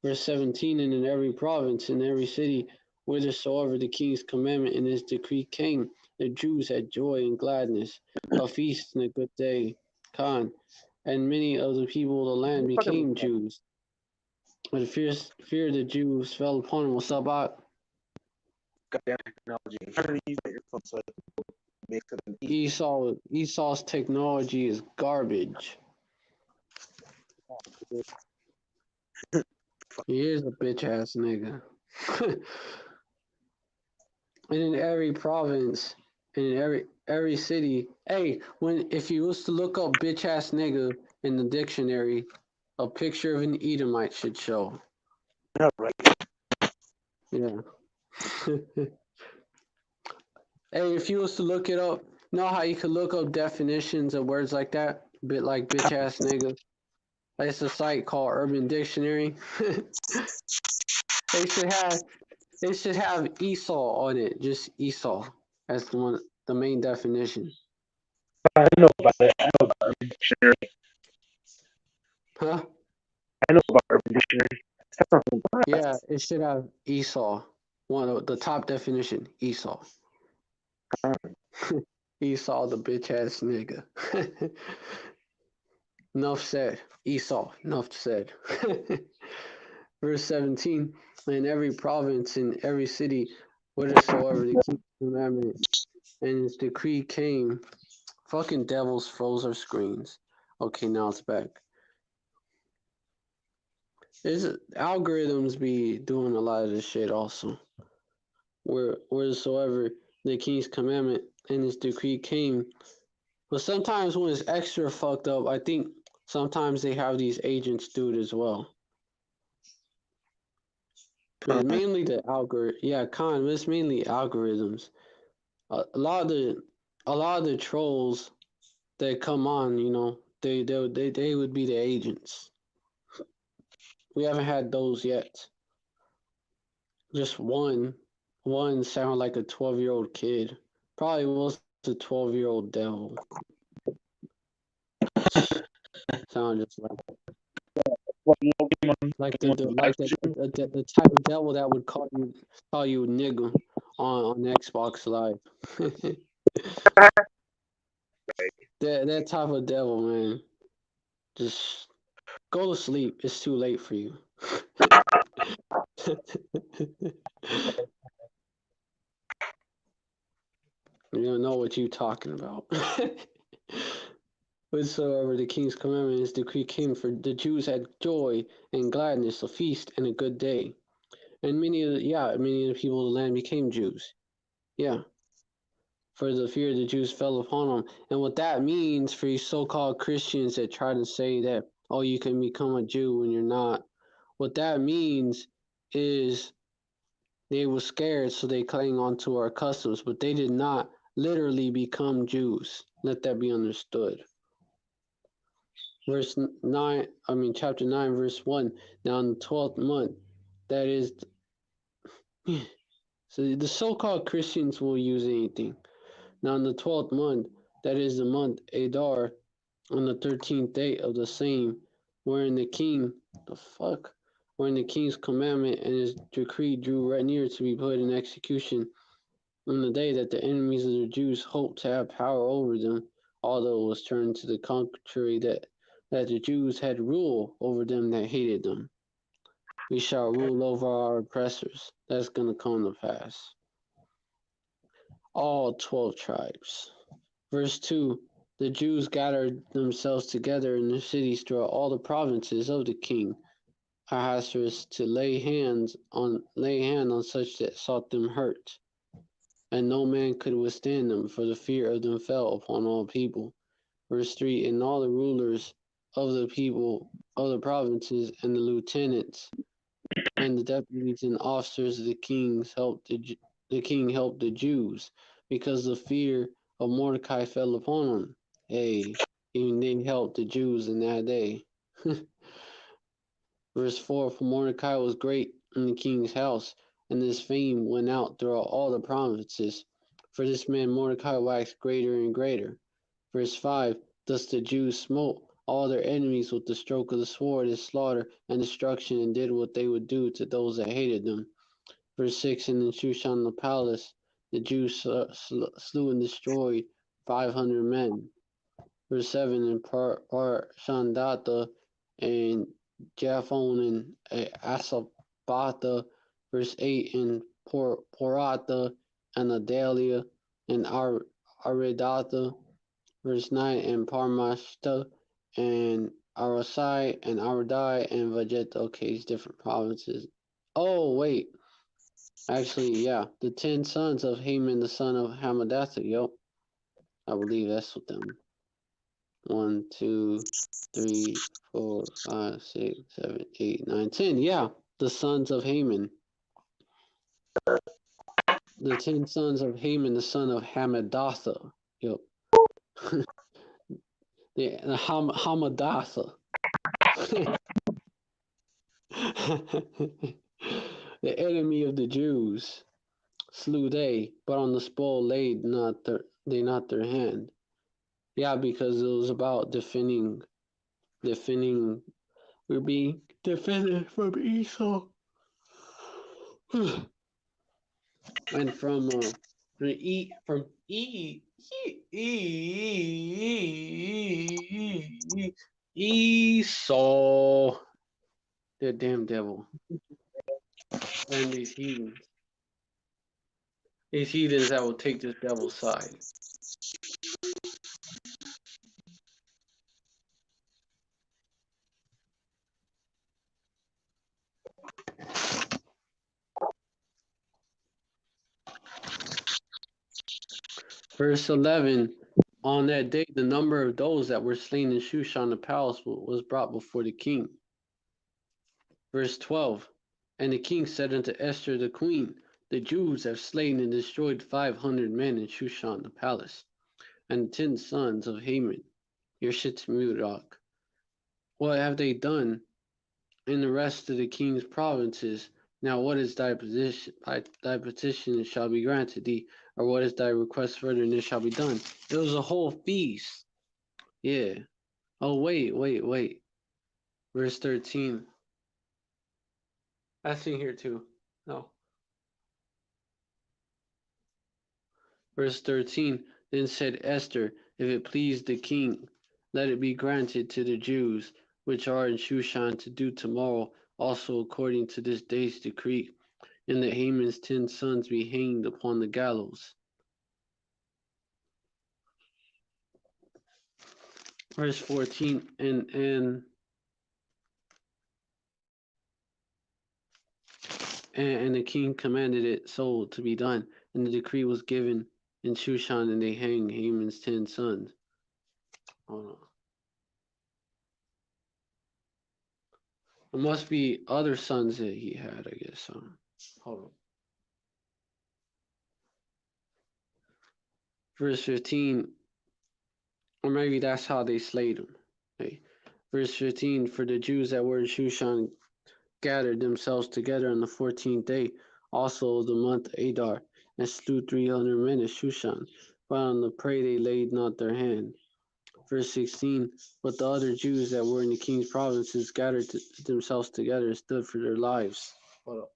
Verse 17, and in every province, in every city, whithersoever the king's commandment and his decree came, the Jews had joy and gladness, a feast and a good day. Khan. And many of the people of the land became Jews. But the fear of the Jews fell upon them. What's up, Bot? Goddamn technology. I'm trying to use my earphone so I can make something easy. Esau's technology is garbage. He is a bitch ass nigga. And in every province, and in every city, hey, if you was to look up bitch ass nigga in the dictionary, a picture of an Edomite should show. Yeah, right. Yeah. Hey, if you was to look it up, know how you could look up definitions of words like that? Bit like bitch ass nigga. It's a site called Urban Dictionary. They should have Esau on it, just Esau. That's the main definition. I know about it. I know about Urban Dictionary. Huh? I know about Urban Dictionary. That's something. Yeah, it should have Esau. One of the top definition, Esau. Esau the bitch ass nigga. Enough said. Esau, enough said. Verse 17, in every province, in every city, whithersoever the king's commandment and his decree came. Fucking devils froze our screens. Okay, now it's back. Algorithms be doing a lot of this shit also. Wheresoever the king's commandment and his decree came. But sometimes when it's extra fucked up, I think sometimes they have these agents do it as well. But mainly the algorithm. Yeah, but it's mainly algorithms. A lot of the trolls that come on, you know, they would be the agents. We haven't had those yet. Just one sounded like a 12-year-old kid. Probably was a 12-year-old devil. Sound just like the type of devil that would call you a nigga on Xbox Live. that type of devil, man. Just go to sleep. It's too late for you. You don't know what you're talking about. Whatsoever the king's commandment, his decree came, for the Jews had joy and gladness, a feast and a good day. And many of the people of the land became Jews. Yeah. For the fear of the Jews fell upon them. And what that means for you so-called Christians that try to say that, oh, you can become a Jew when you're not. What that means is they were scared, so they cling on to our customs, but they did not literally become Jews. Let that be understood. Chapter 9, verse 1. Now in the 12th month, that is, so the so-called Christians will use anything. Now in the 12th month, that is the month Adar, on the 13th day of the same, wherein the king's commandment and his decree drew right near to be put in execution, on the day that the enemies of the Jews hoped to have power over them, although it was turned to the contrary that the Jews had rule over them that hated them. We shall rule over our oppressors. That's going to come to pass. All 12 tribes. Verse 2, the Jews gathered themselves together in the cities throughout all the provinces of the king Ahasuerus to lay hand on such that sought them hurt. And no man could withstand them, for the fear of them fell upon all people. Verse 3, and all the rulers of the people of the provinces and the lieutenants and the deputies and officers of the the king helped the Jews because the fear of Mordecai fell upon them. Hey, even they helped the Jews in that day. Verse 4, for Mordecai was great in the king's house, and his fame went out throughout all the provinces. For this man Mordecai waxed greater and greater. Verse 5, thus the Jews smote all their enemies with the stroke of the sword and slaughter and destruction, and did what they would do to those that hated them. Verse 6, and in Shushan the palace the Jews slew and destroyed 500 men. Verse 7, in Parshandatha and Japhon and Asapatha. Verse 8, in Poratha and Adalia and Aridatha. Verse 9, in Parmashta and Arasai and Aradai and Vajeta. Okay, it's different provinces. Oh, wait. Actually, yeah. The 10 sons of Haman, the son of Hamadatha. Yep. I believe that's what them. 1, 2, 3, 4, 5, 6, 7, 8, 9, 10. Yeah, the sons of Haman. The 10 sons of Haman, the son of Hamadatha. Yep. the Hamadatha. The enemy of the Jews slew they, but on the spoil laid not their hand. Yeah, because it was about defending. We're being defended from Esau. And from Esau, the damn devil, and these heathens that will take this devil's side. Verse 11, on that day, the number of those that were slain in Shushan the palace was brought before the king. Verse 12, and the king said unto Esther the queen, the Jews have slain and destroyed 500 men in Shushan the palace, and 10 sons of Haman, your Shittimudok. What have they done in the rest of the king's provinces? Now what is thy petition? Thy petition shall be granted thee, or what is thy request further, and it shall be done. It was a whole feast. Yeah. Oh, wait. Verse 13. That's in here too. No. Verse 13. Then said Esther, if it please the king, let it be granted to the Jews which are in Shushan to do tomorrow also according to this day's decree, and that Haman's 10 sons be hanged upon the gallows. Verse 14, and the king commanded it so to be done, and the decree was given in Shushan, and they hanged Haman's 10 sons. Hold on. There must be other sons that he had, I guess. Hold on. Verse 15, or maybe that's how they slayed him. Okay. Verse 15, for the Jews that were in Shushan gathered themselves together on the 14th day, also of the month Adar, and slew 300 men at Shushan, but on the prey they laid not their hand. Verse 16, but the other Jews that were in the king's provinces gathered themselves together and stood for their lives. Hold up.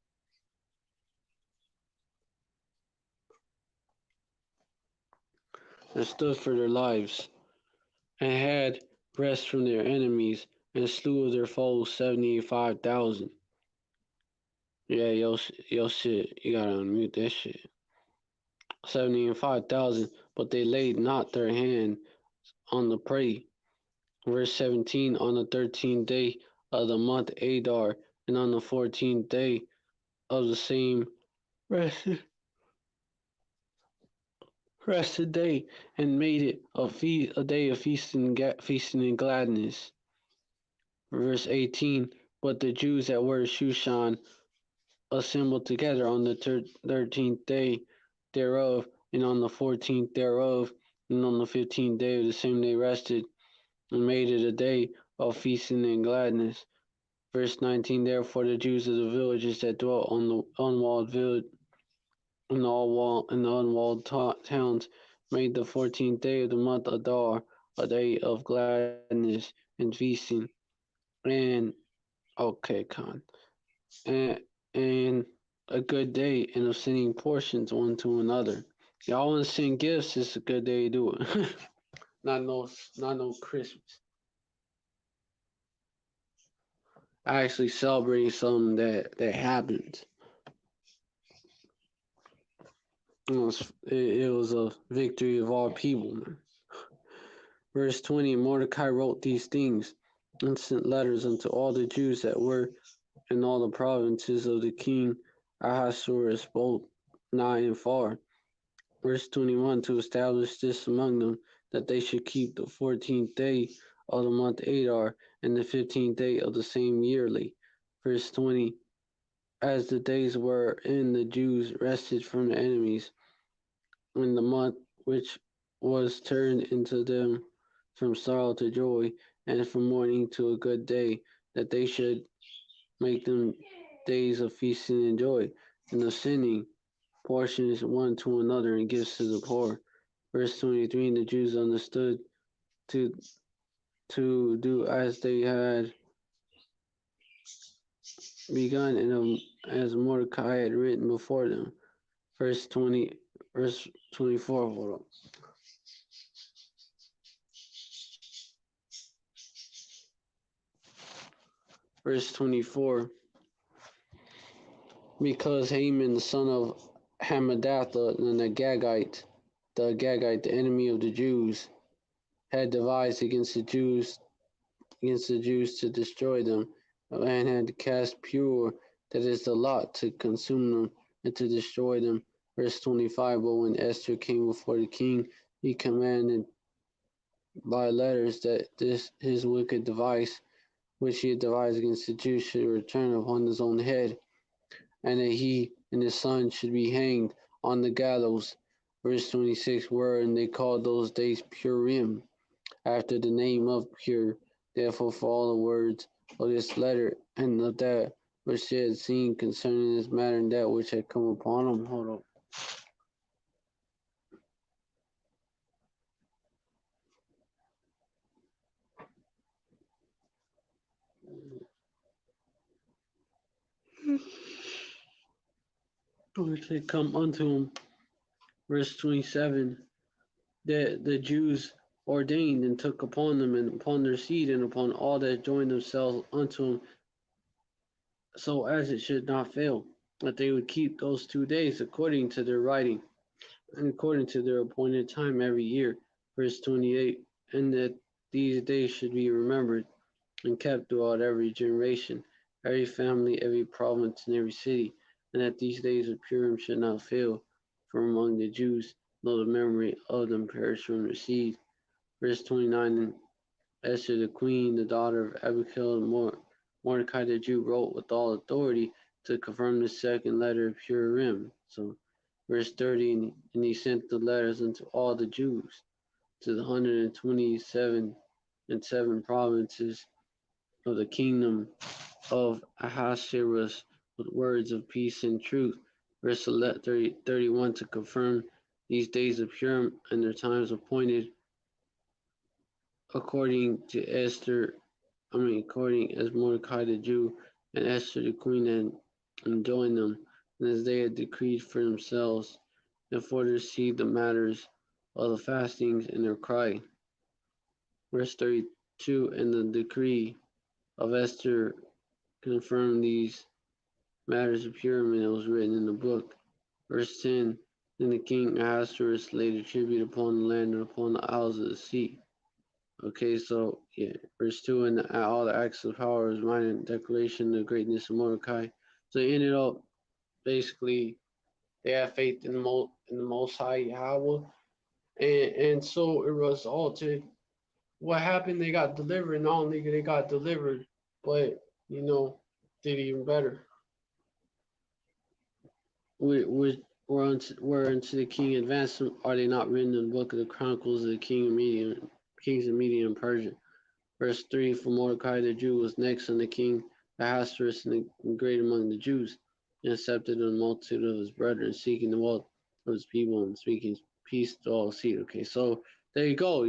And stood for their lives, and had rest from their enemies, and slew of their foes 75,000. Yeah, yo shit, you gotta unmute that shit. 75,000, but they laid not their hand on the prey. Verse 17, on the 13th day of the month Adar, and on the 14th day of the same rested day, and made it a day of feasting and gladness. Verse 18. But the Jews that were Shushan assembled together on the 13th day thereof, and on the 14th thereof, and on the 15th day of the same day rested, and made it a day of feasting and gladness. Verse 19. Therefore the Jews of the villages that dwelt on the unwalled village, in the unwalled towns, made the 14th day of the month Adar a day of gladness and feasting, and okay, Khan, and and a good day, and of sending portions one to another. Y'all want to send gifts? It's a good day to do it. not no Christmas. Actually celebrating something that happened. It was a victory of all people, man. Verse 20. Mordecai wrote these things and sent letters unto all the Jews that were in all the provinces of the king Ahasuerus, both nigh and far. Verse 21. To establish this among them, that they should keep the 14th day of the month Adar, and the 15th day of the same yearly. Verse 20. As the days were in, the Jews rested from the enemies, in the month which was turned into them from sorrow to joy, and from mourning to a good day, that they should make them days of feasting and joy, and of sending portions one to another and gifts to the poor. Verse 23. And the Jews understood to to do as they had begun, and as Mordecai had written before them. Verse 24. Hold on. Verse 24. Because Haman the son of Hammedatha, the Agagite, the enemy of the Jews, had devised against the Jews to destroy them, and had cast pure, that is the lot, to consume them and to destroy them. Verse 25. But when Esther came before the king, he commanded by letters that his wicked device, which he had devised against the Jews, should return upon his own head, and that he and his son should be hanged on the gallows. Verse 26. Wherein they called those days Purim, after the name of Pur. Therefore, for all the words of this letter and of that which they had seen concerning this matter, and that which had come upon them. Hold on. Which had come unto him. Verse 27. That the Jews ordained and took upon them, and upon their seed, and upon all that joined themselves unto him, so as it should not fail, that they would keep those 2 days according to their writing, and according to their appointed time every year. Verse 28. And that these days should be remembered and kept throughout every generation, every family, every province, and every city, and that these days of Purim should not fail from among the Jews, though the memory of them perish from their seed. Verse 29. And Esther the queen, the daughter of Abihail, Mordecai the Jew, wrote with all authority to confirm the second letter of Purim. So, verse 30. And he sent the letters unto all the Jews, to the 127 and 7 provinces of the kingdom of Ahasuerus, with words of peace and truth. Verse 31. To confirm these days of Purim and their times appointed, according as Mordecai the Jew and Esther the queen had enjoined them, and as they had decreed for themselves, and for their seed the matters of the fastings and their cry. Verse 32. And the decree of Esther confirmed these matters of Purim, and it was written in the book. Verse 10. Then the king Ahasuerus laid a tribute upon the land and upon the isles of the sea. Okay, so yeah, verse 2. And all the acts of power was mine, and declaration of the greatness of Mordecai. So it ended up basically they had faith in the Most High Yahweh, and so it resulted. What happened? They got delivered. Not only they got delivered, but did even better. We're into the king advanced. Are they not written in the book of the Chronicles of the kings of Media and Persia? Verse 3, for Mordecai the Jew was next on the king Ahasuerus and great among the Jews, and accepted a multitude of his brethren, seeking the wealth of his people and speaking peace to all seed. Okay, so there you go,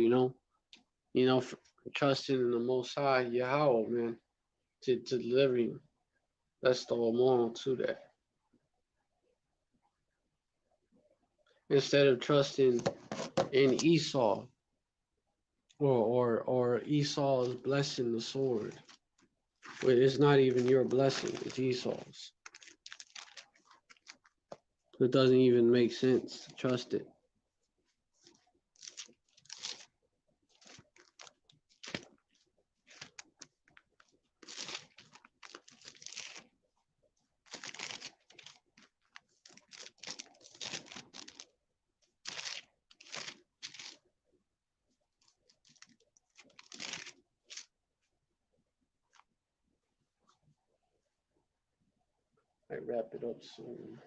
for trusting in the Most High Yahweh, man, to deliver you. That's the whole moral to that. Instead of trusting in Esau or Esau's blessing the sword. But it's not even your blessing, it's Esau's. It doesn't even make sense to trust it. I wrap it up soon.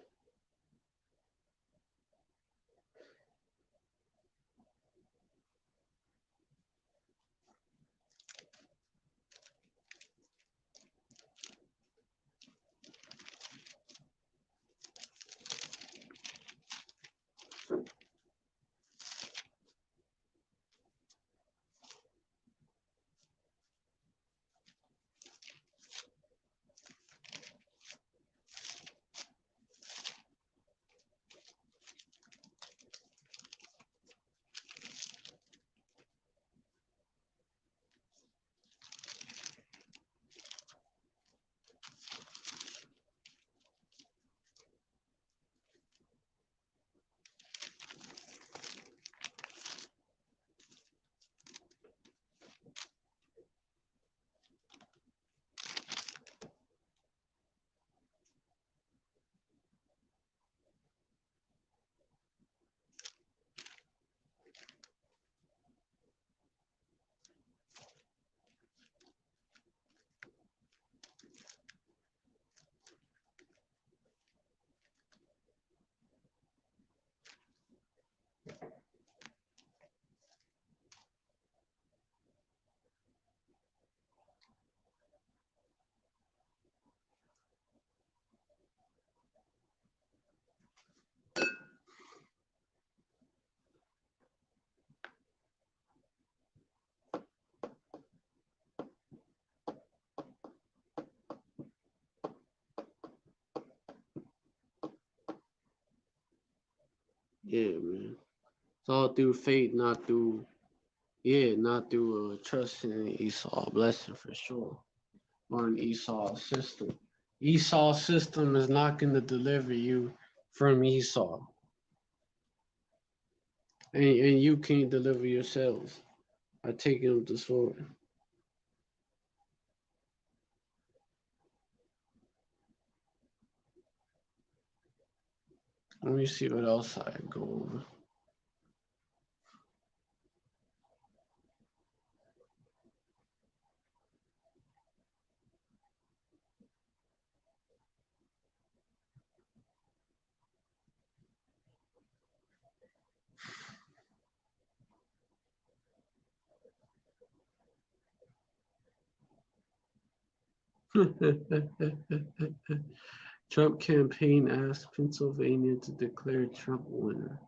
Yeah, man. It's all through faith, not through trust in Esau blessing for sure. Or an Esau system. Esau system is not going to deliver you from Esau. And you can't deliver yourselves by taking up the sword. Let me see what else I go over. Trump campaign asked Pennsylvania to declare Trump winner.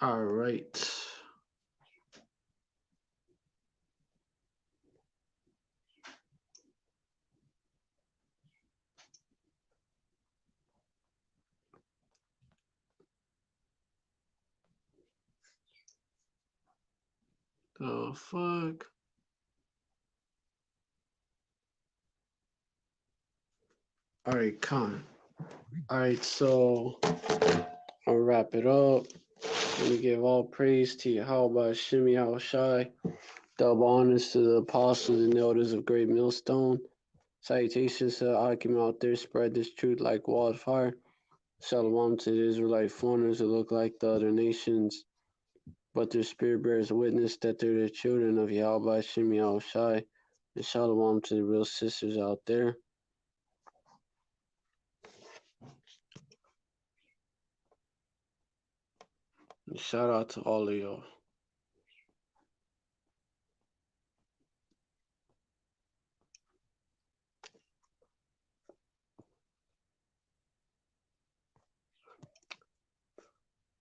All right. Oh fuck. All right, Con. All right, so I'll wrap it up. Let me give all praise to Yahweh Shimmy Shai. Double honors to the apostles and elders of Great Millstone. Salutations to the Akim out there, spread this truth like wildfire. Shalom to the Israelite foreigners who look like the other nations, but their spirit bears witness that they're the children of Yahweh Shimmy Shai. And shalom to the real sisters out there. And shout out to all of y'all.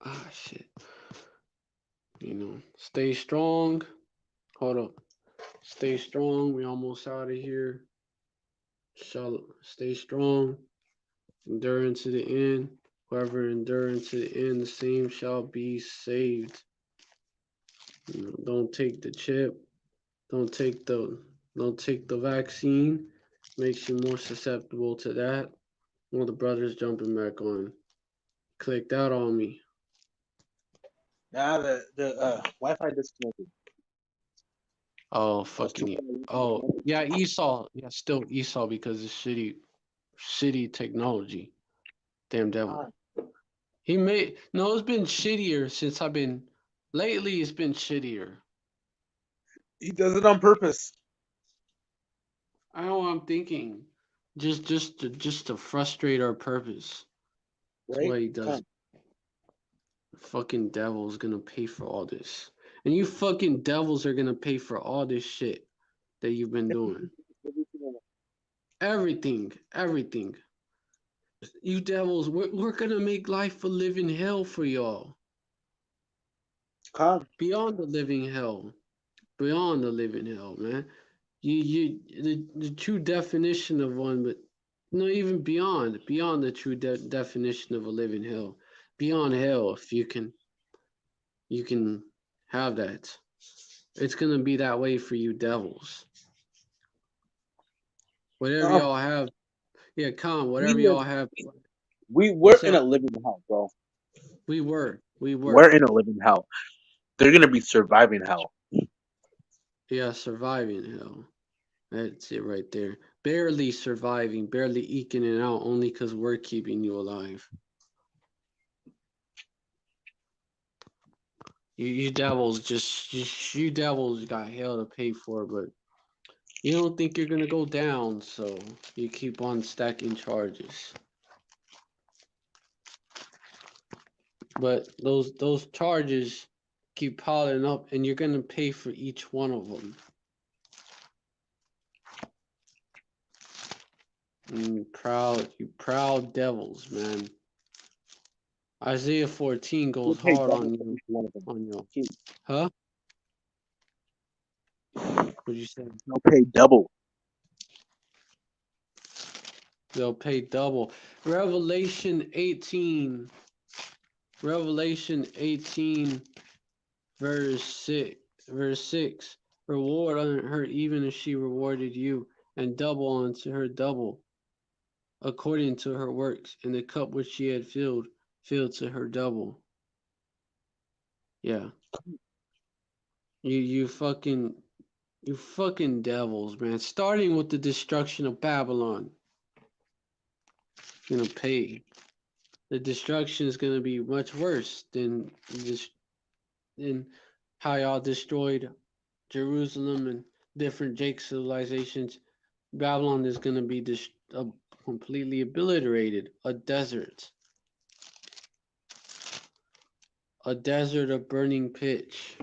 Ah, shit. Stay strong. Hold up. Stay strong. We almost out of here. Stay strong. Endure to the end. Whoever endure to the end, the same shall be saved. Don't take the chip. Don't take the vaccine. Makes you more susceptible to that. One of the brothers jumping back on. Clicked out on me. Nah, the Wi-Fi disconnected. Oh, fucking. Oh, yeah, Esau. Yeah, still Esau because it's shitty technology. Damn devil. No, it's been shittier since lately it's been shittier. He does it on purpose. I know what I'm thinking. Just to frustrate our purpose. That's Right? what he does. Fucking devil's gonna pay for all this. And you fucking devils are gonna pay for all this shit that you've been doing. Everything. You devils, we're gonna make life a living hell for y'all. Come. Beyond the living hell. Man. The true definition of one, but no, even beyond the true definition of a living hell. Beyond hell, if you can have that. It's gonna be that way for you devils. Whatever y'all have, yeah, whatever y'all have. We were in a living hell, bro. We were. We're in a living hell. They're gonna be surviving hell. Yeah, surviving hell. That's it right there. Barely surviving, barely eking it out, only because we're keeping you alive. You devils you devils got hell to pay for, but you don't think you're gonna go down, so you keep on stacking charges. But those charges keep piling up, and you're gonna pay for each one of them. You proud devils, man. Isaiah 14 goes hard on you. Huh? What'd you say? They'll pay double. They'll pay double. Revelation 18, verse 6. Reward unto her even as she rewarded you, and double unto her double, according to her works. And the cup which she had filled to her double. Yeah. You fucking devils, man. Starting with the destruction of Babylon. Gonna pay. The destruction is gonna be much worse than how y'all destroyed Jerusalem and different Jake civilizations. Babylon is gonna be completely obliterated. A desert of burning pitch.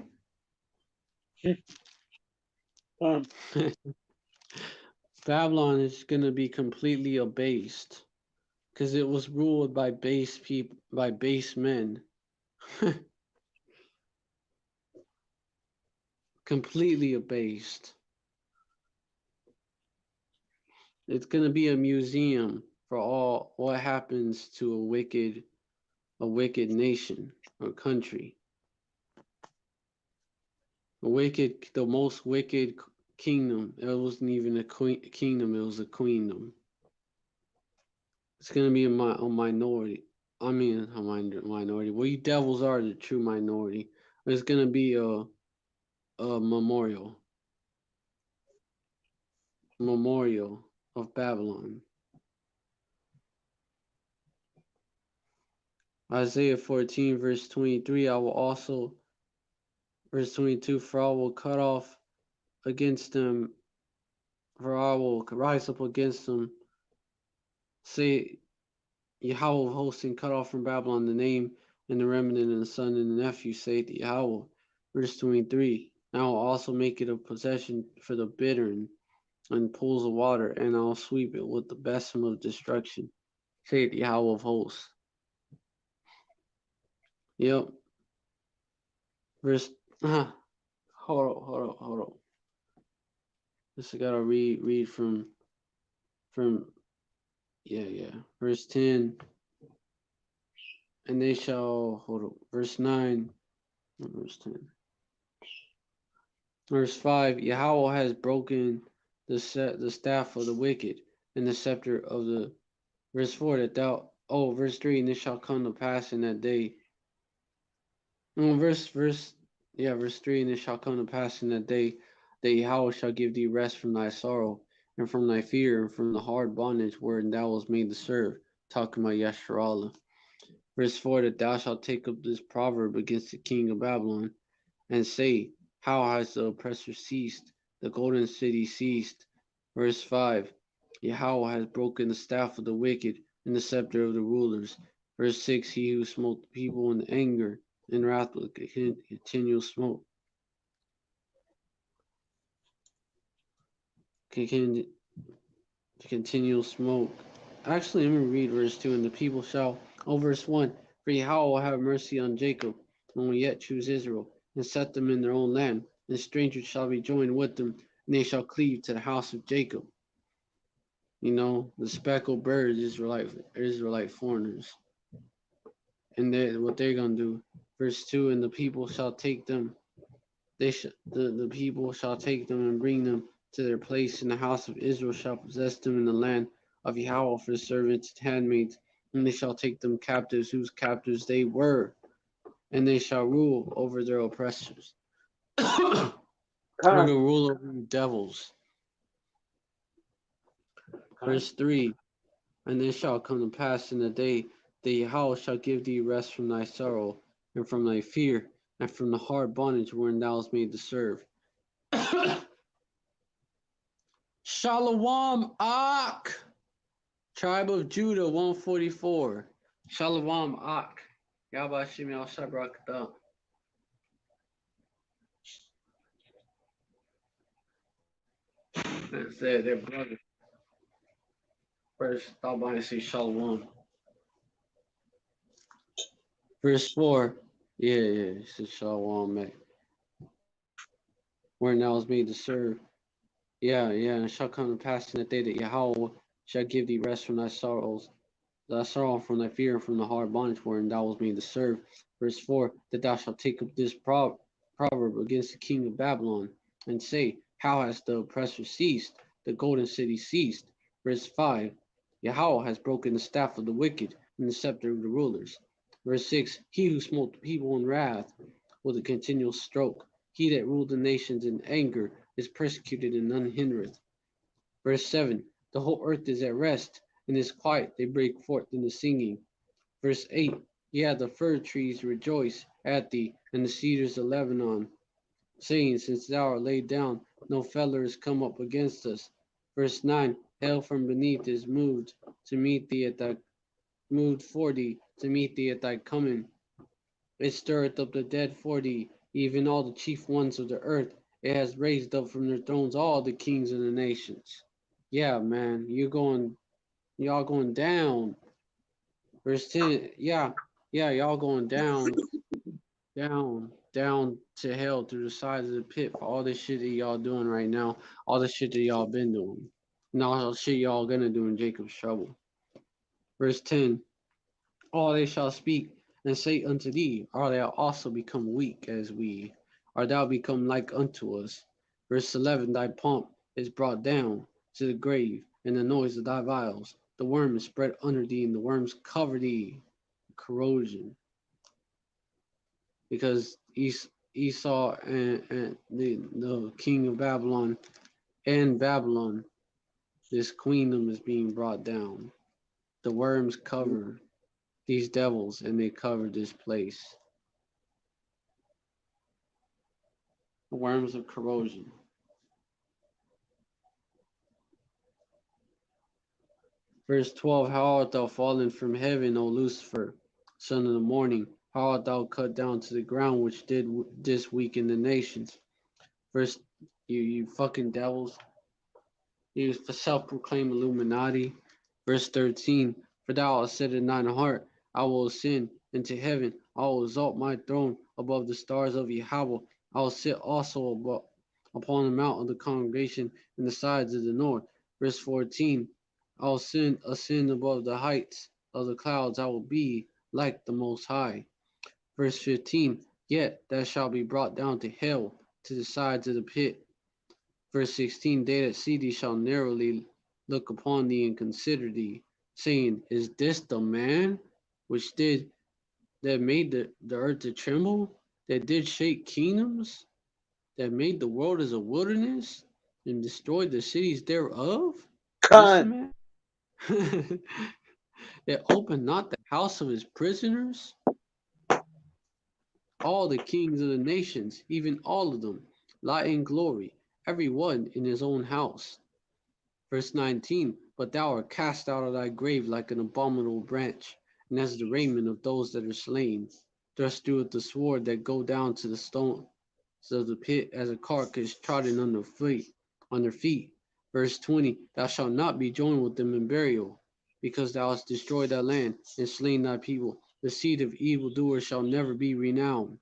Babylon is gonna be completely abased because it was ruled by base men. completely abased. It's gonna be a museum for all what happens to a wicked nation or country. The most wicked kingdom. It wasn't even a kingdom, it was a queendom. It's gonna be a minority. I mean, a minority. Well, you devils are the true minority. It's gonna be a memorial of Babylon. Isaiah 14, verse 23. I will also, verse 22. For I will cut off against them. For I will rise up against them. Say Yahweh of hosts, and cut off from Babylon the name and the remnant and the son and the nephew, saith Yahweh. Verse 23. I will also make it a possession for the bittern and pools of water, and I'll sweep it with the besom of destruction, saith Yahweh of hosts. Yep. Verse. Hold up. This I gotta read from. Yeah. Verse 10. And they shall hold up. Verse 9. Verse 10. Verse 5. Yahweh has broken the staff of the wicked and the scepter of the. Verse 4. Verse 3. And it shall come to pass in that day. Verse 3. And it shall come to pass in that day that Yahweh shall give thee rest from thy sorrow and from thy fear and from the hard bondage wherein thou was made to serve. Talking about Yasharallah. Verse 4. That thou shalt take up this proverb against the king of Babylon and say, how has the oppressor ceased? The golden city ceased. Verse 5. Yahweh has broken the staff of the wicked and the scepter of the rulers. Verse 6. He who smote the people in anger and wrath with continual smoke. Continual smoke. Actually, let me read verse 2. And the people shall, verse 1. For Yahweh will have mercy on Jacob, and will yet choose Israel, and set them in their own land. And strangers shall be joined with them, and they shall cleave to the house of Jacob. You know, the speckled birds, Israelite foreigners. And what they're going to do. Verse 2. And the people shall take them. The people shall take them and bring them to their place, and the house of Israel shall possess them in the land of Yahweh for servants and handmaids, and they shall take them captives, whose captives they were, and they shall rule over their oppressors. They're going to rule over the devils. Verse 3. And it shall come to pass in the day that Yahweh shall give thee rest from thy sorrow, and from thy fear, and from the hard bondage wherein thou was made to serve. Shalom Ak, tribe of Judah, 144. Shalom Ak. Yahweh Shemi al Shabrakata. That's their brother. First, stop by and say Shalom. Verse 4. Yeah, it says Shalom, man. Where now is made to serve. Yeah, and it shall come to pass in the day that Yahweh shall give thee rest from thy sorrows, thy sorrow from thy fear, and from the hard bondage wherein thou was made to serve. Verse 4. That thou shalt take up this proverb against the king of Babylon, and say, how has the oppressor ceased? The golden city ceased. Verse 5. Yahweh has broken the staff of the wicked and the scepter of the rulers. Verse 6. He who smote the people in wrath with a continual stroke, he that ruled the nations in anger, is persecuted and none hindereth. Verse 7. The whole earth is at rest and is quiet, they break forth into singing. Verse 8. Yeah, the fir trees rejoice at thee, and the cedars of Lebanon, saying, since thou art laid down, no feller is come up against us. Verse 9. Hell from beneath is moved for thee to meet thee at thy coming. It stirreth up the dead for thee, even all the chief ones of the earth. It has raised up from their thrones all the kings of the nations. Yeah, man, y'all going down. Verse 10. Yeah, y'all going down. down to hell through the sides of the pit for all the shit that y'all doing right now, all the shit that y'all been doing, and all the shit y'all gonna do in Jacob's trouble. Verse 10, all they shall speak and say unto thee, are thou also become weak as we? Art thou become like unto us? Verse 11, thy pomp is brought down to the grave, and the noise of thy vials. The worm is spread under thee, and the worms cover thee. Corrosion. Because Esau and the king of Babylon and Babylon, this queendom is being brought down. The worms cover these devils, and they cover this place. The worms of corrosion. Verse 12, how art thou fallen from heaven, O Lucifer, son of the morning? How art thou cut down to the ground, which did this weaken the nations? Verse, you fucking devils. You self-proclaimed Illuminati. Verse 13, for thou hast said in thine heart, I will ascend into heaven. I will exalt my throne above the stars of Yahweh. I will sit also upon the mount of the congregation in the sides of the north. Verse 14, I will ascend above the heights of the clouds. I will be like the Most High. Verse 15, yet that shall be brought down to hell, to the sides of the pit. Verse 16, they that see thee shall narrowly look upon thee and consider thee, saying, is this the man which that made the earth to tremble, that did shake kingdoms, that made the world as a wilderness, and destroyed the cities thereof? This the Con. man? That opened not the house of his prisoners? All the kings of the nations, even all of them, lie in glory, every one in his own house. Verse 19, but thou art cast out of thy grave like an abominable branch, and as the raiment of those that are slain, thrust through with the sword that go down to the stones of the pit, as a carcass trodden under feet. Verse 20, thou shalt not be joined with them in burial, because thou hast destroyed thy land and slain thy people. The seed of evildoers shall never be renowned.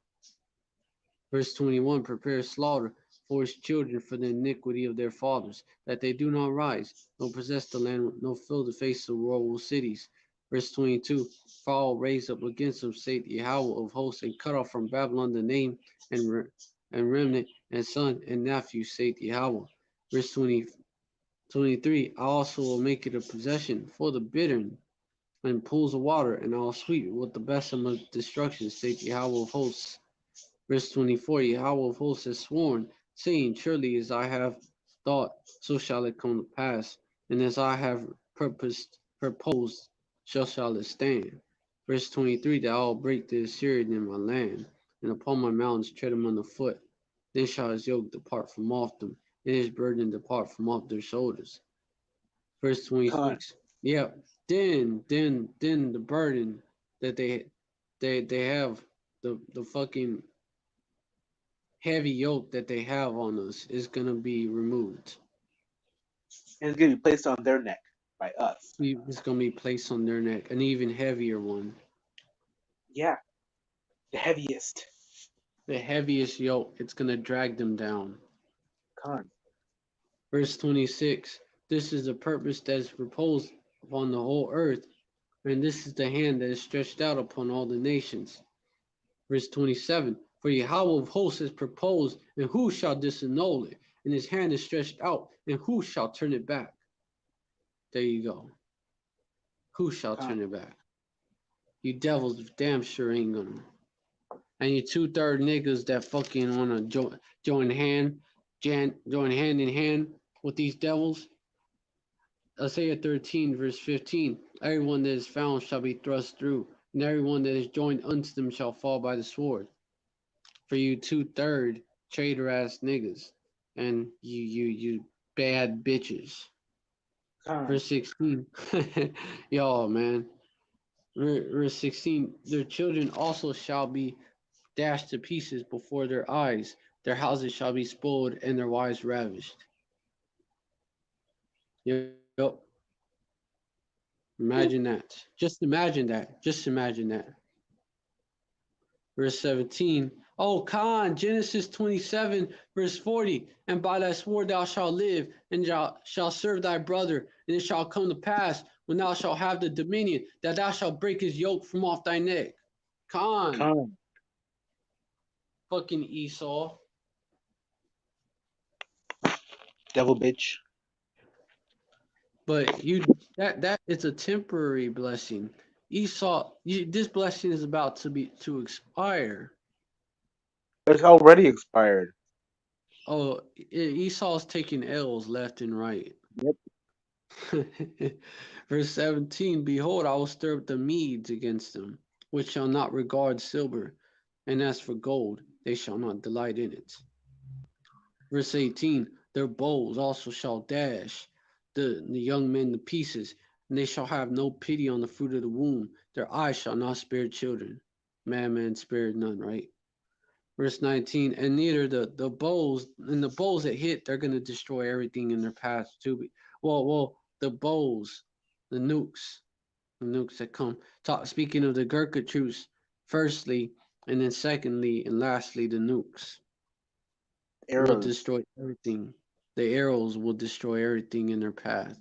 Verse 21, prepare slaughter for his children for the iniquity of their fathers, that they do not rise, nor possess the land, nor fill the face of royal cities. Verse 22, for I will raise up against them, saith Yahweh of hosts, and cut off from Babylon the name and remnant, and son and nephew, saith Yahweh. Verse 23, I also will make it a possession for the bitter and pools of water, and I will sweep it with the besom of destruction, saith Yahweh of hosts. Verse 24, Yahweh of hosts has sworn, saying, surely as I have thought, so shall it come to pass, and as I have proposed, so shall it stand. Verse 23, that I will break the Assyrian in my land, and upon my mountains tread him under foot. Then shall his yoke depart from off them, and his burden depart from off their shoulders. Verse 26, yeah, then the burden that they have, the fucking heavy yoke that they have on us is going to be removed. And it's going to be placed on their neck by us. It's going to be placed on their neck, an even heavier one. Yeah. The heaviest. The heaviest yoke. It's going to drag them down. Con. Verse 26. This is the purpose that is proposed upon the whole earth, and this is the hand that is stretched out upon all the nations. Verse 27. For Yahweh of hosts is proposed, and who shall disannul it? And his hand is stretched out, and who shall turn it back? There you go. Who shall turn it back? You devils damn sure ain't gonna. And you 2/3 niggas that fucking wanna join hand in hand with these devils. Isaiah 13 verse 15. Everyone that is found shall be thrust through, and everyone that is joined unto them shall fall by the sword. For you 2/3 traitor ass niggas, and you bad bitches. Verse 16. Y'all, man. Verse 16, their children also shall be dashed to pieces before their eyes. Their houses shall be spoiled and their wives ravished. Yep. Imagine that. Just imagine that. Verse 17, Oh, Khan, Genesis 27, verse 40. And by thy sword thou shalt live, and shalt serve thy brother. And it shall come to pass, when thou shalt have the dominion, that thou shalt break his yoke from off thy neck. Khan, Con. fucking Esau. Devil bitch. But that is a temporary blessing. Esau, this blessing is about to expire. It's already expired. Oh, Esau's taking L's left and right. Yep. Verse 17, behold, I will stir up the Medes against them, which shall not regard silver, and as for gold, they shall not delight in it. Verse 18, their bows also shall dash the young men to pieces, and they shall have no pity on the fruit of the womb. Their eyes shall not spare children. Man spared none, right? Verse 19, and neither the bows and the bows that hit, they're going to destroy everything in their path too. Well, the bows, the nukes that come. Speaking of the Gurkha troops, firstly, and then secondly, and lastly, the nukes will Arrows. destroy everything. The arrows will destroy everything in their path.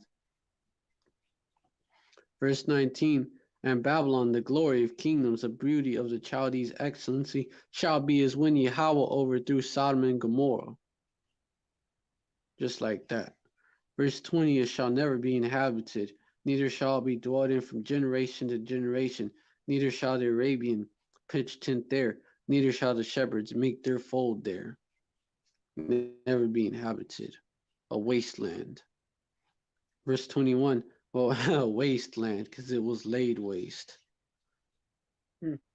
Verse 19, and Babylon, the glory of kingdoms, the beauty of the Chaldees' excellency, shall be as when Yahweh overthrew Sodom and Gomorrah. Just like that. Verse 20, it shall never be inhabited, neither shall it be dwelt in from generation to generation, neither shall the Arabian pitch tent there, neither shall the shepherds make their fold there. Never be inhabited. A wasteland. Verse 21, well, a wasteland, because it was laid waste.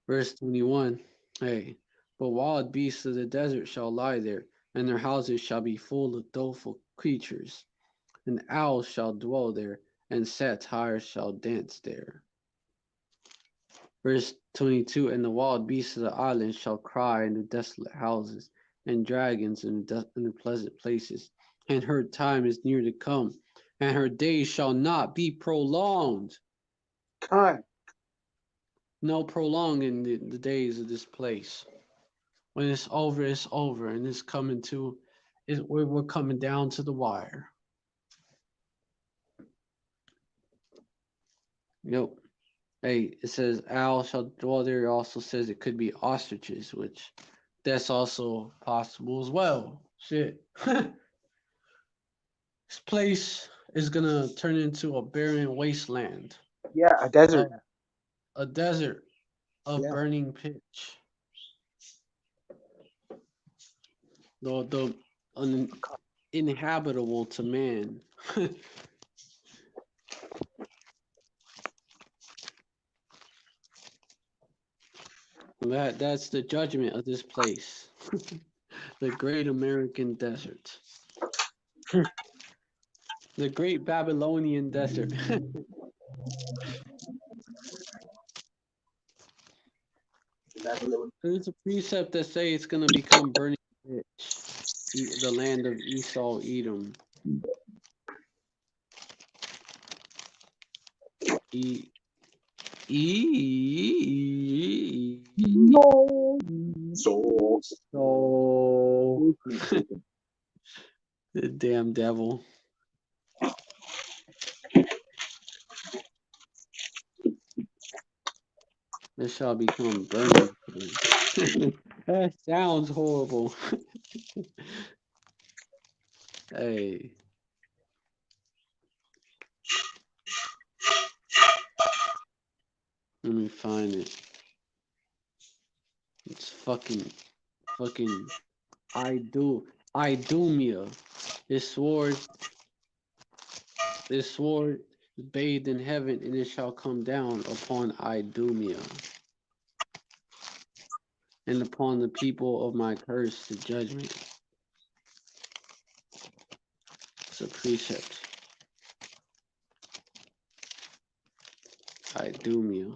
Verse 21, hey, but wild beasts of the desert shall lie there, and their houses shall be full of doleful creatures, and owls shall dwell there, and satyrs shall dance there. Verse 22, and the wild beasts of the islands shall cry in the desolate houses, and dragons in the pleasant places, and her time is near to come, and her days shall not be prolonged. Con. No prolonging the days of this place. When it's over, and it's coming to, we're coming down to the wire. Yep. Hey, it says owl shall dwell there. It also says it could be ostriches, which that's also possible as well. Shit. This place is gonna turn into a barren wasteland, Yeah, a desert. a desert of Yeah. burning pitch. The uninhabitable to man. That's the judgment of this place. The great American desert. The great Babylonian desert. There's a precept that say it's gonna become burning pitch, the land of Esau, Edom. No. So. So the damn devil. This shall become burning. That sounds horrible. Hey. Let me find it. It's fucking Idumea. This sword is bathed in heaven, and it shall come down upon Idumea, and upon the people of my curse the judgment. It's a precept. Idumea.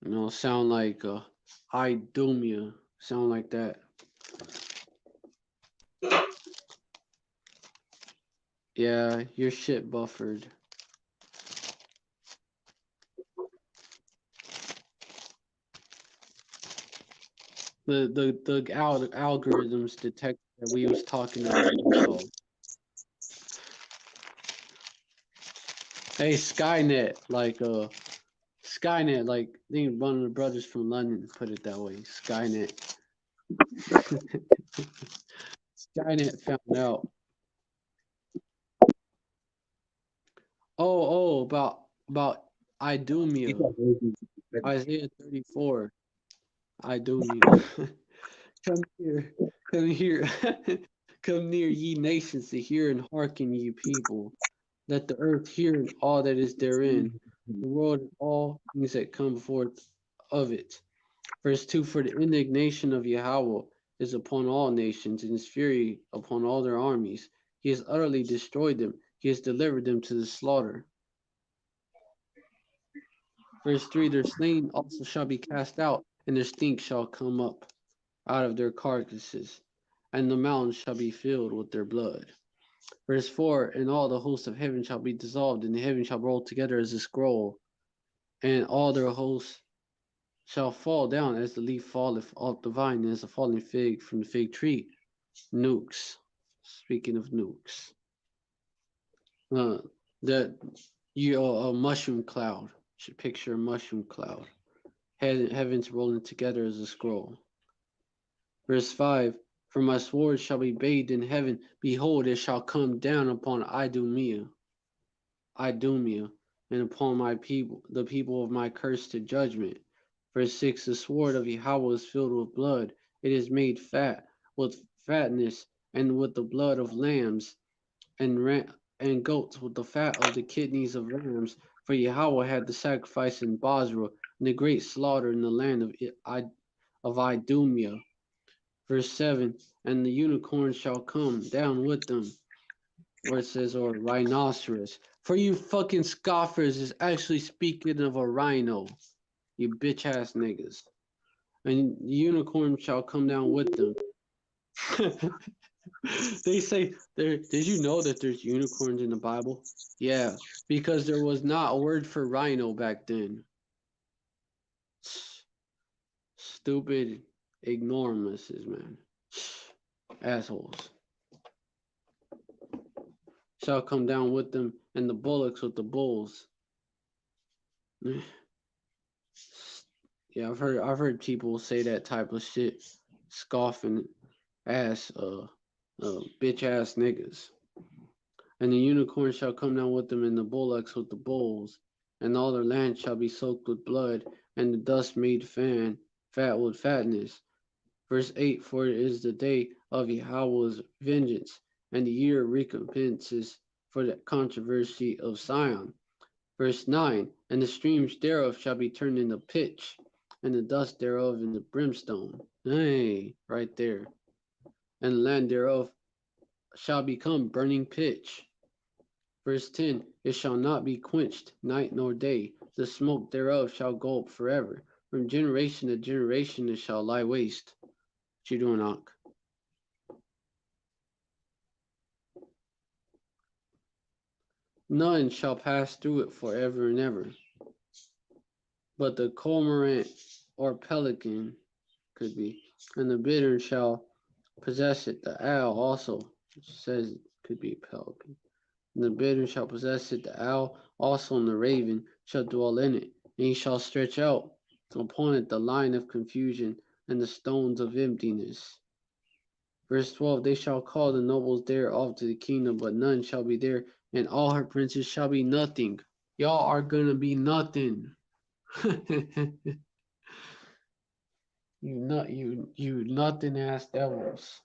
You know, sound like Idumea. Sound like that. Yeah, your shit buffered. The algorithms detect that we was talking about. That's all. Hey, Skynet, Skynet, like I think one of the brothers from London put it that way. Skynet. Skynet found out. About Idumea. Isaiah 34. Idumea. Come here, come here, come near, ye nations, to hear and hearken, ye people. Let the earth hear and all that is therein, the world and all things that come forth of it. Verse 2, for the indignation of Yahweh is upon all nations, and his fury upon all their armies. He has utterly destroyed them. He has delivered them to the slaughter. Verse 3, their slain also shall be cast out, and their stink shall come up out of their carcasses, and the mountains shall be filled with their blood. Verse 4, and all the hosts of heaven shall be dissolved, and the heaven shall roll together as a scroll, and all their hosts shall fall down as the leaf falleth off the vine, and as a falling fig from the fig tree. Nukes. Speaking of nukes. A mushroom cloud. Should picture a mushroom cloud. Heavens rolling together as a scroll. Verse 5, for my sword shall be bathed in heaven. Behold, it shall come down upon Idumea, and upon my people, the people of my curse to judgment. Verse 6, the sword of Yahweh is filled with blood. It is made fat with fatness, and with the blood of lambs, and goats, with the fat of the kidneys of rams. For Yahweh had the sacrifice in Basra, and the great slaughter in the land of Idumea. Verse 7, and the unicorn shall come down with them. Or it says, or rhinoceros. For you fucking scoffers, is actually speaking of a rhino. You bitch ass niggas. And the unicorn shall come down with them. They say, did you know that there's unicorns in the Bible? Yeah, because there was not a word for rhino back then. Stupid ignoramuses, man. Assholes. Shall come down with them, and the bullocks with the bulls. Yeah, I've heard people say that type of shit, scoffing ass, bitch ass niggas. And the unicorn shall come down with them, and the bullocks with the bulls, and all their land shall be soaked with blood, and the dust made fat with fatness. Verse 8, for it is the day of Yahweh's vengeance, and the year of recompenses for the controversy of Sion. Verse 9, and the streams thereof shall be turned into pitch, and the dust thereof into brimstone. Hey, right there. And the land thereof shall become burning pitch. Verse 10, it shall not be quenched night nor day. The smoke thereof shall go up forever. From generation to generation it shall lie waste. What you doing, Ak? None shall pass through it forever and ever. But the cormorant or pelican could be, and the bittern shall possess it. The owl also says it could be a pelican. And the bittern shall possess it. The owl also and the raven shall dwell in it. And he shall stretch out upon it the line of confusion and the stones of emptiness. Verse 12, they shall call the nobles thereof to the kingdom, but none shall be there, and all her princes shall be nothing. Y'all are gonna be nothing. You nothing ass devils.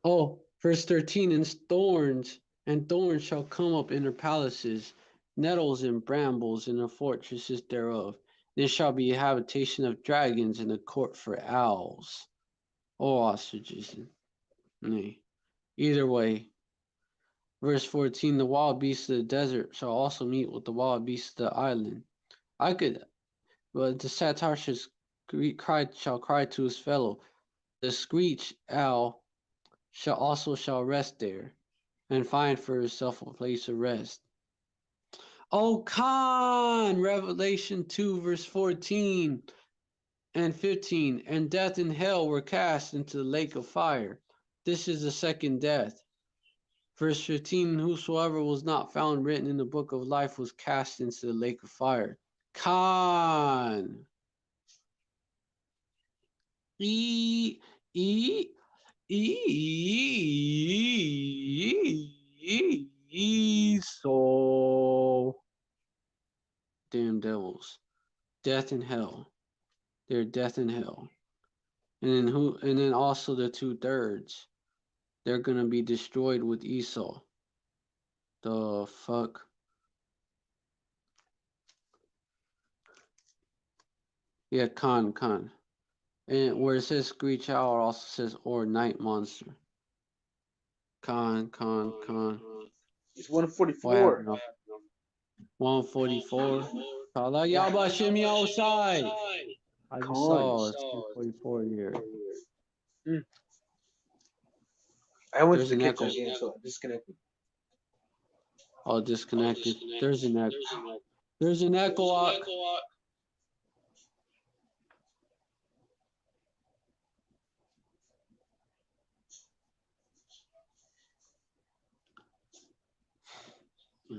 Oh, verse 13, and thorns shall come up in her palaces, nettles and brambles in the fortresses thereof. There shall be a habitation of dragons and a court for owls. Oh, ostriches. Nay. Either way. Verse 14, the wild beasts of the desert shall also meet with the wild beasts of the island. But the satyr shall cry to his fellow. The screech owl shall rest there, and find for herself a place of rest. Oh, Khan! Revelation 2, verse 14 and 15. And death and hell were cast into the lake of fire. This is the second death. Verse 15, whosoever was not found written in the book of life was cast into the lake of fire. Khan. E, e, so damn devils. Death and hell. They're death and hell. And then also the 2/3. They're gonna be destroyed with Esau. The fuck? Yeah, Khan. And where it says screech owl, it also says or night monster. Khan. It's What 144. happened? 144. Kala Yabashim Yosai. I just saw it's 244 here. I went There's to the an kitchen echo. again, so disconnected. Oh, disconnected. There's an echo. There's an echo.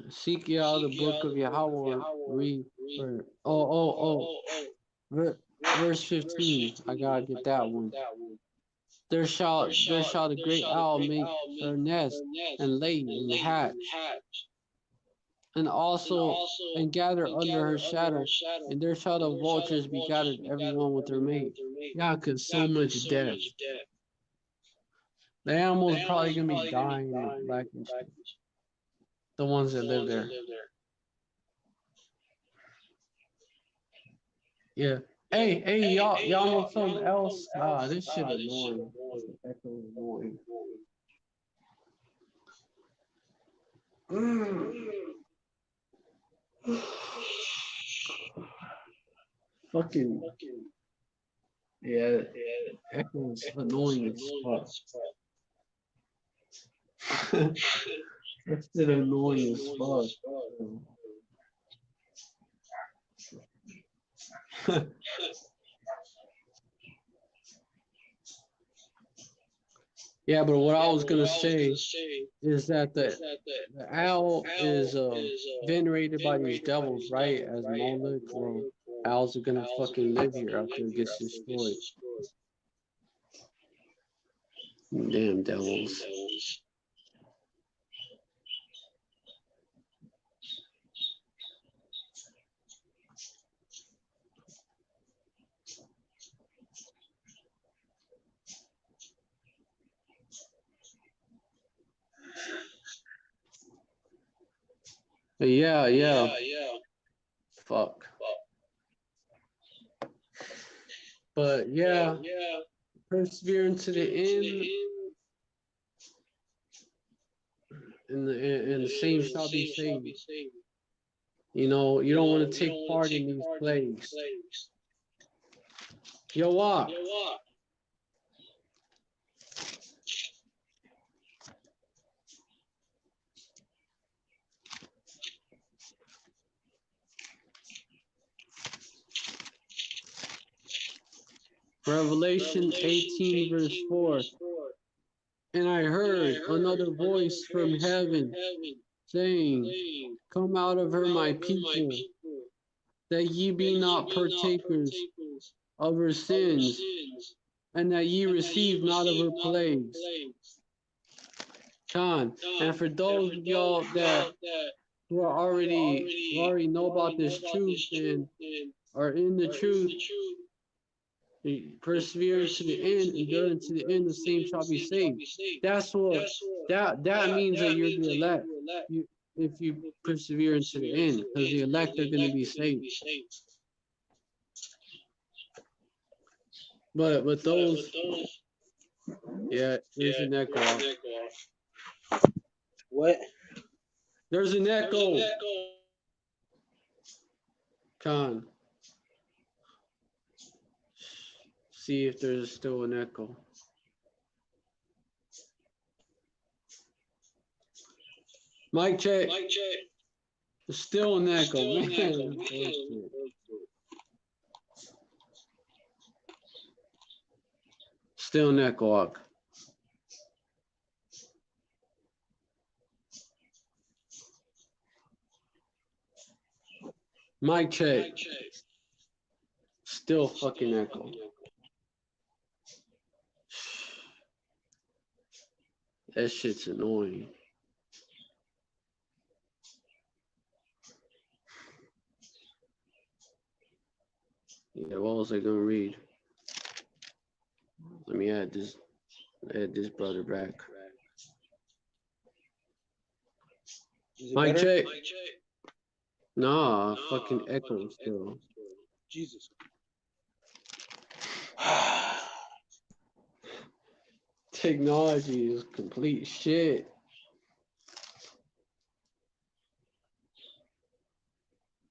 Seek ye out the book of Yahweh. Read. Verse 15. I gotta get that one. There shall the great owl make her nest and lay and hatch, and also and gather under her shadow, and there shall the vultures be gathered everyone with their mate. Yeah, cause so much death. The animals probably gonna be dying back and shit. The ones that live there. Yeah. Hey, y'all know something else? This shit annoying. This echo is annoying. Fucking yeah, echo is annoying as fuck. That's shit annoying as fuck. Yeah, but what I was gonna say is that the owl is venerated by these devils, right? As Moloch. Well, owls are gonna fucking live here after it gets destroyed. Damn devils. Yeah. Fuck. But yeah, persevering to the end, and the same shall be saved. You know, you don't want to take part in these plagues. Yo, what? Revelation 18, verse 4. And I heard another voice from heaven saying, come out of her, my people, that ye be not partakers of her sins, and that ye receive not of her plagues. Khan. And for those of y'all that who already know about this truth and are in the truth, persevere to the end, endure to the end, the same shall be saved. That's what that means that you're the elect. If you persevere into the end, because the elect are going to be saved. But those, yeah, there's an echo. What? There's an echo. Khan. See if there's still an echo. Mic check. Still an echo, man. Bullshit. Still an echo. Mic check. Still fucking echo. That shit's annoying. Yeah, what was I gonna read? Let me add this brother back. Is it Mic better? check. Nah, fucking echo still. Jesus. Technology is complete shit.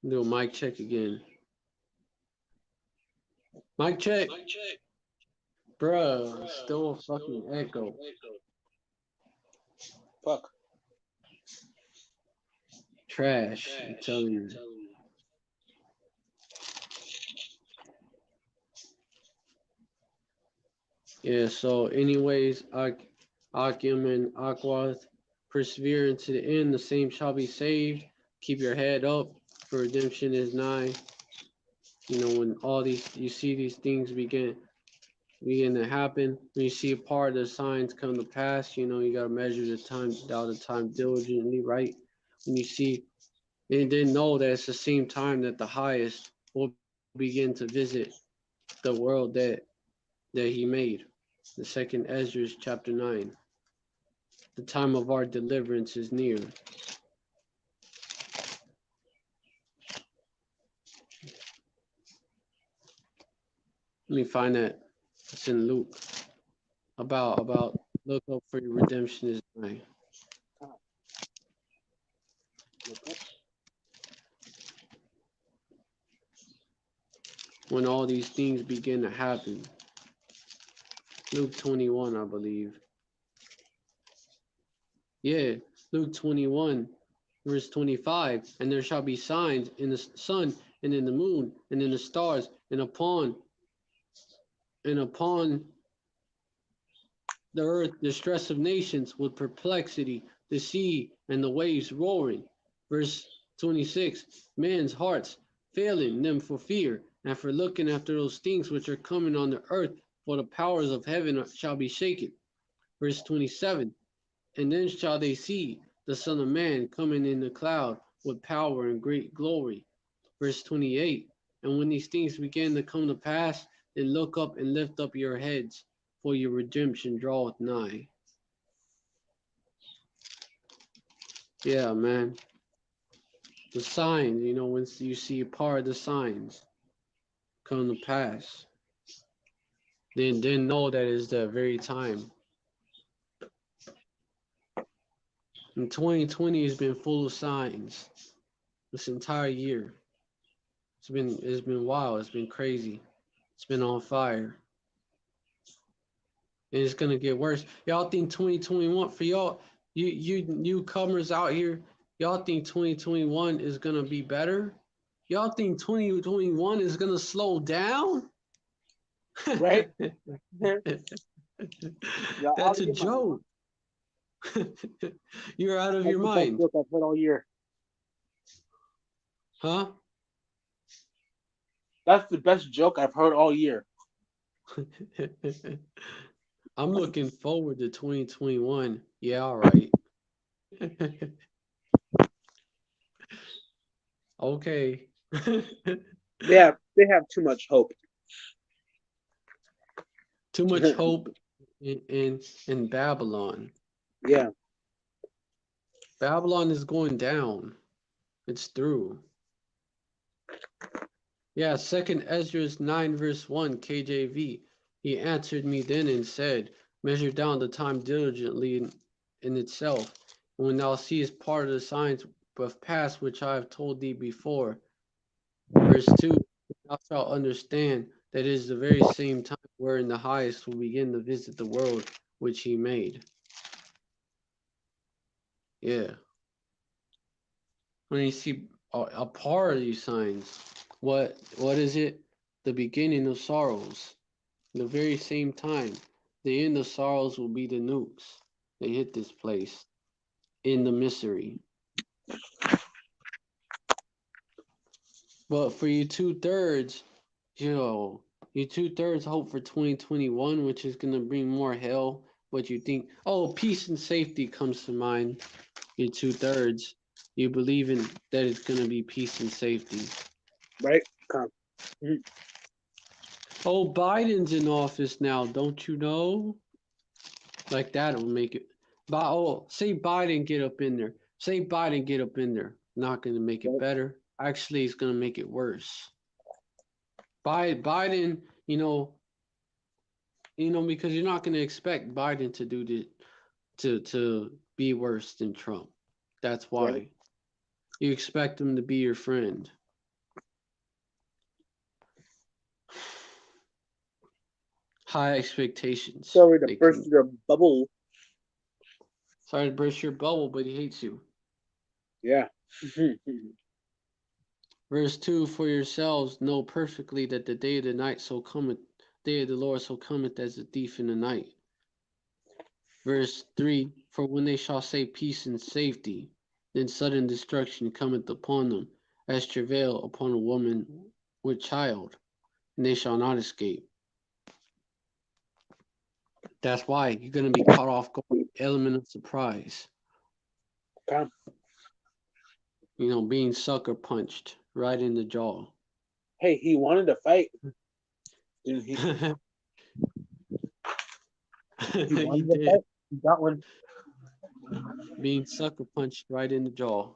Do a mic check again. Mic check. Bruh, still a fucking echo. Fuck. Trash, I'm telling you. Yeah, so anyways, Akim and Aquath, persevere into the end, the same shall be saved. Keep your head up, for redemption is nigh. You know, when all these, you see these things begin to happen, when you see a part of the signs come to pass, you know, you got to measure the time, diligently, right? When you see, and then know that it's the same time that the highest will begin to visit the world that he made. The second Ezra chapter 9. The time of our deliverance is near. Let me find that. It's in Luke. About look up for your redemption is nigh. When all these things begin to happen. Luke 21, I believe. Yeah, Luke 21, verse 25. And there shall be signs in the sun and in the moon and in the stars and upon the earth distress of nations with perplexity, the sea and the waves roaring. Verse 26, man's hearts failing them for fear and for looking after those things which are coming on the earth, for the powers of heaven shall be shaken. Verse 27, and then shall they see the Son of Man coming in the cloud with power and great glory. Verse 28, and when these things begin to come to pass, then look up and lift up your heads, for your redemption draweth nigh. Yeah, man. The signs, you know, when you see a part of the signs come to pass, then know that is the very time. And 2020 has been full of signs this entire year. It's been wild. It's been crazy. It's been on fire. And it's gonna get worse. Y'all think 2021 for y'all, you newcomers out here, y'all think 2021 is gonna be better? Y'all think 2021 is gonna slow down? Right? That's a joke. You're out of your mind. That's the best joke I've heard all year. Huh? That's the best joke I've heard all year. I'm looking forward to 2021. Yeah, all right. Okay. They have too much hope. Too much hope in Babylon. Yeah. Babylon is going down. It's through. Yeah, 2nd Ezra 9 verse 1 KJV. He answered me then and said, measure down the time diligently in itself. And when thou seest part of the signs of past which I have told thee before. Verse 2, thou shalt understand that it is the very same time wherein the highest will begin to visit the world which he made. Yeah. when you see a part of these signs, what is it? The beginning of sorrows. The very same time, the end of sorrows will be the nukes. They hit this place in the misery. But for you 2/3, you 2/3 hope for 2021, which is gonna bring more hell. What you think? Oh, peace and safety comes to mind. You 2/3, you believe in that it's gonna be peace and safety. Right? Oh, Biden's in office now, don't you know? Like that will make it. Say Biden get up in there. Say Biden get up in there. Not gonna make it better. Actually, it's gonna make it worse. Biden, because you're not gonna expect Biden to do the to be worse than Trump. That's why. Right. You expect him to be your friend. High expectations. Sorry to burst your bubble. Sorry to burst your bubble, but he hates you. Yeah. Verse 2, for yourselves know perfectly that the day of the night so cometh, day of the Lord so cometh as a thief in the night. Verse 3, for when they shall say peace and safety, then sudden destruction cometh upon them, as travail upon a woman with child, and they shall not escape. That's why you're going to be caught off guard, element of surprise. Okay. Being sucker punched right in the jaw. Hey, he wanted to fight. Didn't he? He wanted to fight. He got one. Being sucker punched right in the jaw.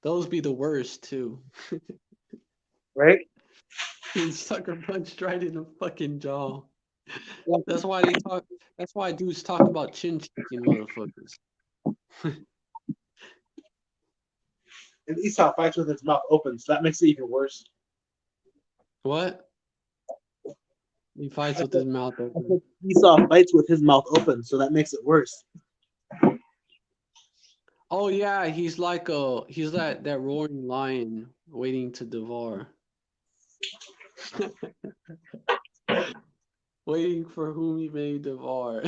Those be the worst too. Right? Being sucker punched right in the fucking jaw. That's why they talk. That's why dudes talk about chin cheeking motherfuckers. And Esau fights with his mouth open, so that makes it even worse. What? He fights with his mouth open. Esau fights with his mouth open, so that makes it worse. Oh yeah, he's that roaring lion waiting to devour. Waiting for whom he may devour.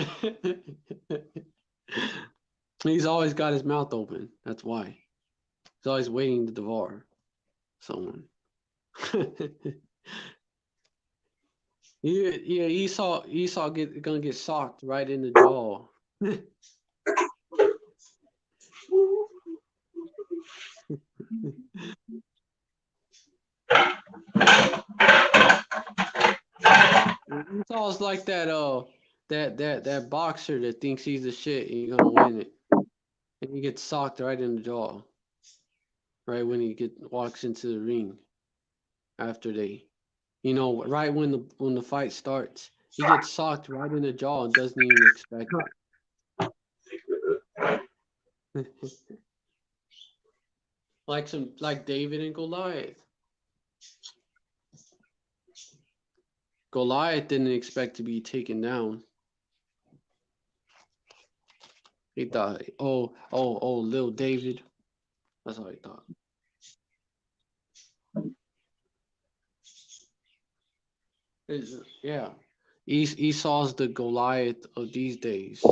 He's always got his mouth open. That's why. He's always waiting to devour someone. Yeah, Esau gonna get socked right in the jaw. Esau's like that boxer that thinks he's the shit and you're gonna win it. And he gets socked right in the jaw. Right when he walks into the ring. After right when the fight starts. He gets socked right in the jaw and doesn't even expect it. like David and Goliath. Goliath didn't expect to be taken down. He thought, oh, little David. That's all he thought. Yeah. Esau's the Goliath of these days.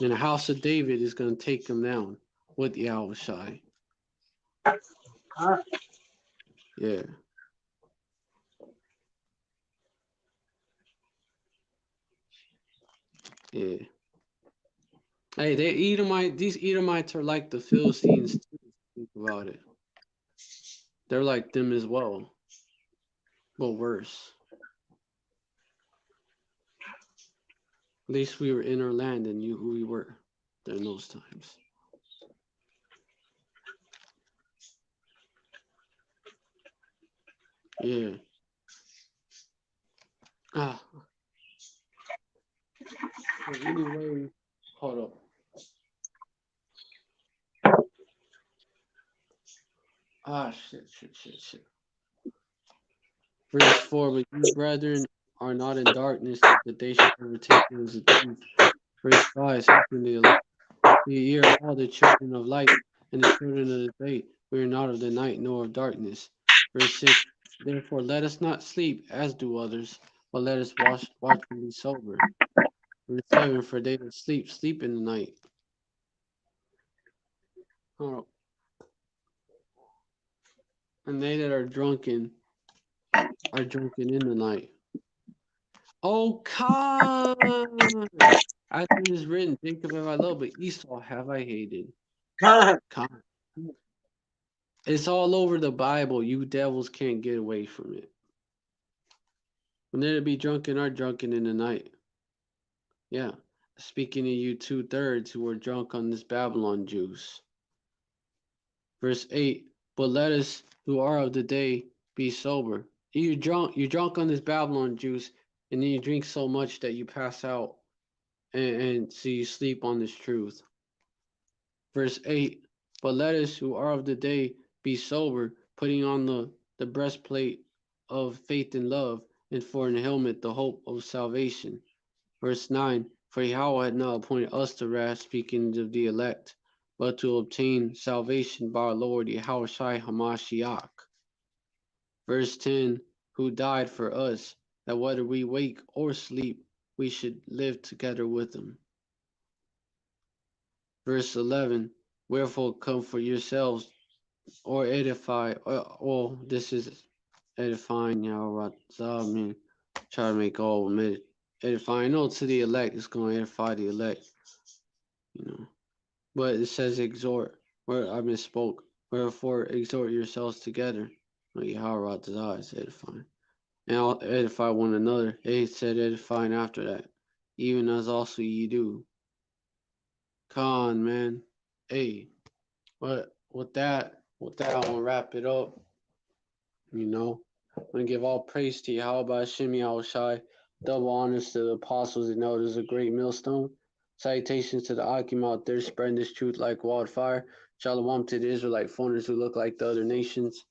And the house of David is going to take him down with Yahushai. Yeah. Yeah. Hey, these Edomites are like the Philistines too. Think about it. They're like them as well. But worse. At least we were in our land and knew who we were during those times. Yeah. Anyway, hold up. Shit. Verse 4, but you, brethren, are not in darkness, that the day should overtake you as a thief. Verse 5, speaking to the elect. Ye are all the children of light and the children of the day. We are not of the night nor of darkness. Verse 6, therefore let us not sleep as do others, but let us watch and be sober. Verse 7, for they that sleep, sleep in the night. Oh. And they that are drunken in the night. Oh, Khan! As it is written, Jacob have I loved, but Esau have I hated. God. Khan. It's all over the Bible. You devils can't get away from it. When they be drunken are drunken in the night. Yeah. Speaking of you 2/3 who are drunk on this Babylon juice. Verse 8, but let us who are of the day be sober. You're drunk on this Babylon juice, and then you drink so much that you pass out, and so you sleep on this truth. Verse 8, but let us who are of the day be sober, putting on the breastplate of faith and love, and for an helmet the hope of salvation. Verse 9, for Yahweh had not appointed us to wrath, speaking of the elect, but to obtain salvation by our Lord Yahushua HaMashiach. Verse 10, who died for us, that whether we wake or sleep, we should live together with him. Verse 11, wherefore comfort yourselves, or edify, this is edifying Yahweh, man. Try to make all edifying. I know to the elect, it's going to edify the elect, but it says exhort, where I misspoke. Wherefore exhort yourselves together. Yahweh is edifying. And I'll edify one another. It said edifying after that. Even as also ye do. Con, man. Hey. But with that, I want to wrap it up. I'm going to give all praise to Yahweh Hashem Yahushai. Double honors to the apostles and elders of Great Millstone. Salutations to the Akim out there spreading this truth like wildfire. Shalom to the Israelite foreigners who look like the other nations,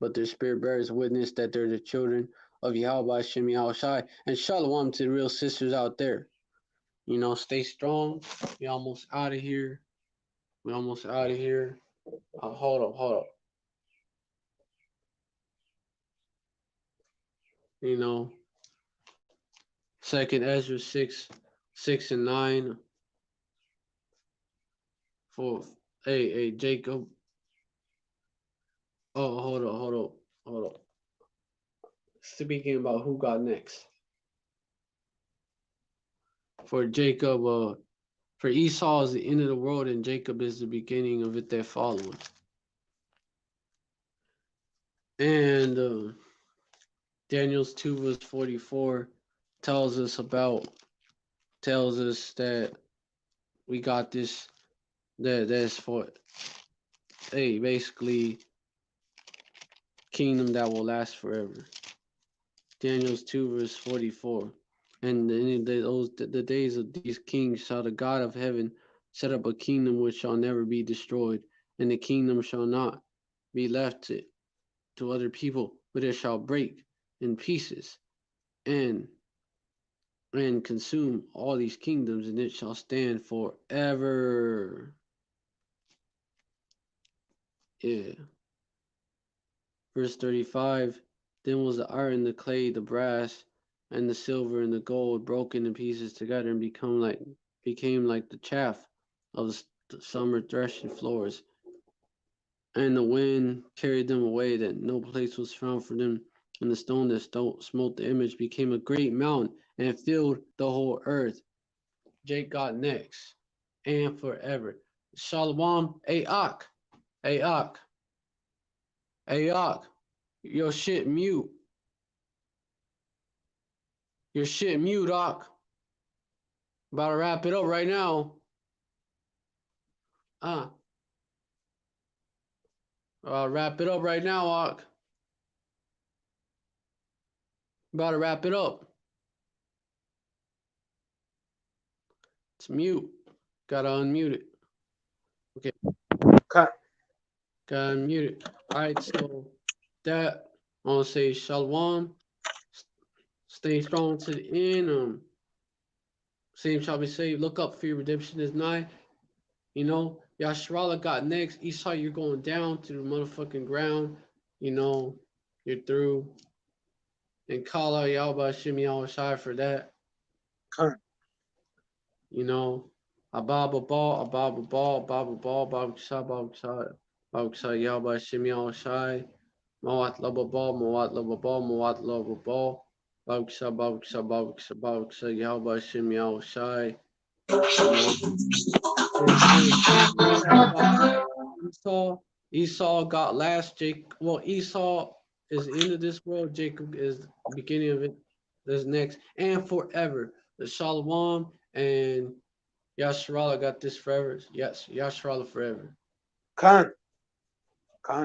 but their spirit bears witness that they're the children of Yahweh Hashem Yahushai. And shalom to the real sisters out there. Stay strong. We almost out of here. Hold up. Second Ezra 6:6-9. For Jacob. Oh, hold up. Speaking about who got next. For Jacob, for Esau is the end of the world, and Jacob is the beginning of it that followeth. And Daniel's 2 verse 44 tells us that we got this, that's for basically kingdom that will last forever. Daniel's 2 verse 44. And in the days of these kings shall the God of heaven set up a kingdom which shall never be destroyed, and the kingdom shall not be left to other people, but it shall break in pieces and consume all these kingdoms, and it shall stand forever. Yeah. Verse 35, then was the iron, the clay, the brass, and the silver and the gold broken in pieces together, and became like the chaff of the summer threshing floors. And the wind carried them away, that no place was found for them. And the stone that smote the image became a great mountain and filled the whole earth. Jake got next, and forever. Shalom, Ayok. Your shit mute. Your shit mute, Doc. About to wrap it up right now. Wrap it up right now, Doc. About to wrap it up. It's mute. Gotta unmute it. Okay. Cut. Gotta unmute it. All right, so that I want to say shalom. Stay strong to the end. Same shall be saved. Look up for your redemption is nigh. You know, Yasharala got next. Esau, you're going down to the motherfucking ground. You know, you're through. And call out Yahweh Shimmy Shai for that. Con. You know, Ababa Ball, Ababa Ball, Ababa Ball, Baba Ksa, Baba Ksa, Baba Ksa, Yahweh Shimmy Shai. Mawat Laba Ball, Mawat Laba Ball, Mawat Laba Ball. Baba Ksa, Baba Ksa, Baba Ksa, Baba Ksa, Yahweh Shimmy Shai. Esau got last. Esau is the end of this world. Jacob is the beginning of it. This next and forever. The Shalom and Yasharallah got this forever. Yes, Yasharallah forever. Con.